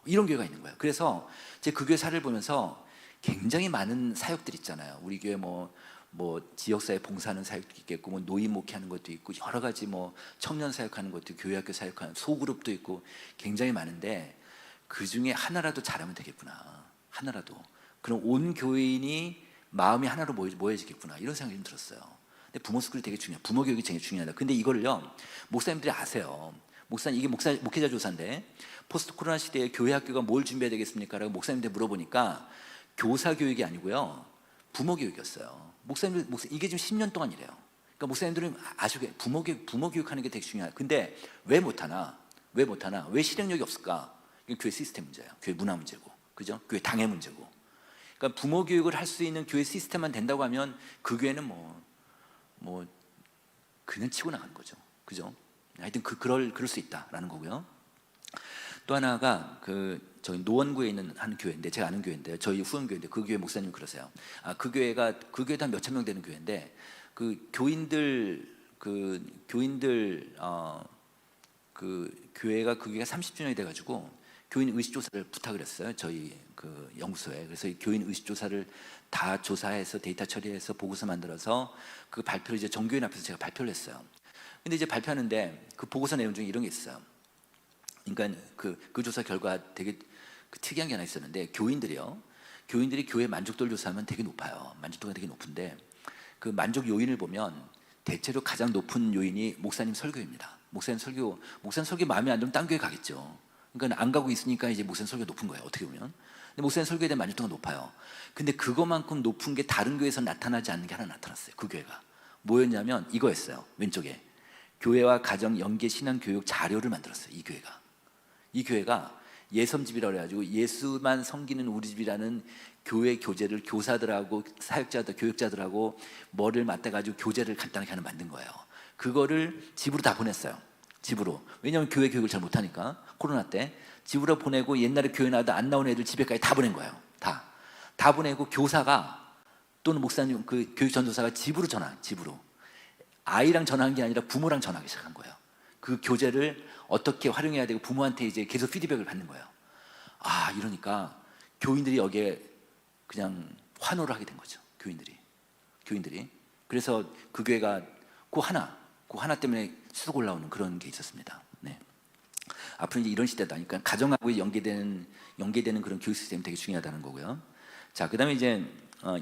이런 교회가 있는 거예요. 그래서 제가 그 교회 사례를 보면서 굉장히 많은 사역들 있잖아요. 우리 교회 뭐 지역사회 봉사하는 사역도 있겠고 뭐 노인 목회하는 것도 있고 여러 가지 뭐 청년 사역하는 것도 있고 교회학교 사역하는 소그룹도 있고 굉장히 많은데 그 중에 하나라도 잘하면 되겠구나. 하나라도. 그럼 온 교인이 마음이 하나로 모여지겠구나. 이런 생각이 좀 들었어요. 근데 부모 스쿨이 되게 중요해요. 부모 교육이 되게 중요하다. 근데 이거를요 목사님들이 아세요. 이게 목회자 조사인데 포스트 코로나 시대에 교회 학교가 뭘 준비해야 되겠습니까? 라고 목사님들 물어보니까 교사 교육이 아니고요 부모 교육이었어요. 목사님 이게 지금 10년 동안 이래요. 그러니까 목사님들은 아시게 부모 교육하는 게 되게 중요해요. 근데 왜 못하나? 왜 실행력이 없을까? 이게 교회 시스템 문제예요. 교회 문화 문제고, 그죠? 교회 당회 문제고. 그러니까 부모 교육을 할 수 있는 교회 시스템만 된다고 하면 그 교회는 그냥 치고 나가는 거죠, 그죠? 하여튼 그럴 수 있다라는 거고요. 또 하나가 저희 노원구에 있는 한 교회인데 제가 아는 교회인데 저희 후원교회인데 그 교회 목사님 그러세요. 그 교회도 한 몇천 명 되는 교회인데 그 교회가 그 교회가 30주년이 돼가지고 교인 의식조사를 부탁을 했어요. 저희 그 연구소에. 그래서 교인 의식조사를 다 조사해서 데이터 처리해서 보고서 만들어서 그 발표를 이제 전교인 앞에서 제가 발표를 했어요. 근데 이제 발표하는데 그 보고서 내용 중에 이런 게 있어요. 그러니까 그 조사 결과 되게 특이한 게 하나 있었는데 교인들이 교회 만족도를 조사하면 되게 높아요. 만족도가 되게 높은데 그 만족 요인을 보면 대체로 가장 높은 요인이 목사님 설교입니다. 목사님 설교 마음에 안 들면 딴 교회 가겠죠. 그러니까 안 가고 있으니까 이제 목사님 설교가 높은 거예요. 어떻게 보면. 근데 목사님 설교에 대한 만족도가 높아요. 근데 그것만큼 높은 게 다른 교회에서 나타나지 않는 게 하나 나타났어요. 그 교회가 뭐였냐면 이거였어요. 왼쪽에 교회와 가정 연계 신앙 교육 자료를 만들었어요. 이 교회가 예섬집이라고 해가지고 예수만 섬기는 우리 집이라는 교회 교재를 교사들하고 사역자들, 교육자들하고 머리를 맞대가지고 교재를 간단하게 하나 만든 거예요. 그거를 집으로 다 보냈어요. 집으로. 왜냐하면 교회 교육을 잘 못하니까 코로나 때 집으로 보내고 옛날에 교회 나와도 안 나온 애들 집에까지 다 보낸 거예요. 다 보내고 교사가 또는 목사님 그 교육 전도사가 집으로 아이랑 전화한 게 아니라 부모랑 전화하기 시작한 거예요. 그 교재를 어떻게 활용해야 되고 부모한테 이제 계속 피드백을 받는 거예요. 이러니까 교인들이 여기에 그냥 환호를 하게 된 거죠. 교인들이. 그래서 그 교회가 그 하나 때문에 수석 올라오는 그런 게 있었습니다. 네. 앞으로 이제 이런 시대다. 그러니까 가정하고 연계되는 그런 교육 시스템이 되게 중요하다는 거고요. 자, 그다음에 이제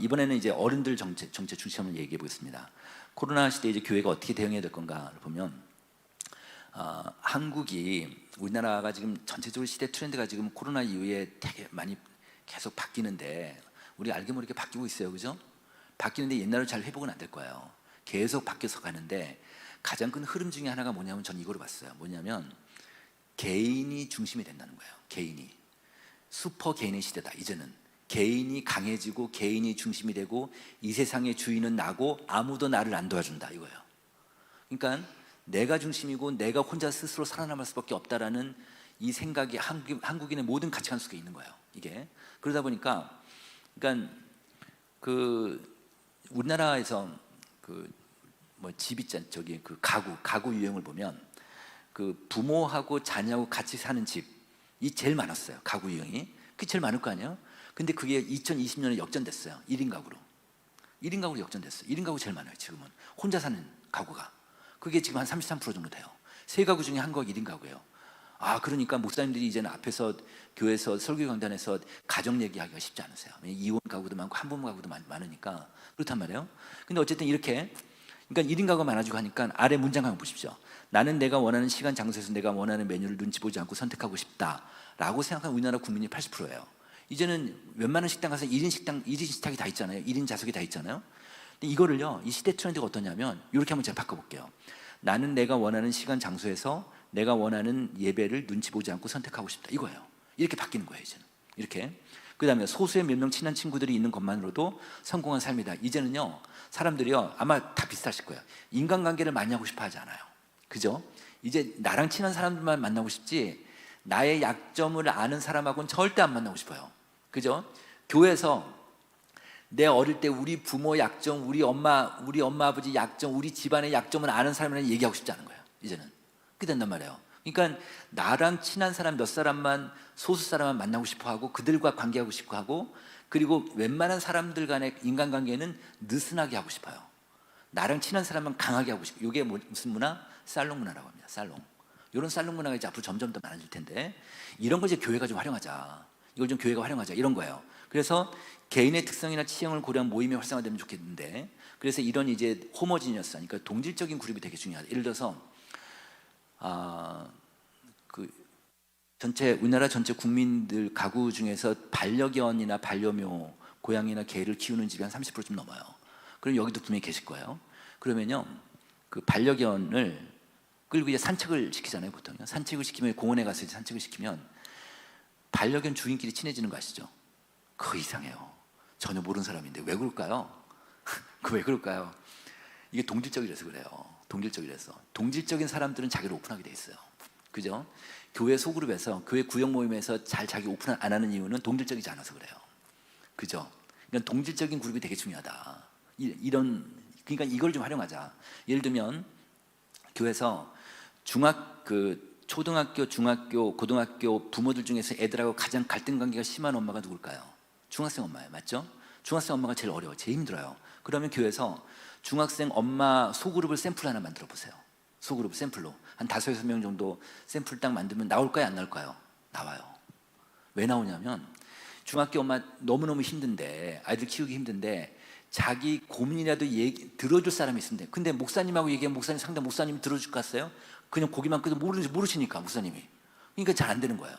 이번에는 이제 어른들 정책 중심으로 얘기해 보겠습니다. 코로나 시대에 이제 교회가 어떻게 대응해야 될 건가를 보면 한국이 우리나라가 지금 전체적으로 시대 트렌드가 지금 코로나 이후에 되게 많이 계속 바뀌는데 우리 알게 모르게 바뀌고 있어요, 그죠? 바뀌는데 옛날로 잘 회복은 안 될 거예요. 계속 바뀌어서 가는데 가장 큰 흐름 중에 하나가 뭐냐면 저는 이거를 봤어요. 뭐냐면 개인이 중심이 된다는 거예요. 개인이 슈퍼 개인의 시대다. 이제는 개인이 강해지고 개인이 중심이 되고 이 세상의 주인은 나고 아무도 나를 안 도와준다 이거예요. 그러니까 내가 중심이고 내가 혼자 스스로 살아남을 수밖에 없다라는 이 생각이 한국인의 모든 가치관 속에 있는 거예요. 이게 그러다 보니까 그러니까 우리나라에서 집 있잖아요. 저기 가구 유형을 보면 부모하고 자녀하고 같이 사는 집이 제일 많았어요. 가구 유형이 그게 제일 많을 거 아니에요. 근데 그게 2020년에 역전됐어요. 1인 가구로 역전됐어요. 1인 가구 제일 많아요. 지금은 혼자 사는 가구가 그게 지금 한 33% 정도 돼요. 세 가구 중에 한 가구가 1인 가구예요. 그러니까 목사님들이 이제는 앞에서 교회에서 설교 강단에서 가정 얘기하기가 쉽지 않으세요. 이혼 가구도 많고 한부모 가구도 많으니까 그렇단 말이에요. 근데 어쨌든 이렇게 그러니까 1인 가구가 많아지고 하니까 아래 문장 한번 보십시오. 나는 내가 원하는 시간 장소에서 내가 원하는 메뉴를 눈치 보지 않고 선택하고 싶다라고 생각하는 우리나라 국민이 80%예요. 이제는 웬만한 식당 가서 1인 식탁이 다 있잖아요. 1인 좌석이 다 있잖아요. 근데 이거를요, 이 시대 트렌드가 어떠냐면 이렇게 한번 제가 바꿔볼게요. 나는 내가 원하는 시간 장소에서 내가 원하는 예배를 눈치 보지 않고 선택하고 싶다 이거예요. 이렇게 바뀌는 거예요 이제는. 이렇게. 그 다음에 소수의 몇 명 친한 친구들이 있는 것만으로도 성공한 삶이다. 이제는요 사람들이요 아마 다 비슷하실 거예요. 인간관계를 많이 하고 싶어 하지 않아요. 그죠? 이제 나랑 친한 사람들만 만나고 싶지 나의 약점을 아는 사람하고는 절대 안 만나고 싶어요. 그죠? 교회에서 내 어릴 때 우리 부모 약점, 우리 엄마 아버지 약점, 우리 집안의 약점을 아는 사람이랑 얘기하고 싶지 않은 거예요. 이제는 그렇게 된단 말이에요. 그러니까 나랑 친한 사람 몇 사람만, 소수 사람만 만나고 싶어 하고 그들과 관계하고 싶어 하고, 그리고 웬만한 사람들 간의 인간관계는 느슨하게 하고 싶어요. 나랑 친한 사람만 강하게 하고 싶고. 이게 무슨 문화? 살롱 문화라고 합니다. 살롱. 이런 살롱 문화가 이제 앞으로 점점 더 많아질 텐데 이런 걸 이제 교회가 좀 활용하자. 이걸 좀 교회가 활용하자 이런 거예요. 그래서 개인의 특성이나 취향을 고려한 모임이 활성화되면 좋겠는데, 그래서 이런 이제 호모지니어스, 그러니까 동질적인 그룹이 되게 중요하다. 예를 들어서 우리나라 전체 국민들 가구 중에서 반려견이나 반려묘, 고양이나 개를 키우는 집이 한 30%좀 넘어요. 그럼 여기도 분명히 계실 거예요. 그러면요, 그 반려견을 끌고 이제 산책을 시키잖아요, 보통요. 산책을 시키면 공원에 가서 이제 산책을 시키면 반려견 주인끼리 친해지는 거 아시죠? 그거 이상해요. 전혀 모르는 사람인데 왜 그럴까요? 왜 그럴까요? 이게 동질적이라서 그래요. 동질적인 사람들은 자기를 오픈하게 돼 있어요. 그죠? 교회 소그룹에서, 교회 구역 모임에서 잘 자기 오픈 안 하는 이유는 동질적이지 않아서 그래요. 그죠? 그러니까 동질적인 그룹이 되게 중요하다. 그러니까 이걸 좀 활용하자. 예를 들면 교회에서 초등학교, 중학교, 고등학교 부모들 중에서 애들하고 가장 갈등 관계가 심한 엄마가 누굴까요? 중학생 엄마예요. 맞죠? 중학생 엄마가 제일 어려워요. 제일 힘들어요. 그러면 교회에서 중학생 엄마 소그룹을 샘플 하나 만들어 보세요. 소그룹 샘플로 한 5-6명 정도 샘플 딱 만들면 나올까요? 안 나올까요? 나와요. 왜 나오냐면 중학교 엄마 너무너무 힘든데, 아이들 키우기 힘든데 자기 고민이라도 들어줄 사람이 있는데, 근데 목사님하고 얘기하면 상대 목사님 들어줄 것 같아요? 그냥 고기만 끄도 모르시니까 목사님이. 그러니까 잘 안 되는 거예요.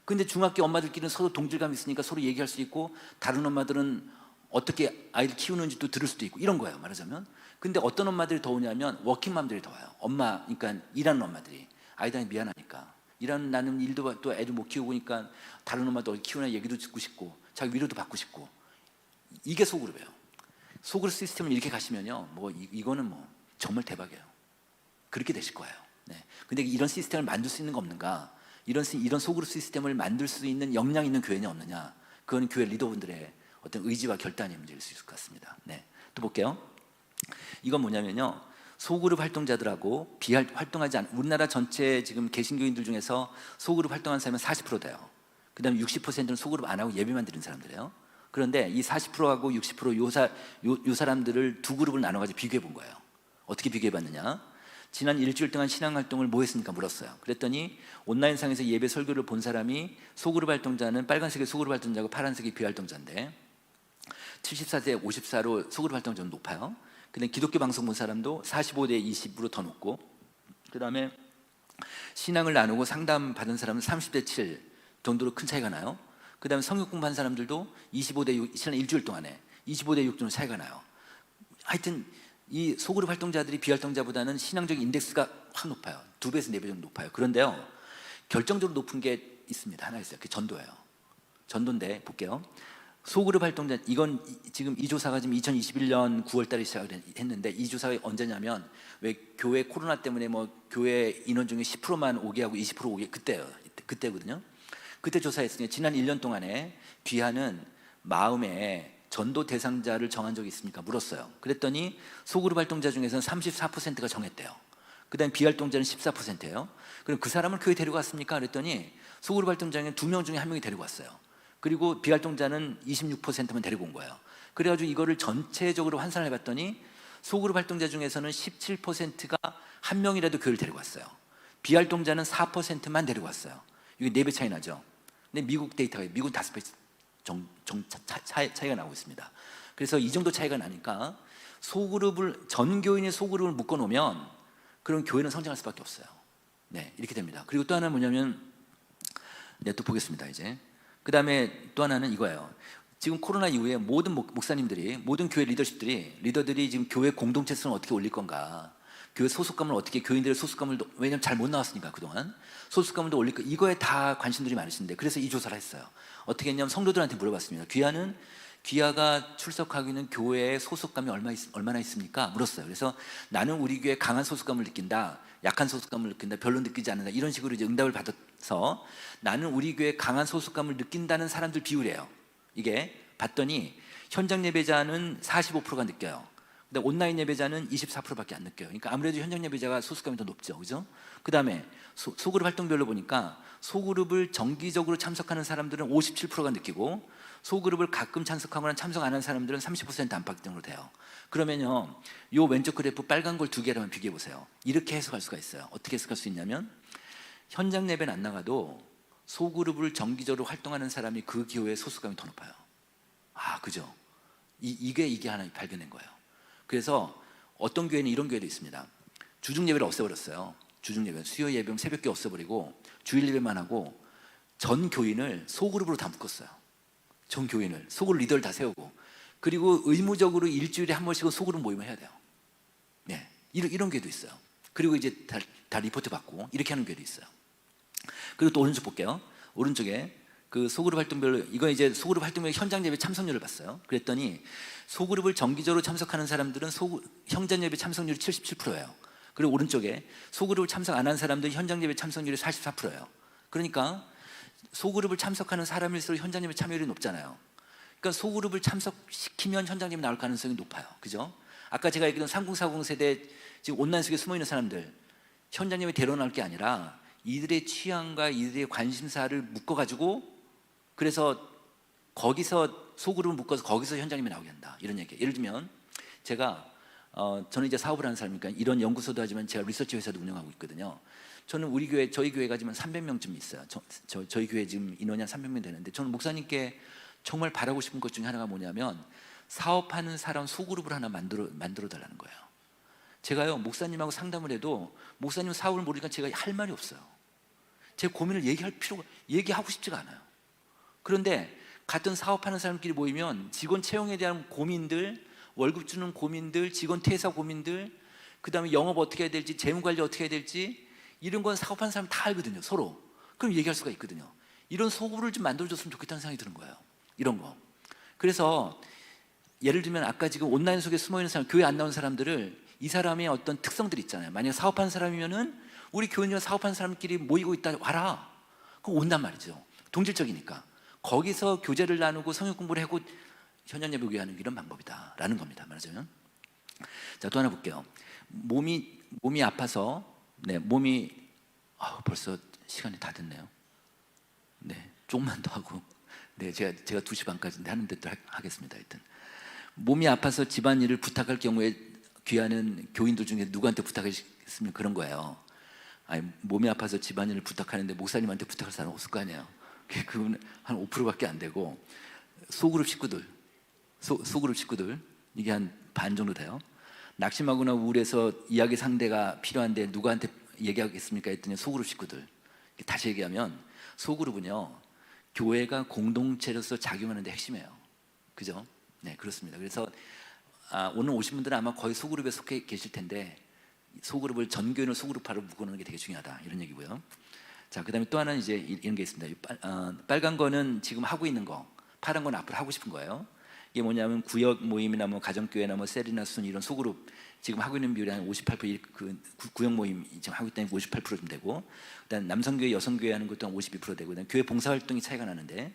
근데 중학교 엄마들끼리는 서로 동질감이 있으니까 서로 얘기할 수 있고, 다른 엄마들은 어떻게 아이를 키우는지도 들을 수도 있고 이런 거예요, 말하자면. 근데 어떤 엄마들이 더 오냐면 워킹맘들이 더 와요. 그러니까 일하는 엄마들이 아이들이 미안하니까, 일하는 나는 일도 또 애들 못 키우고 그러니까 다른 엄마도 키우는 얘기도 듣고 싶고 자기 위로도 받고 싶고. 이게 소그룹이에요. 소그룹 시스템을 이렇게 가시면요, 이거는 정말 대박이에요. 그렇게 되실 거예요. 네. 근데 이런 시스템을 만들 수 있는 거 없는가? 이런 소그룹 시스템을 만들 수 있는 역량 있는 교회는 없느냐? 그건 교회 리더분들의 어떤 의지와 결단의 문제일 수 있을 것 같습니다. 네. 또 볼게요. 이건 뭐냐면요, 소그룹 활동자들하고 활동하지 않은, 우리나라 전체 지금 개신교인들 중에서 소그룹 활동하는 사람은 40% 돼요. 그 다음에 60%는 소그룹 안 하고 예배만 드리는 사람들이에요. 그런데 이 40%하고 60% 요 사람들을 두 그룹을 나눠가지고 비교해 본 거예요. 어떻게 비교해 봤느냐? 지난 일주일 동안 신앙활동을 뭐 했습니까? 물었어요. 그랬더니 온라인상에서 예배 설교를 본 사람이, 소그룹 활동자는 빨간색이 소그룹 활동자고 파란색이 비활동자인데, 74대 54로 소그룹 활동 좀 높아요. 근데 기독교 방송 본 사람도 45대 20으로 더 높고, 그 다음에 신앙을 나누고 상담 받은 사람은 30대 7 정도로 큰 차이가 나요. 그 다음에 성역 공부한 사람들도 25대 6, 지난 일주일 동안에 25대 6 정도 차이가 나요. 하여튼 이 소그룹 활동자들이 비활동자보다는 신앙적인 인덱스가 확 높아요. 2배에서 4배 정도 높아요. 그런데요, 결정적으로 높은 게 있습니다. 하나 있어요. 그게 전도예요. 전도인데 볼게요. 소그룹 활동자, 이건 지금 이 조사가 지금 2021년 9월 달에 시작을 했는데, 이 조사가 언제냐면 왜 교회 코로나 때문에 뭐 교회 인원 중에 10%만 오게 하고 20% 오게, 그때거든요. 그때 조사했으니 지난 1년 동안에 귀하는 마음에 전도 대상자를 정한 적이 있습니까? 물었어요. 그랬더니 소그룹 활동자 중에서는 34%가 정했대요. 그 다음에 비활동자는 14%예요. 그럼 그 사람을 교회 데리고 왔습니까? 그랬더니 소그룹 활동자는 2명 중에 1명이 데리고 왔어요. 그리고 비활동자는 26%만 데리고 온 거예요. 그래가지고 이거를 전체적으로 환산을 해봤더니 소그룹 활동자 중에서는 17%가 한 명이라도 교회를 데리고 왔어요. 비활동자는 4%만 데리고 왔어요. 이게 4배 차이 나죠. 근데 미국 데이터가, 미국은 5배 차이가 나고 있습니다. 그래서 이 정도 차이가 나니까 소그룹을, 전 교인의 소그룹을 묶어놓으면 그런 교회는 성장할 수밖에 없어요. 네, 이렇게 됩니다. 그리고 또 하나는 뭐냐면, 네, 또 보겠습니다. 이제 그 다음에 또 하나는 이거예요. 지금 코로나 이후에 모든 목사님들이, 모든 교회 리더들이 지금 교회 공동체성을 어떻게 올릴 건가, 교회 소속감을 어떻게, 교인들의 소속감을, 왜냐면 잘 못 나왔으니까 그동안 소속감을 더 올릴 거, 이거에 다 관심들이 많으신데, 그래서 이 조사를 했어요. 어떻게 했냐면 성도들한테 물어봤습니다. 귀하가 출석하고 있는 교회에 소속감이 얼마나 있습니까? 물었어요. 그래서 나는 우리 교회에 강한 소속감을 느낀다, 약한 소속감을 느낀다, 별로 느끼지 않는다, 이런 식으로 이제 응답을 받아서 나는 우리 교회에 강한 소속감을 느낀다는 사람들 비율이에요. 이게 봤더니 현장 예배자는 45%가 느껴요. 근데 온라인 예배자는 24%밖에 안 느껴요. 그러니까 아무래도 현장 예배자가 소속감이 더 높죠, 그죠? 그 다음에 소그룹 활동별로 보니까 소그룹을 정기적으로 참석하는 사람들은 57%가 느끼고, 소그룹을 가끔 참석하거나 참석 안 하는 사람들은 30% 안팎 정도 돼요. 그러면요, 요 왼쪽 그래프 빨간 걸 2개라면 비교해 보세요. 이렇게 해석할 수가 있어요. 어떻게 해석할 수 있냐면, 현장 예배는 안 나가도 소그룹을 정기적으로 활동하는 사람이 그 교회의 소속감이 더 높아요. 아, 그죠? 이게 하나 발견된 거예요. 그래서 어떤 교회는 이런 교회도 있습니다. 주중 예배를 없애버렸어요. 주중 예배, 수요 예배, 새벽기 없애버리고 주일 예배만 하고 전 교인을 소그룹으로 다 묶었어요. 전 교인을, 소그룹 리더를 다 세우고, 그리고 의무적으로 일주일에 한 번씩은 소그룹 모임을 해야 돼요. 네, 이런 교회도 있어요. 그리고 이제 다 리포트 받고 이렇게 하는 교회도 있어요. 그리고 또 오른쪽 볼게요. 오른쪽에 그 소그룹 활동별로, 이건 이제 소그룹 활동별 현장 예배 참석률을 봤어요. 그랬더니 소그룹을 정기적으로 참석하는 사람들은 현장 예배 참석률이 77%예요. 그리고 오른쪽에 소그룹을 참석 안 한 사람들은 현장 예배 참석률이 44%예요. 그러니까 소그룹을 참석하는 사람일수록 현장 예배 참여율이 높잖아요. 그러니까 소그룹을 참석시키면 현장 예배 나올 가능성이 높아요. 그죠? 아까 제가 얘기했던 3040 세대, 지금 온라인 속에 숨어 있는 사람들, 현장 예배 데려 나올 게 아니라 이들의 취향과 이들의 관심사를 묶어가지고, 그래서 거기서 소그룹을 묶어서 거기서 현장 예배 나오게 한다, 이런 얘기예요. 예를 들면 제가 저는 이제 사업을 하는 사람이니까 이런 연구소도 하지만 제가 리서치 회사도 운영하고 있거든요. 저는 우리 교회, 저희 교회가 지금 300명쯤 있어요. 저희 교회 지금 인원이 한 300명 되는데, 저는 목사님께 정말 바라고 싶은 것 중에 하나가 뭐냐면, 사업하는 사람 소그룹을 하나 만들어 달라는 거예요. 제가요, 목사님하고 상담을 해도 목사님 사업을 모르니까 제가 할 말이 없어요. 제 고민을 얘기하고 싶지가 않아요. 그런데 같은 사업하는 사람끼리 모이면 직원 채용에 대한 고민들, 월급 주는 고민들, 직원 퇴사 고민들, 그 다음에 영업 어떻게 해야 될지, 재무관리 어떻게 해야 될지, 이런 건 사업하는 사람 다 알거든요, 서로. 그럼 얘기할 수가 있거든요. 이런 소그룹을 좀 만들어줬으면 좋겠다는 생각이 드는 거예요. 이런 거. 그래서 예를 들면 아까 지금 온라인 속에 숨어있는 사람, 교회 안 나온 사람들을, 이 사람의 어떤 특성들이 있잖아요. 만약에 사업하는 사람이면은 우리 교인이랑 사업하는 사람끼리 모이고 있다, 와라. 그럼 온단 말이죠. 동질적이니까. 거기서 교제를 나누고 성역 공부를 하고 현장 예배 하는 이런 방법이다라는 겁니다. 말하자면. 자, 또 하나 볼게요. 몸이 아파서, 네, 벌써 시간이 다 됐네요. 네, 조금만 더 하고, 네, 제가 2시 반까지인데 하는데 또 하겠습니다. 하여튼 몸이 아파서 집안일을 부탁할 경우에 귀하는 교인들 중에 누구한테 부탁했으면 그런 거예요. 아니, 몸이 아파서 집안일을 부탁하는데 목사님한테 부탁할 사람 없을 거 아니에요. 그건 한 5%밖에 안 되고, 소그룹 식구들, 소그룹 식구들, 이게 한 반 정도 돼요. 낙심하거나 우울해서 이야기 상대가 필요한데 누구한테 얘기하겠습니까 했더니 소그룹 식구들. 다시 얘기하면 소그룹은요, 교회가 공동체로서 작용하는 데 핵심이에요. 그죠? 네, 그렇습니다. 그래서 오늘 오신 분들은 아마 거의 소그룹에 속해 계실 텐데, 소그룹을 전교인을 소그룹화로 묶어놓는 게 되게 중요하다, 이런 얘기고요. 자, 그 다음에 또 하나는 이제 이런 게 있습니다. 빨간 거는 지금 하고 있는 거, 파란 건 앞으로 하고 싶은 거예요. 이게 뭐냐면 구역 모임이나 뭐 가정교회나 뭐 셀이나 순 이런 소그룹 지금 하고 있는 비율이 한 58%, 그 구역 모임 지금 하고 있다는 58%좀 되고, 그다음 남성교회 여성교회 하는 것도 한 52% 되고, 그다음 교회 봉사활동이 차이가 나는데,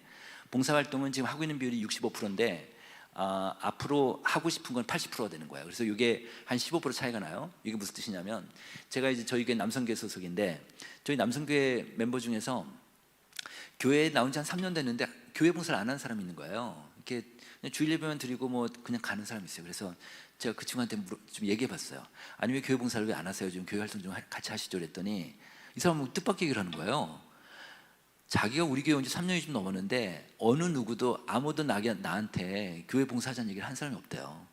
봉사활동은 지금 하고 있는 비율이 65%인데 앞으로 하고 싶은 건 80%가 되는 거예요. 그래서 이게 한 15% 차이가 나요. 이게 무슨 뜻이냐면, 제가 이제 저희 교회 남성교회 소속인데, 저희 남성교회 멤버 중에서 교회에 나온 지 한 3년 됐는데 교회 봉사를 안 하는 사람이 있는 거예요. 이렇게 그냥 주일 예배만 드리고 뭐 그냥 가는 사람이 있어요. 그래서 제가 그 친구한테 좀 얘기해 봤어요. 아니 왜 교회 봉사를 왜 안 하세요? 좀 교회 활동 좀 같이 하시죠 그랬더니, 이 사람은 뜻밖의 얘기를 하는 거예요. 자기가 우리 교회 온 지 3년이 좀 넘었는데 어느 누구도 아무도 나한테 교회 봉사하자는 얘기를 한 사람이 없대요.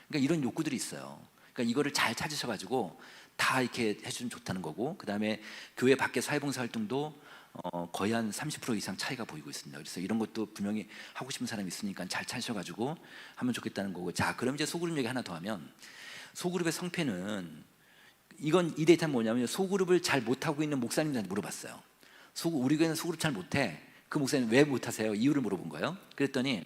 그러니까 이런 욕구들이 있어요. 그러니까 이거를 잘 찾으셔가지고 다 이렇게 해주면 좋다는 거고, 그 다음에 교회 밖에 사회봉사 활동도 거의 한 30% 이상 차이가 보이고 있습니다. 그래서 이런 것도 분명히 하고 싶은 사람이 있으니까 잘 찾으셔가지고 하면 좋겠다는 거고. 자, 그럼 이제 소그룹 얘기 하나 더 하면, 소그룹의 성패는, 이건 이 데이터는 뭐냐면 소그룹을 잘 못하고 있는 목사님들한테 물어봤어요. 우리 교회는 소그룹 잘 못해. 그 목사님 왜 못하세요? 이유를 물어본 거예요. 그랬더니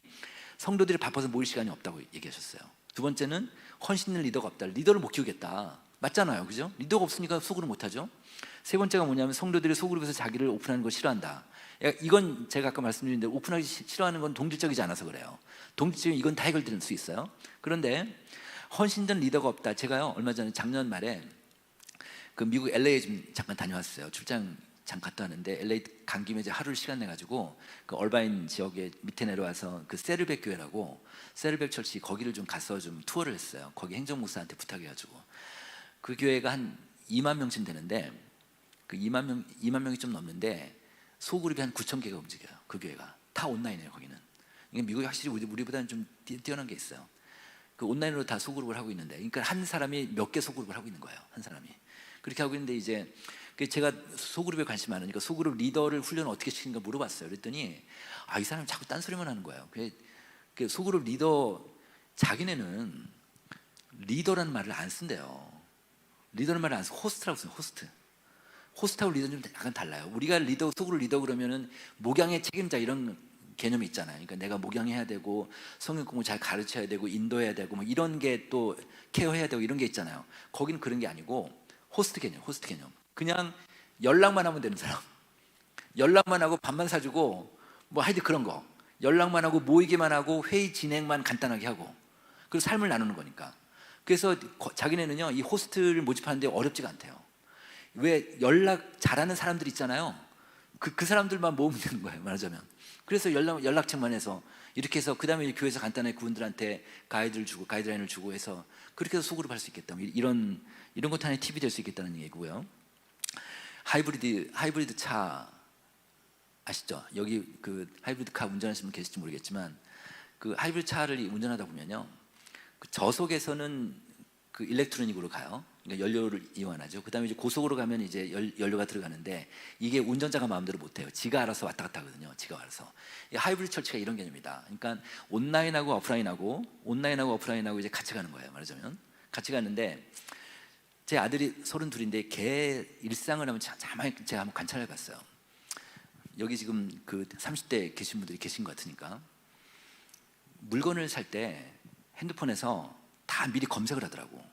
성도들이 바빠서 모일 시간이 없다고 얘기하셨어요. 두 번째는 헌신 있는 리더가 없다. 리더를 못 키우겠다. 맞잖아요, 그죠? 리더가 없으니까 소그룹 못하죠. 세 번째가 뭐냐면 성도들이 소그룹에서 자기를 오픈하는 걸 싫어한다. 이건 제가 아까 말씀드렸는데, 오픈하기 싫어하는 건 동질적이지 않아서 그래요. 동질적인 이건 다 해결될 수 있어요. 그런데 헌신된 리더가 없다. 제가요 얼마 전에 작년 말에 그 미국 LA에 좀 잠깐 다녀왔어요. 출장 잠깐 갔다 왔는데, LA 간 김에 이제 하루 시간 내 가지고 그 얼바인 지역에 밑에 내려와서 그 세르백 교회라고, 세르백 철치, 거기를 좀 가서 좀 투어를 했어요. 거기 행정 목사한테 부탁해 가지고. 그 교회가 한 2만 명쯤 되는데, 그 2만 명이 좀 넘는데 소그룹이 한 9천 개가 움직여요. 그 교회가 다 온라인이에요. 거기는. 이게 미국이 확실히 우리보다는 좀 뛰어난 게 있어요. 그 온라인으로 다 소그룹을 하고 있는데, 그러니까 한 사람이 몇 개 소그룹을 하고 있는 거예요. 한 사람이 그렇게 하고 있는데, 이제 제가 소그룹에 관심 많으니까 소그룹 리더를 훈련을 어떻게 시키는가 물어봤어요. 그랬더니 이 사람이 자꾸 딴소리만 하는 거예요. 그 소그룹 리더, 자기네는 리더라는 말을 안 쓴대요. 리더라는 말을 안 쓰고 호스트라고 써요. 호스트하고 리더는 좀 약간 달라요. 우리가 리더, 소그룹 리더 그러면은 목양의 책임자 이런 개념이 있잖아요. 그러니까 내가 목양해야 되고 성경 공부 잘 가르쳐야 되고 인도해야 되고 뭐 이런 게 또 케어해야 되고 이런 게 있잖아요. 거기는 그런 게 아니고 호스트 개념. 그냥 연락만 하면 되는 사람. 연락만 하고 밥만 사주고 뭐 하여튼 그런 거. 연락만 하고 모이기만 하고 회의 진행만 간단하게 하고, 그리고 삶을 나누는 거니까. 그래서 자기네는요 이 호스트를 모집하는데 어렵지가 않대요. 왜? 연락 잘하는 사람들 있잖아요. 그 사람들만 모으면 되는 거예요, 말하자면. 그래서 연락처만 해서 이렇게 해서, 그 다음에 교회에서 간단하게 그분들한테 가이드라인을 주고 해서 그렇게 해서 소그룹 할 수 있겠다. 이런 것도 하나의 팁이 될 수 있겠다는 얘기고요. 하이브리드 차 아시죠? 여기 그 하이브리드 카 운전하시는 분 계실지 모르겠지만, 그 하이브리드 차를 운전하다 보면요, 그 저속에서는 그 일렉트로닉으로 가요. 그러니까 연료를 이용하죠. 그 다음에 이제 고속으로 가면 이제 연료가 들어가는데, 이게 운전자가 마음대로 못해요. 지가 알아서 왔다 갔다 하거든요. 지가 알아서. 하이브리드 철치가 이런 개념이다. 그러니까 온라인하고 오프라인하고 이제 같이 가는 거예요. 말하자면 같이 가는데, 제 아들이 32인데 걔 일상을 한번 제가 한번 관찰해 봤어요. 여기 지금 그 30대 계신 분들이 계신 것 같으니까, 물건을 살 때 핸드폰에서 다 미리 검색을 하더라고.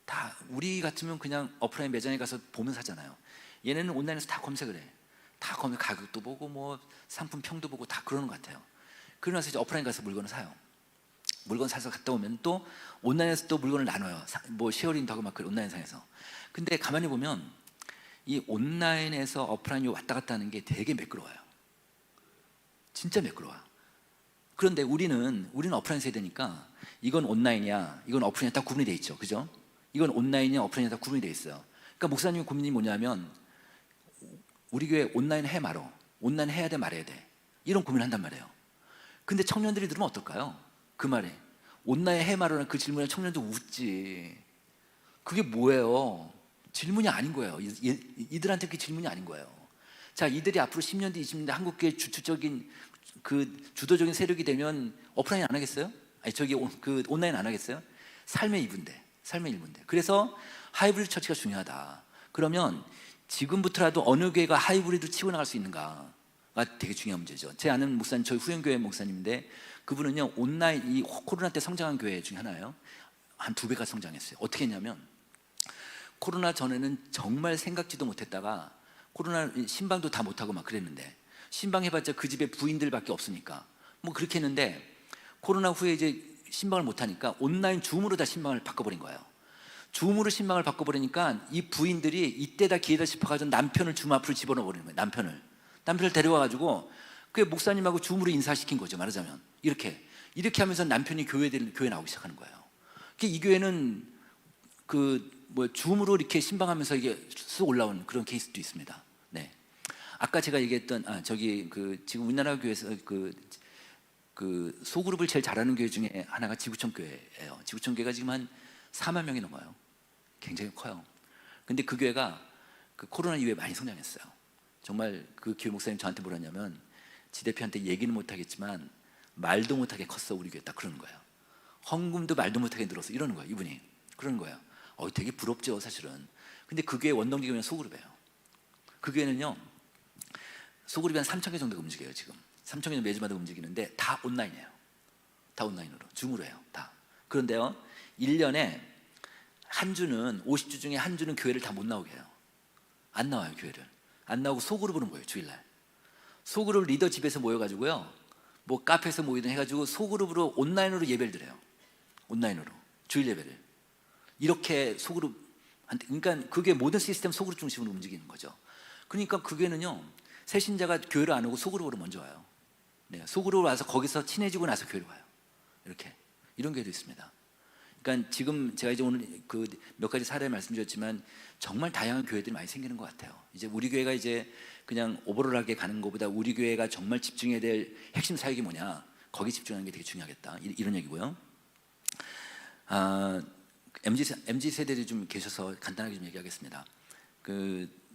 다 우리 같으면 그냥 오프라인 매장에 가서 보면 사잖아요. 얘네는 온라인에서 다 검색을 해. 다 가격도 보고 뭐 상품 평도 보고 다 그러는 것 같아요. 그러고 나서 이제 오프라인 가서 물건을 사요. 물건 사서 갔다 오면 또 온라인에서 또 물건을 나눠요. 뭐 쉐어링도 하고 막 그 온라인상에서. 근데 가만히 보면 이 온라인에서 오프라인이 왔다 갔다 하는 게 되게 매끄러워요. 진짜 매끄러워요. 그런데 우리는 오프라인 세대니까 이건 온라인이야, 이건 오프라인이야 딱 구분이 돼 있죠. 그죠? 이건 온라인이야, 오프라인이야 딱 구분이 돼 있어요. 그러니까 목사님 고민이 뭐냐면, 우리 교회 온라인 해 말어, 온라인 해야 돼 말해야 돼, 이런 고민을 한단 말이에요. 근데 청년들이 들으면 어떨까요? 그 말에 온나의 해마로는 그 질문에 청년들 웃지. 그게 뭐예요? 질문이 아닌 거예요. 이들한테 그게 질문이 아닌 거예요. 자, 이들이 앞으로 10년 뒤, 20년 뒤 한국교회 주축적인 그 주도적인 세력이 되면 오프라인 안 하겠어요? 아니 저기 그 온라인 안 하겠어요? 삶의 일부인데, 삶의 일부인데. 그래서 하이브리드 처치가 중요하다. 그러면 지금부터라도 어느 교회가 하이브리드로 치고 나갈 수 있는가가 되게 중요한 문제죠. 제 아는 목사님, 저희 후연교회 목사님인데 그분은요 온라인 이 코로나 때 성장한 교회 중에 하나예요. 한 2배가 성장했어요. 어떻게 했냐면 코로나 전에는 정말 생각지도 못했다가 코로나 신방도 다 못하고 막 그랬는데 신방 해봤자 그 집에 부인들밖에 없으니까 뭐 그렇게 했는데 코로나 후에 이제 신방을 못하니까 온라인 줌으로 다 신방을 바꿔버린 거예요. 줌으로 신방을 바꿔버리니까 이 부인들이 이때다 기회다 싶어가지고 남편을 줌 앞으로 집어넣어버리는 거예요. 남편을 데려와가지고 그 목사님하고 줌으로 인사시킨 거죠. 말하자면 이렇게 하면서 남편이 교회 나오기 시작하는 거예요. 이 교회는 줌으로 이렇게 신방하면서 이게 쑥 올라온 그런 케이스도 있습니다. 네. 아까 제가 얘기했던 지금 우리나라 교회에서 그 소그룹을 제일 잘하는 교회 중에 하나가 지구촌 교회예요. 지구촌 교회가 지금 한 4만 명이 넘어요. 굉장히 커요. 근데 그 교회가 그 코로나 이후에 많이 성장했어요. 정말 그 교회 목사님 저한테 뭐라냐면 지 대표한테 얘기는 못하겠지만 말도 못하게 컸어 우리 교회 딱 그러는 거예요. 헌금도 말도 못하게 늘었어 이러는 거예요. 이분이 그러는 거예요. 되게 부럽죠 사실은. 근데 그 교회 원동기 교회는 소그룹이에요. 그 교회는요 소그룹이 한 3,000개 정도가 움직여요. 지금 3,000개 정도 매주마다 움직이는데 다 온라인이에요. 다 온라인으로 줌으로 해요. 다. 그런데요 1년에 한 주는 50주 중에 한 주는 교회를 다 못 나오게 해요. 안 나와요. 교회를 안 나오고 소그룹으로 모여요. 주일날 소그룹 리더 집에서 모여가지고요 뭐 카페에서 모이든 해가지고 소그룹으로 온라인으로 예배를 드려요. 온라인으로 주일 예배를 이렇게 소그룹 그러니까 그게 모든 시스템 소그룹 중심으로 움직이는 거죠. 그러니까 그게는요 새신자가 교회를 안 오고 소그룹으로 먼저 와요. 네, 소그룹으로 와서 거기서 친해지고 나서 교회로 와요. 이렇게 이런 교회도 있습니다. 그러니까 지금 제가 이제 오늘 그 몇 가지 사례 말씀드렸지만 정말 다양한 교회들이 많이 생기는 것 같아요. 이제 우리 교회가 이제 그냥 오버롤하게 가는 것보다 우리 교회가 정말 집중해야 될 핵심 사역이 뭐냐 거기 집중하는 게 되게 중요하겠다 이런 얘기고요. MZ 세대들이 좀 계셔서 간단하게 좀 얘기하겠습니다.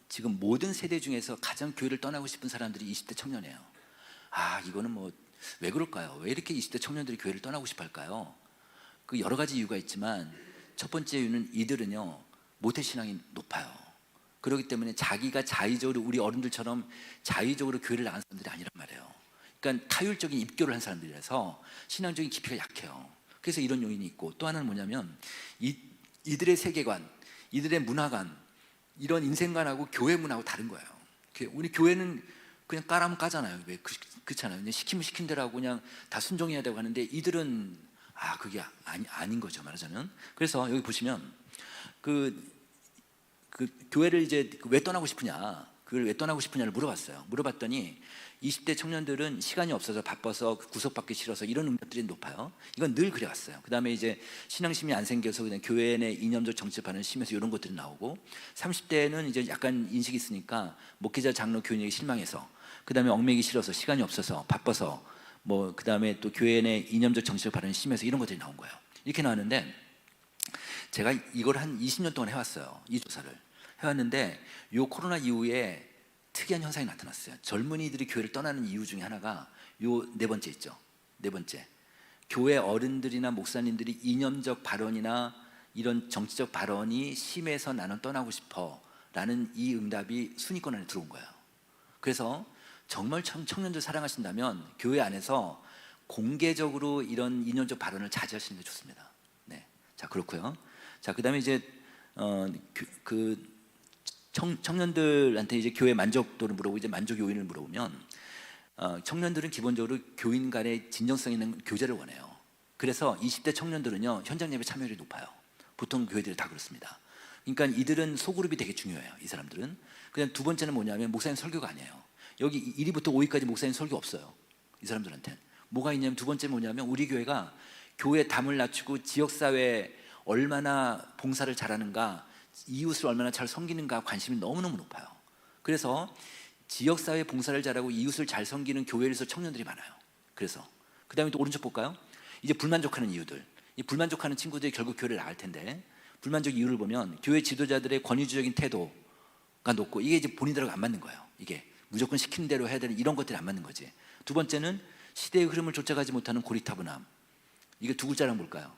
지금 모든 세대 중에서 가장 교회를 떠나고 싶은 사람들이 20대 청년이에요. 이거는 뭐 왜 그럴까요? 왜 이렇게 20대 청년들이 교회를 떠나고 싶어 할까요? 그 여러 가지 이유가 있지만 첫 번째 이유는 이들은요 모태신앙이 높아요. 그렇기 때문에 자기가 자의적으로 우리 어른들처럼 자의적으로 교회를 나간 사람들이 아니란 말이에요. 그러니까 타율적인 입교를 한 사람들이라서 신앙적인 깊이가 약해요. 그래서 이런 요인이 있고 또 하나는 뭐냐면 이들의 세계관, 이들의 문화관, 이런 인생관하고 교회 문화하고 다른 거예요. 우리 교회는 그냥 까라면 까잖아요. 왜 그렇잖아요. 그냥 시키면 시킨 대로 하고 그냥 다 순종해야 되고 하는데 이들은 그게 아닌 거죠. 말하자면. 그래서 여기 보시면 그 교회를 이제 왜 떠나고 싶으냐, 그걸 왜 떠나고 싶으냐를 물어봤어요. 물어봤더니 20대 청년들은 시간이 없어서 바빠서 구속받기 싫어서 이런 응답들이 높아요. 이건 늘 그래왔어요. 그 다음에 이제 신앙심이 안 생겨서 그냥 교회 내 이념적 정치판을 심해서 이런 것들이 나오고 30대는 이제 약간 인식이 있으니까 목회자 장로 교인에게 실망해서 그 다음에 얽매기 싫어서 시간이 없어서 바빠서 뭐 그 다음에 또 교회 내 이념적 정치적 발언이 심해서 이런 것들이 나온 거예요. 이렇게 나왔는데 제가 이걸 한 20년 동안 해왔어요. 이 조사를 해왔는데 요 코로나 이후에 특이한 현상이 나타났어요. 젊은이들이 교회를 떠나는 이유 중에 하나가 요 네 번째 있죠. 네 번째, 교회 어른들이나 목사님들이 이념적 발언이나 이런 정치적 발언이 심해서 나는 떠나고 싶어 라는 이 응답이 순위권 안에 들어온 거예요. 그래서 정말 청년들 사랑하신다면 교회 안에서 공개적으로 이런 이념적 발언을 자제하시는 게 좋습니다. 네, 자 그렇고요. 자 그다음에 이제 청년들한테 이제 교회 만족도를 물어보고 이제 만족 요인을 물어보면 청년들은 기본적으로 교인 간의 진정성 있는 교제를 원해요. 그래서 20대 청년들은요 현장 예배 참여율이 높아요. 보통 교회들이 다 그렇습니다. 그러니까 이들은 소그룹이 되게 중요해요. 이 사람들은. 그냥 두 번째는 뭐냐면 목사님 설교가 아니에요. 여기 1위부터 5위까지 목사님 설교 없어요. 이 사람들한테 뭐가 있냐면 두 번째 뭐냐면 우리 교회가 교회 담을 낮추고 지역사회에 얼마나 봉사를 잘하는가, 이웃을 얼마나 잘 섬기는가 관심이 너무너무 높아요. 그래서 지역사회 봉사를 잘하고 이웃을 잘 섬기는 교회에서 청년들이 많아요. 그래서 그 다음에 또 오른쪽 볼까요? 이제 불만족하는 이유들. 이 불만족하는 친구들이 결국 교회를 나갈 텐데, 불만족 이유를 보면 교회 지도자들의 권위주의적인 태도가 높고, 이게 이제 본인들하고 안 맞는 거예요. 이게 무조건 시키는 대로 해야 되는 이런 것들이 안 맞는 거지. 두 번째는 시대의 흐름을 쫓아가지 못하는 고리타분함. 이게 두 글자랑 뭘까요?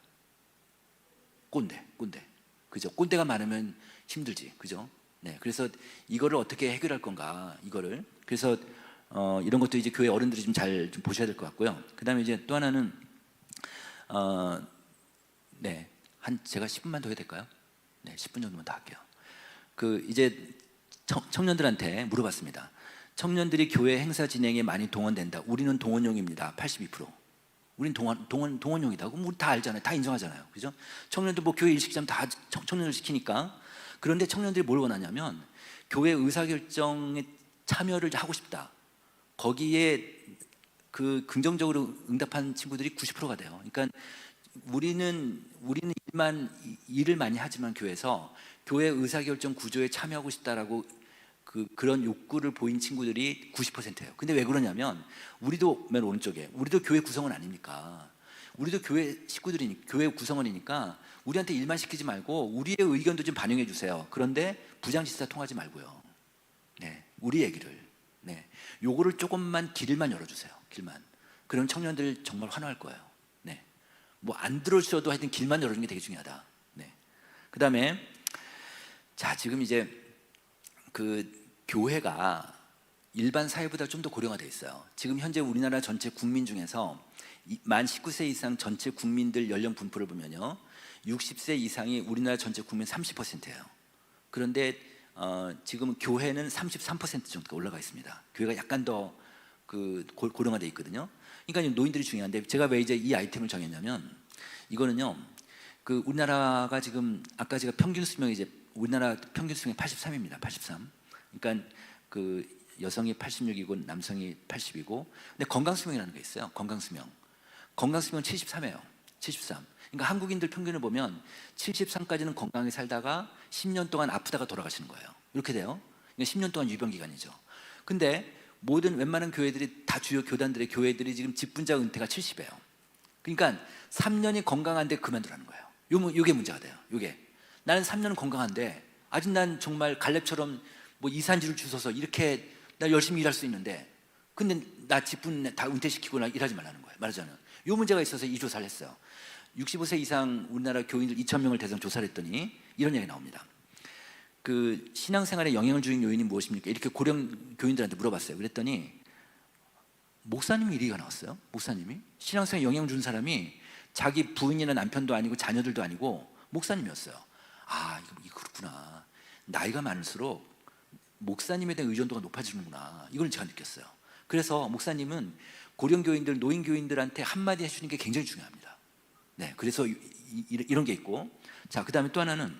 꼰대. 그죠? 꼰대가 많으면 힘들지, 그죠? 네, 그래서 이거를 어떻게 해결할 건가, 이거를. 그래서 이런 것도 이제 교회 어른들이 좀 잘 좀 보셔야 될 것 같고요. 그다음에 이제 또 하나는 네, 한 제가 10분만 더 해야 될까요? 네, 10분 정도만 더 할게요. 그 이제 청년들한테 물어봤습니다. 청년들이 교회 행사 진행에 많이 동원된다. 우리는 동원용입니다. 82%. 우린 동원용이다. 그럼 우리 다 알잖아요. 다 인정하잖아요. 그죠? 청년들 뭐 교회 일식장 다 청년을 시키니까. 그런데 청년들이 뭘 원하냐면 교회 의사결정에 참여를 하고 싶다. 거기에 그 긍정적으로 응답한 친구들이 90%가 돼요. 그러니까 우리는 일을 많이 하지만 교회에서 교회 의사결정 구조에 참여하고 싶다라고 그런 욕구를 보인 친구들이 90%예요. 근데 왜 그러냐면 우리도 맨 오른쪽에 우리도 교회 구성원 아닙니까? 우리도 교회 식구들이니까, 교회 구성원이니까 우리한테 일만 시키지 말고 우리의 의견도 좀 반영해 주세요. 그런데 부장지사 통하지 말고요. 네, 우리 얘기를. 네, 요거를 조금만 길만 열어주세요. 길만. 그럼 청년들 정말 환호할 거예요. 네, 뭐 안 들어주셔도 하여튼 길만 열어주는 게 되게 중요하다. 네. 그다음에 자, 지금 이제 그 교회가 일반 사회보다 좀 더 고령화되어 있어요. 지금 현재 우리나라 전체 국민 중에서 만 19세 이상 전체 국민들 연령 분포를 보면요, 60세 이상이 우리나라 전체 국민 30%예요. 그런데 지금 교회는 33% 정도가 올라가 있습니다. 교회가 약간 더 고령화되어 있거든요. 그러니까 노인들이 중요한데, 제가 왜 이제 이 아이템을 정했냐면, 이거는요, 그 우리나라가 지금 아까 제가 평균 수명이 이제 우리나라 평균 수명이 83입니다. 83. 그러니까 그 여성이 86이고 남성이 80이고, 근데 건강 수명이라는 게 있어요. 건강 수명은 73이에요. 73. 그러니까 한국인들 평균을 보면 73까지는 건강하게 살다가 10년 동안 아프다가 돌아가시는 거예요. 이렇게 돼요. 그러니까 10년 동안 유병 기간이죠. 근데 모든 웬만한 교회들이 다, 주요 교단들의 교회들이 지금 직분자 은퇴가 70이에요. 그러니까 3년이 건강한데 그만두라는 거예요. 요게 문제가 돼요. 요게 나는 3년은 건강한데 아직 난 정말 갈렙처럼 뭐 이산지를 주워서 이렇게 나 열심히 일할 수 있는데, 근데 나 직분 다 은퇴시키고 나 일하지 말라는 거예요. 말하자면 요 문제가 있어서 이 조사를 했어요. 65세 이상 우리나라 교인들 2,000명을 대상 조사를 했더니 이런 얘기 나옵니다. 그 신앙생활에 영향을 주는 요인이 무엇입니까? 이렇게 고령 교인들한테 물어봤어요. 그랬더니 목사님이 1위가 나왔어요. 목사님이 신앙생활에 영향을 주는 사람이 자기 부인이나 남편도 아니고 자녀들도 아니고 목사님이었어요. 아, 이거 그렇구나. 나이가 많을수록 목사님에 대한 의존도가 높아지는구나. 이걸 제가 느꼈어요. 그래서 목사님은 고령 교인들, 노인 교인들한테 한마디 해주는 게 굉장히 중요합니다. 네, 그래서 이런 게 있고, 자, 그 다음에 또 하나는,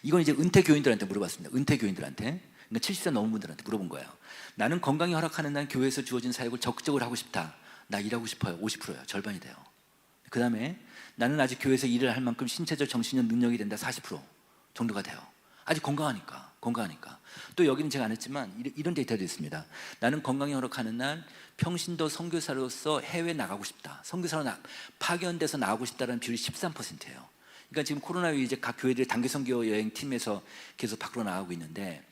이건 이제 은퇴 교인들한테 물어봤습니다. 은퇴 교인들한테, 그러니까 70세 넘은 분들한테 물어본 거예요. 나는 건강이 허락하는 날 교회에서 주어진 사역을 적극적으로 하고 싶다. 나 일하고 싶어요. 50%예요. 절반이 돼요. 그 다음에 나는 아직 교회에서 일을 할 만큼 신체적, 정신적 능력이 된다. 40% 정도가 돼요. 아직 건강하니까. 또 여기는 제가 안 했지만 이런 데이터도 있습니다. 나는 건강이 허락하는 날 평신도 선교사로서 해외 나가고 싶다. 선교사로 파견돼서 나가고 싶다는 비율이 13%예요. 그러니까 지금 코로나 이후에 이제 각 교회들이 단기 선교 여행 팀에서 계속 밖으로 나가고 있는데,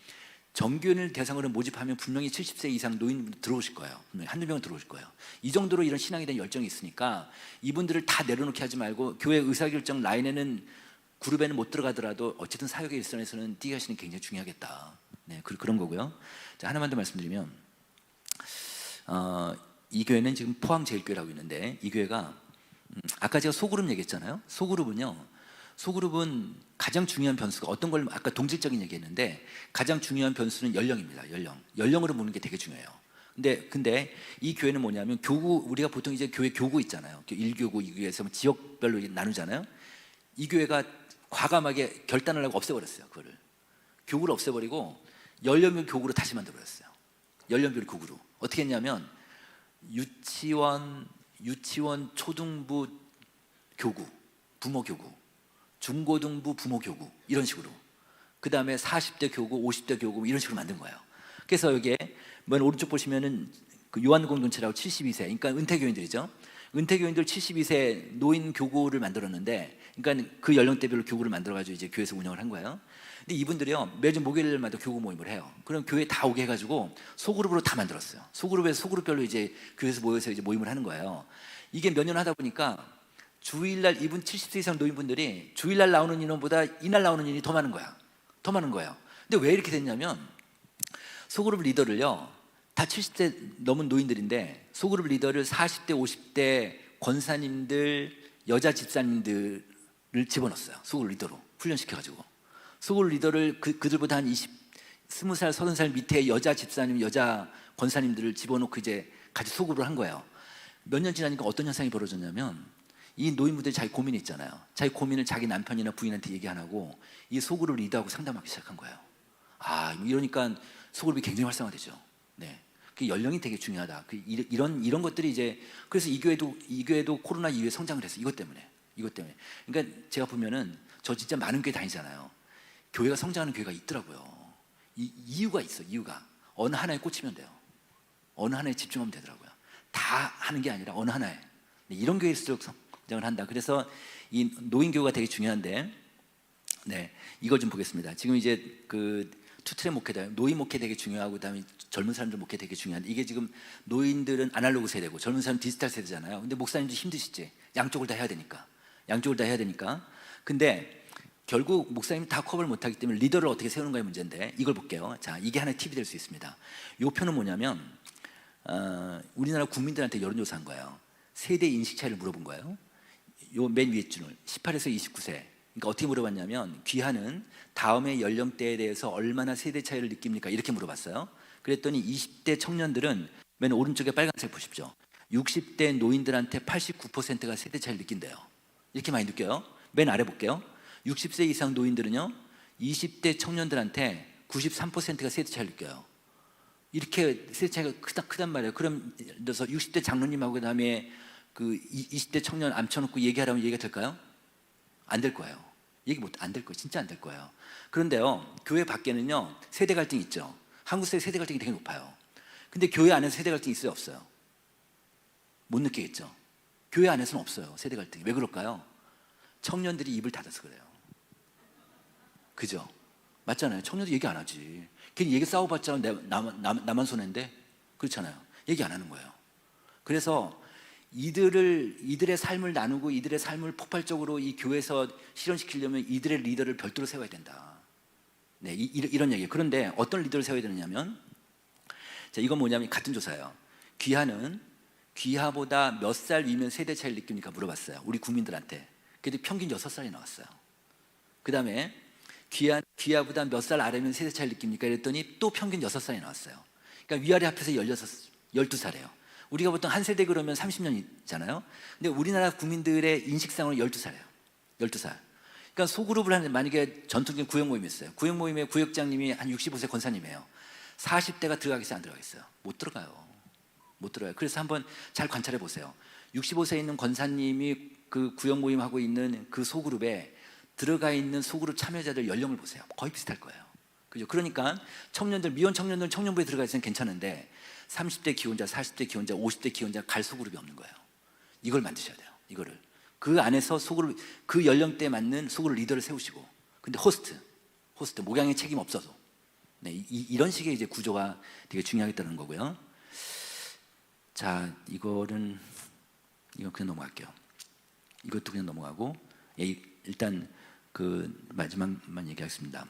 정교인을 대상으로 모집하면 분명히 70세 이상 노인분들 들어오실 거예요. 분명히 한두 명은 들어오실 거예요. 이 정도로 이런 신앙에 대한 열정이 있으니까 이분들을 다 내려놓게 하지 말고, 교회 의사결정 라인에는, 그룹에는 못 들어가더라도 어쨌든 사역의 일선에서는 뛰게 하시는 게 굉장히 중요하겠다. 네, 그런 거고요. 자, 하나만 더 말씀드리면, 이 교회는 지금 포항제일교회라고 있는데, 이 교회가 아까 제가 소그룹 얘기했잖아요. 소그룹은 가장 중요한 변수가 어떤 걸, 아까 동질적인 얘기했는데 가장 중요한 변수는 연령입니다. 연령으로 보는 게 되게 중요해요. 근데 이 교회는 뭐냐면, 교구, 우리가 보통 이제 교회 교구 있잖아요. 1교구, 2교구에서 지역별로 나누잖아요. 이 교회가 과감하게 결단을 하고 없애버렸어요. 그거를 교구를 없애버리고 연령별 교구로 다시 만들어버렸어요. 연령별 교구로 어떻게 했냐면, 유치원, 초등부 교구, 부모 교구, 중고등부 부모 교구, 이런 식으로. 그 다음에 40대 교구, 50대 교구, 이런 식으로 만든 거예요. 그래서 여기에 맨 오른쪽 보시면은 그 요한 공동체라고 72세, 그러니까 은퇴 교인들이죠. 은퇴교인들 72세 노인 교구를 만들었는데, 그러니까 그 연령대별로 교구를 만들어가지고 이제 교회에서 운영을 한 거예요. 근데 이분들이요 매주 목요일마다 교구 모임을 해요. 그럼 교회 다 오게 해가지고 소그룹으로 다 만들었어요. 소그룹에서 소그룹별로 이제 교회에서 모여서 이제 모임을 하는 거예요. 이게 몇 년 하다 보니까 주일날 이분 70세 이상 노인분들이 주일날 나오는 인원보다 이날 나오는 인원이 더 많은 거야. 더 많은 거예요. 근데 왜 이렇게 됐냐면 소그룹 리더를요 다 70대 넘은 노인들인데 소그룹 리더를 40대 50대 권사님들 여자 집사님들을 집어넣었어요. 소그룹 리더로 훈련시켜가지고 소그룹 리더를 그들보다 한 20살 30살 밑에 여자 집사님 여자 권사님들을 집어넣고 이제 같이 소그룹을 한 거예요. 몇 년 지나니까 어떤 현상이 벌어졌냐면 이 노인분들이 자기 고민이 있잖아요. 자기 고민을 자기 남편이나 부인한테 얘기 안 하고 이 소그룹 리더하고 상담하기 시작한 거예요. 이러니까 소그룹이 굉장히 활성화되죠. 네, 그 연령이 되게 중요하다. 이런 것들이 이제 그래서 이 교회도 코로나 이후에 성장을 했어요. 이것 때문에. 그러니까 제가 보면은 저 진짜 많은 교회 다니잖아요. 교회가 성장하는 교회가 있더라고요. 이유가 있어. 이유가 어느 하나에 꽂히면 돼요. 어느 하나에 집중하면 되더라고요. 다 하는 게 아니라 어느 하나에. 이런 교회일수록 성장을 한다. 그래서 이 노인 교회가 되게 중요한데, 네, 이걸 좀 보겠습니다. 지금 이제 그 투트랙 목회다. 노인 목회 되게 중요하고 그다음에 젊은 사람들 목회 되게 중요한데, 이게 지금 노인들은 아날로그 세대고 젊은 사람은 디지털 세대잖아요. 근데 목사님도 힘드시지. 양쪽을 다 해야 되니까. 근데 결국 목사님이 다 커버를 못하기 때문에 리더를 어떻게 세우는가의 문제인데, 이걸 볼게요. 자, 이게 하나의 팁이 될 수 있습니다. 이 표는 뭐냐면 우리나라 국민들한테 여론조사한 거예요. 세대 인식 차이를 물어본 거예요. 요 맨 위에 줄을 18에서 29세. 그러니까 어떻게 물어봤냐면, 귀하는 다음의 연령대에 대해서 얼마나 세대 차이를 느낍니까? 이렇게 물어봤어요. 그랬더니 20대 청년들은 맨 오른쪽에 빨간색 보십시오. 60대 노인들한테 89%가 세대 차이를 느낀대요. 이렇게 많이 느껴요. 맨 아래 볼게요. 60세 이상 노인들은요 20대 청년들한테 93%가 세대 차이를 느껴요. 이렇게 세대 차이가 크단 말이에요. 그럼 예를 들어서 60대 장로님하고 그다음에 그 20대 청년 앉혀놓고 얘기하라면 얘기가 될까요? 안 될 거예요. 안 될 거예요. 진짜 안 될 거예요. 그런데요, 교회 밖에는요 세대 갈등이 있죠. 한국 세대 갈등이 되게 높아요. 근데 교회 안에서 세대 갈등이 있어요, 없어요? 못 느끼겠죠. 교회 안에서는 없어요, 세대 갈등이. 왜 그럴까요? 청년들이 입을 닫아서 그래요. 그죠? 맞잖아요. 청년들 얘기 안 하지. 괜히 얘기 싸워봤자 나만 손해인데, 그렇잖아요. 얘기 안 하는 거예요. 그래서 이들의 삶을 나누고 이들의 삶을 폭발적으로 이 교회에서 실현시키려면 이들의 리더를 별도로 세워야 된다. 네, 이런 얘기예요. 그런데 어떤 리더를 세워야 되느냐면, 자, 이건 뭐냐면 같은 조사예요. 귀하보다 몇 살 위면 세대 차이를 느낍니까? 물어봤어요. 우리 국민들한테. 그래도 평균 6살이 나왔어요. 그 다음에 귀하보다 몇 살 아래면 세대 차이를 느낍니까? 그랬더니 또 평균 6살이 나왔어요. 그러니까 위아래 합해서 12살이에요. 우리가 보통 한 세대 그러면 30년이잖아요. 근데 우리나라 국민들의 인식상으로 12살이에요. 12살. 그러니까 소그룹을 하는데, 만약에 전통적인 구역 모임이 있어요. 구역 모임에 구역장님이 한 65세 권사님이에요. 40대가 들어가겠어요, 안 들어가겠어요? 못 들어가요. 그래서 한번 잘 관찰해 보세요. 65세에 있는 권사님이 그 구역 모임 하고 있는 그 소그룹에 들어가 있는 소그룹 참여자들 연령을 보세요. 거의 비슷할 거예요. 그죠? 그러니까 미혼 청년들 청년부에 들어가 있으면 괜찮은데 30대 기혼자, 40대 기혼자, 50대 기혼자 갈 소그룹이 없는 거예요. 이걸 만드셔야 돼요. 이거를. 그 안에서 소그룹, 그 연령대에 맞는 소그룹 리더를 세우시고, 근데 호스트 목양의 책임 없어도. 네, 이런 식의 이제 구조가 되게 중요하겠다는 거고요. 자, 이거 그냥 넘어갈게요. 이것도 그냥 넘어가고, 일단 그 마지막만 얘기하겠습니다.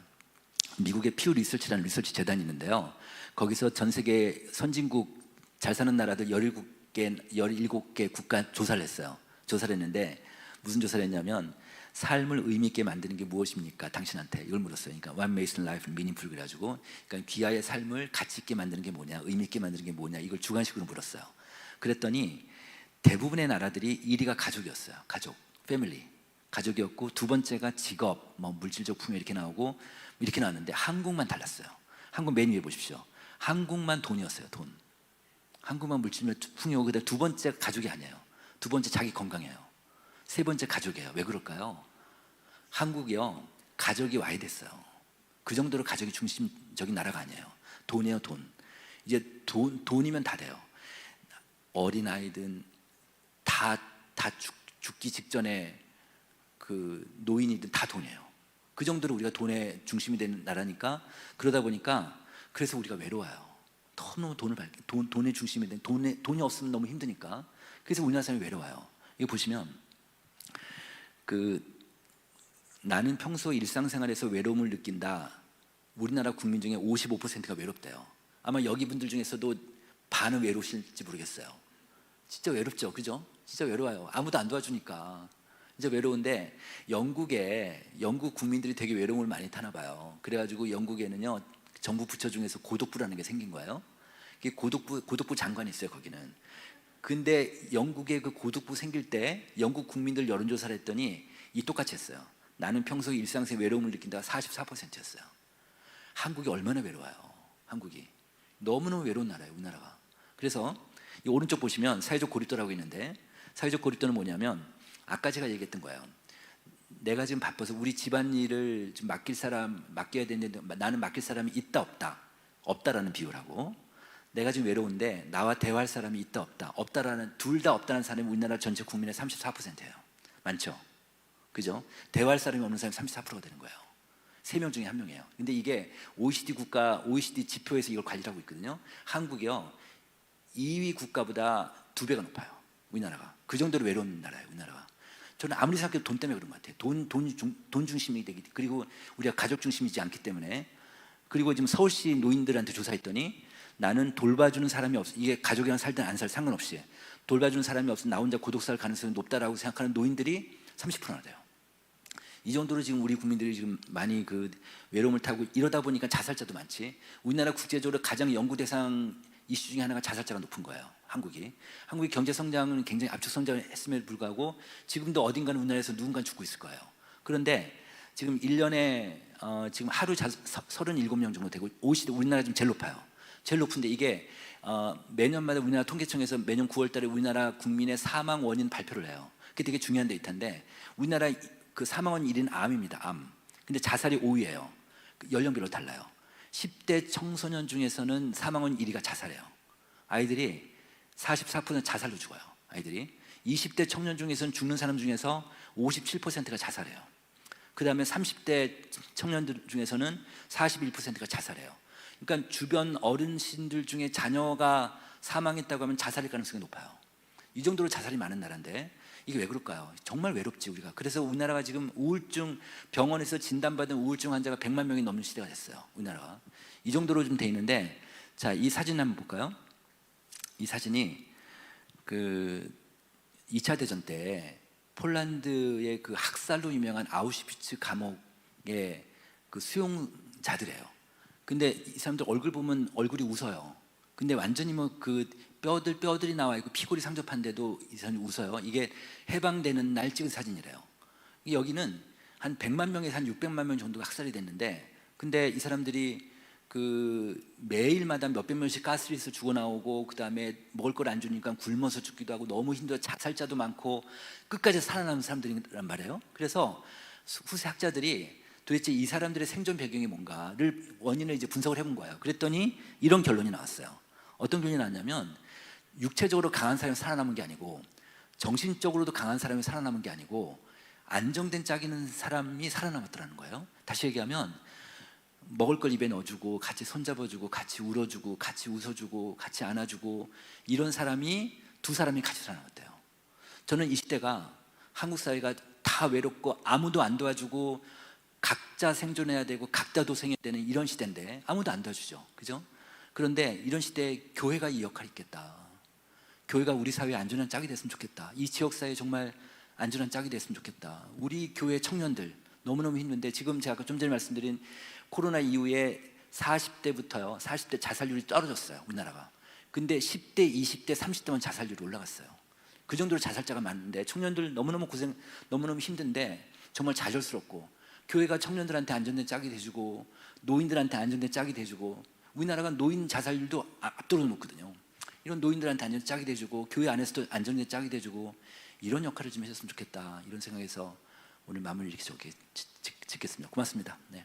미국의 퓨 리서치라는 리서치 재단이 있는데요. 거기서 전 세계 선진국 잘 사는 나라들 17개 국가 조사를 했어요. 조사를 했는데 무슨 조사를 했냐면, 삶을 의미 있게 만드는 게 무엇입니까? 당신한테 이걸 물었어요. 그러니까 What makes life meaningful 그래가지고, 그러니까 귀하의 삶을 가치 있게 만드는 게 뭐냐, 의미 있게 만드는 게 뭐냐, 이걸 주관식으로 물었어요. 그랬더니 대부분의 나라들이 1위가 가족이었어요. 가족이었고, 두 번째가 직업, 뭐 물질적 풍요 이렇게 나오고 이렇게 나왔는데, 한국만 달랐어요. 한국 맨 위에 보십시오. 한국만 돈이었어요. 돈. 한국만 물질적 풍요고, 그다음 두 번째 가족이 아니에요. 두 번째 자기 건강이에요. 세 번째 가족이에요. 왜 그럴까요? 한국이요, 가족이 와야 됐어요. 그 정도로 가족이 중심적인 나라가 아니에요. 돈이에요, 돈. 이제 돈이면 다 돼요. 어린아이든 다 다 죽기 직전에 그 노인이든 다 돈이에요. 그 정도로 우리가 돈의 중심이 되는 나라니까, 그러다 보니까 그래서 우리가 외로워요. 너무 돈의 중심이 된, 돈이 없으면 너무 힘드니까. 그래서 우리나라 사람이 외로워요. 이거 보시면 나는 평소 일상생활에서 외로움을 느낀다. 우리나라 국민 중에 55%가 외롭대요. 아마 여기 분들 중에서도 반은 외로우실지 모르겠어요. 진짜 외롭죠, 그죠? 진짜 외로워요. 아무도 안 도와주니까 진짜 외로운데, 영국 국민들이 되게 외로움을 많이 타나 봐요. 그래가지고 영국에는요, 정부 부처 중에서 고독부라는 게 생긴 거예요. 이게 고독부 장관이 있어요, 거기는. 근데 영국의 그 고독부 생길 때 영국 국민들 여론조사를 했더니 똑같이 했어요. 나는 평소 일상생 외로움을 느낀다가 44%였어요. 한국이 얼마나 외로워요. 한국이 너무너무 외로운 나라예요, 우리나라가. 그래서 이 오른쪽 보시면 사회적 고립도라고 있는데, 사회적 고립도는 뭐냐면 아까 제가 얘기했던 거예요. 내가 지금 바빠서 우리 집안일을 좀 맡겨야 되는데 나는 맡길 사람이 있다 없다라는 비유라고. 내가 지금 외로운데 나와 대화할 사람이 있다 없다라는, 둘 다 없다는 사람이 우리나라 전체 국민의 34%예요. 많죠? 그죠? 대화할 사람이 없는 사람이 34%가 되는 거예요. 3명 중에 1명이에요. 근데 이게 OECD 지표에서 이걸 관리를 하고 있거든요. 한국이요, 2위 국가보다 2배가 높아요, 우리나라가. 그 정도로 외로운 나라예요, 우리나라가. 저는 아무리 생각해도 돈 때문에 그런 것 같아요. 돈 중심이 되기, 그리고 우리가 가족 중심이지 않기 때문에. 그리고 지금 서울시 노인들한테 조사했더니 나는 돌봐주는 사람이 없어, 이게 가족이랑 살든 안 살 상관없이 돌봐주는 사람이 없어 나 혼자 고독 살 가능성이 높다라고 생각하는 노인들이 30%나 돼요. 이 정도로 지금 우리 국민들이 지금 많이 그 외로움을 타고, 이러다 보니까 자살자도 많지. 우리나라 국제적으로 가장 연구 대상 이슈 중에 하나가 자살자가 높은 거예요, 한국이. 한국이 경제 성장은 굉장히 압축 성장을 했음에도 불구하고 지금도 어딘가는 우리나라에서 누군가 죽고 있을 거예요. 그런데 지금 1년에 지금 하루 37명 정도 되고, 우리나라 지금 제일 높아요. 제일 높은데 이게 매년마다 우리나라 통계청에서 매년 9월 달에 우리나라 국민의 사망 원인 발표를 해요. 그게 되게 중요한 데이터인데, 우리나라 그 사망 원인 1위는 암입니다, 암. 근데 자살이 5위예요. 연령별로 달라요. 10대 청소년 중에서는 사망 원인 1위가 자살이에요. 아이들이 44%는 자살로 죽어요, 아이들이. 20대 청년 중에서는 죽는 사람 중에서 57%가 자살해요. 그 다음에 30대 청년들 중에서는 41%가 자살해요. 그러니까 주변 어르신들 중에 자녀가 사망했다고 하면 자살일 가능성이 높아요. 이 정도로 자살이 많은 나라인데 이게 왜 그럴까요? 정말 외롭지, 우리가. 그래서 우리나라가 지금 우울증, 병원에서 진단받은 우울증 환자가 100만 명이 넘는 시대가 됐어요, 우리나라가. 이 정도로 좀 돼 있는데, 자, 이 사진 한번 볼까요? 이 사진이 그 2차 대전 때 폴란드의 그 학살로 유명한 아우슈비츠 감옥의 그 수용자들이에요. 근데 이 사람들 얼굴 보면 얼굴이 웃어요. 근데 완전히 뭐 그 뼈들이 나와 있고 피골이 상접한데도 이 사람이 웃어요. 이게 해방되는 날 찍은 사진이래요. 여기는 한 100만 명에서 한 600만 명 정도가 학살이 됐는데, 근데 이 사람들이 그 매일마다 몇백 명씩 가스리에서 죽어나오고, 그 다음에 먹을 걸 안 주니까 굶어서 죽기도 하고 너무 힘들어 자살자도 많고 끝까지 살아남은 사람들이란 말이에요. 그래서 후세 학자들이 도대체 이 사람들의 생존 배경이 뭔가를 원인을 이제 분석을 해본 거예요. 그랬더니 이런 결론이 나왔어요. 어떤 결론이 나왔냐면, 육체적으로 강한 사람이 살아남은 게 아니고 정신적으로도 강한 사람이 살아남은 게 아니고 안정된 짝이는 사람이 살아남았더라는 거예요. 다시 얘기하면 먹을 걸 입에 넣어주고 같이 손잡아주고 같이 울어주고 같이 웃어주고 같이 안아주고, 이런 사람이 두 사람이 같이 살아남았대요. 저는 이 시대가 한국 사회가 다 외롭고 아무도 안 도와주고 각자 생존해야 되고 각자 도생해야 되는 이런 시대인데 아무도 안 도와주죠, 그죠? 그런데 이런 시대에 교회가 이 역할이 있겠다. 교회가 우리 사회의 안전한 짝이 됐으면 좋겠다. 이 지역사회에 정말 안전한 짝이 됐으면 좋겠다. 우리 교회 청년들 너무너무 힘든데, 지금 제가 좀 전에 말씀드린 코로나 이후에 40대부터요, 40대 자살률이 떨어졌어요, 우리나라가. 근데 10대, 20대, 30대만 자살률이 올라갔어요. 그 정도로 자살자가 많은데 청년들 너무너무 고생, 너무너무 힘든데 정말 좌절스럽고, 교회가 청년들한테 안전된 짝이 돼주고 노인들한테 안전된 짝이 돼주고, 우리나라가 노인 자살률도 압도적으로 높거든요. 이런 노인들한테 안전된 짝이 돼주고 교회 안에서도 안전된 짝이 돼주고, 이런 역할을 좀 해줬으면 좋겠다, 이런 생각에서 오늘 마무리 이렇게 짓겠습니다. 고맙습니다. 네.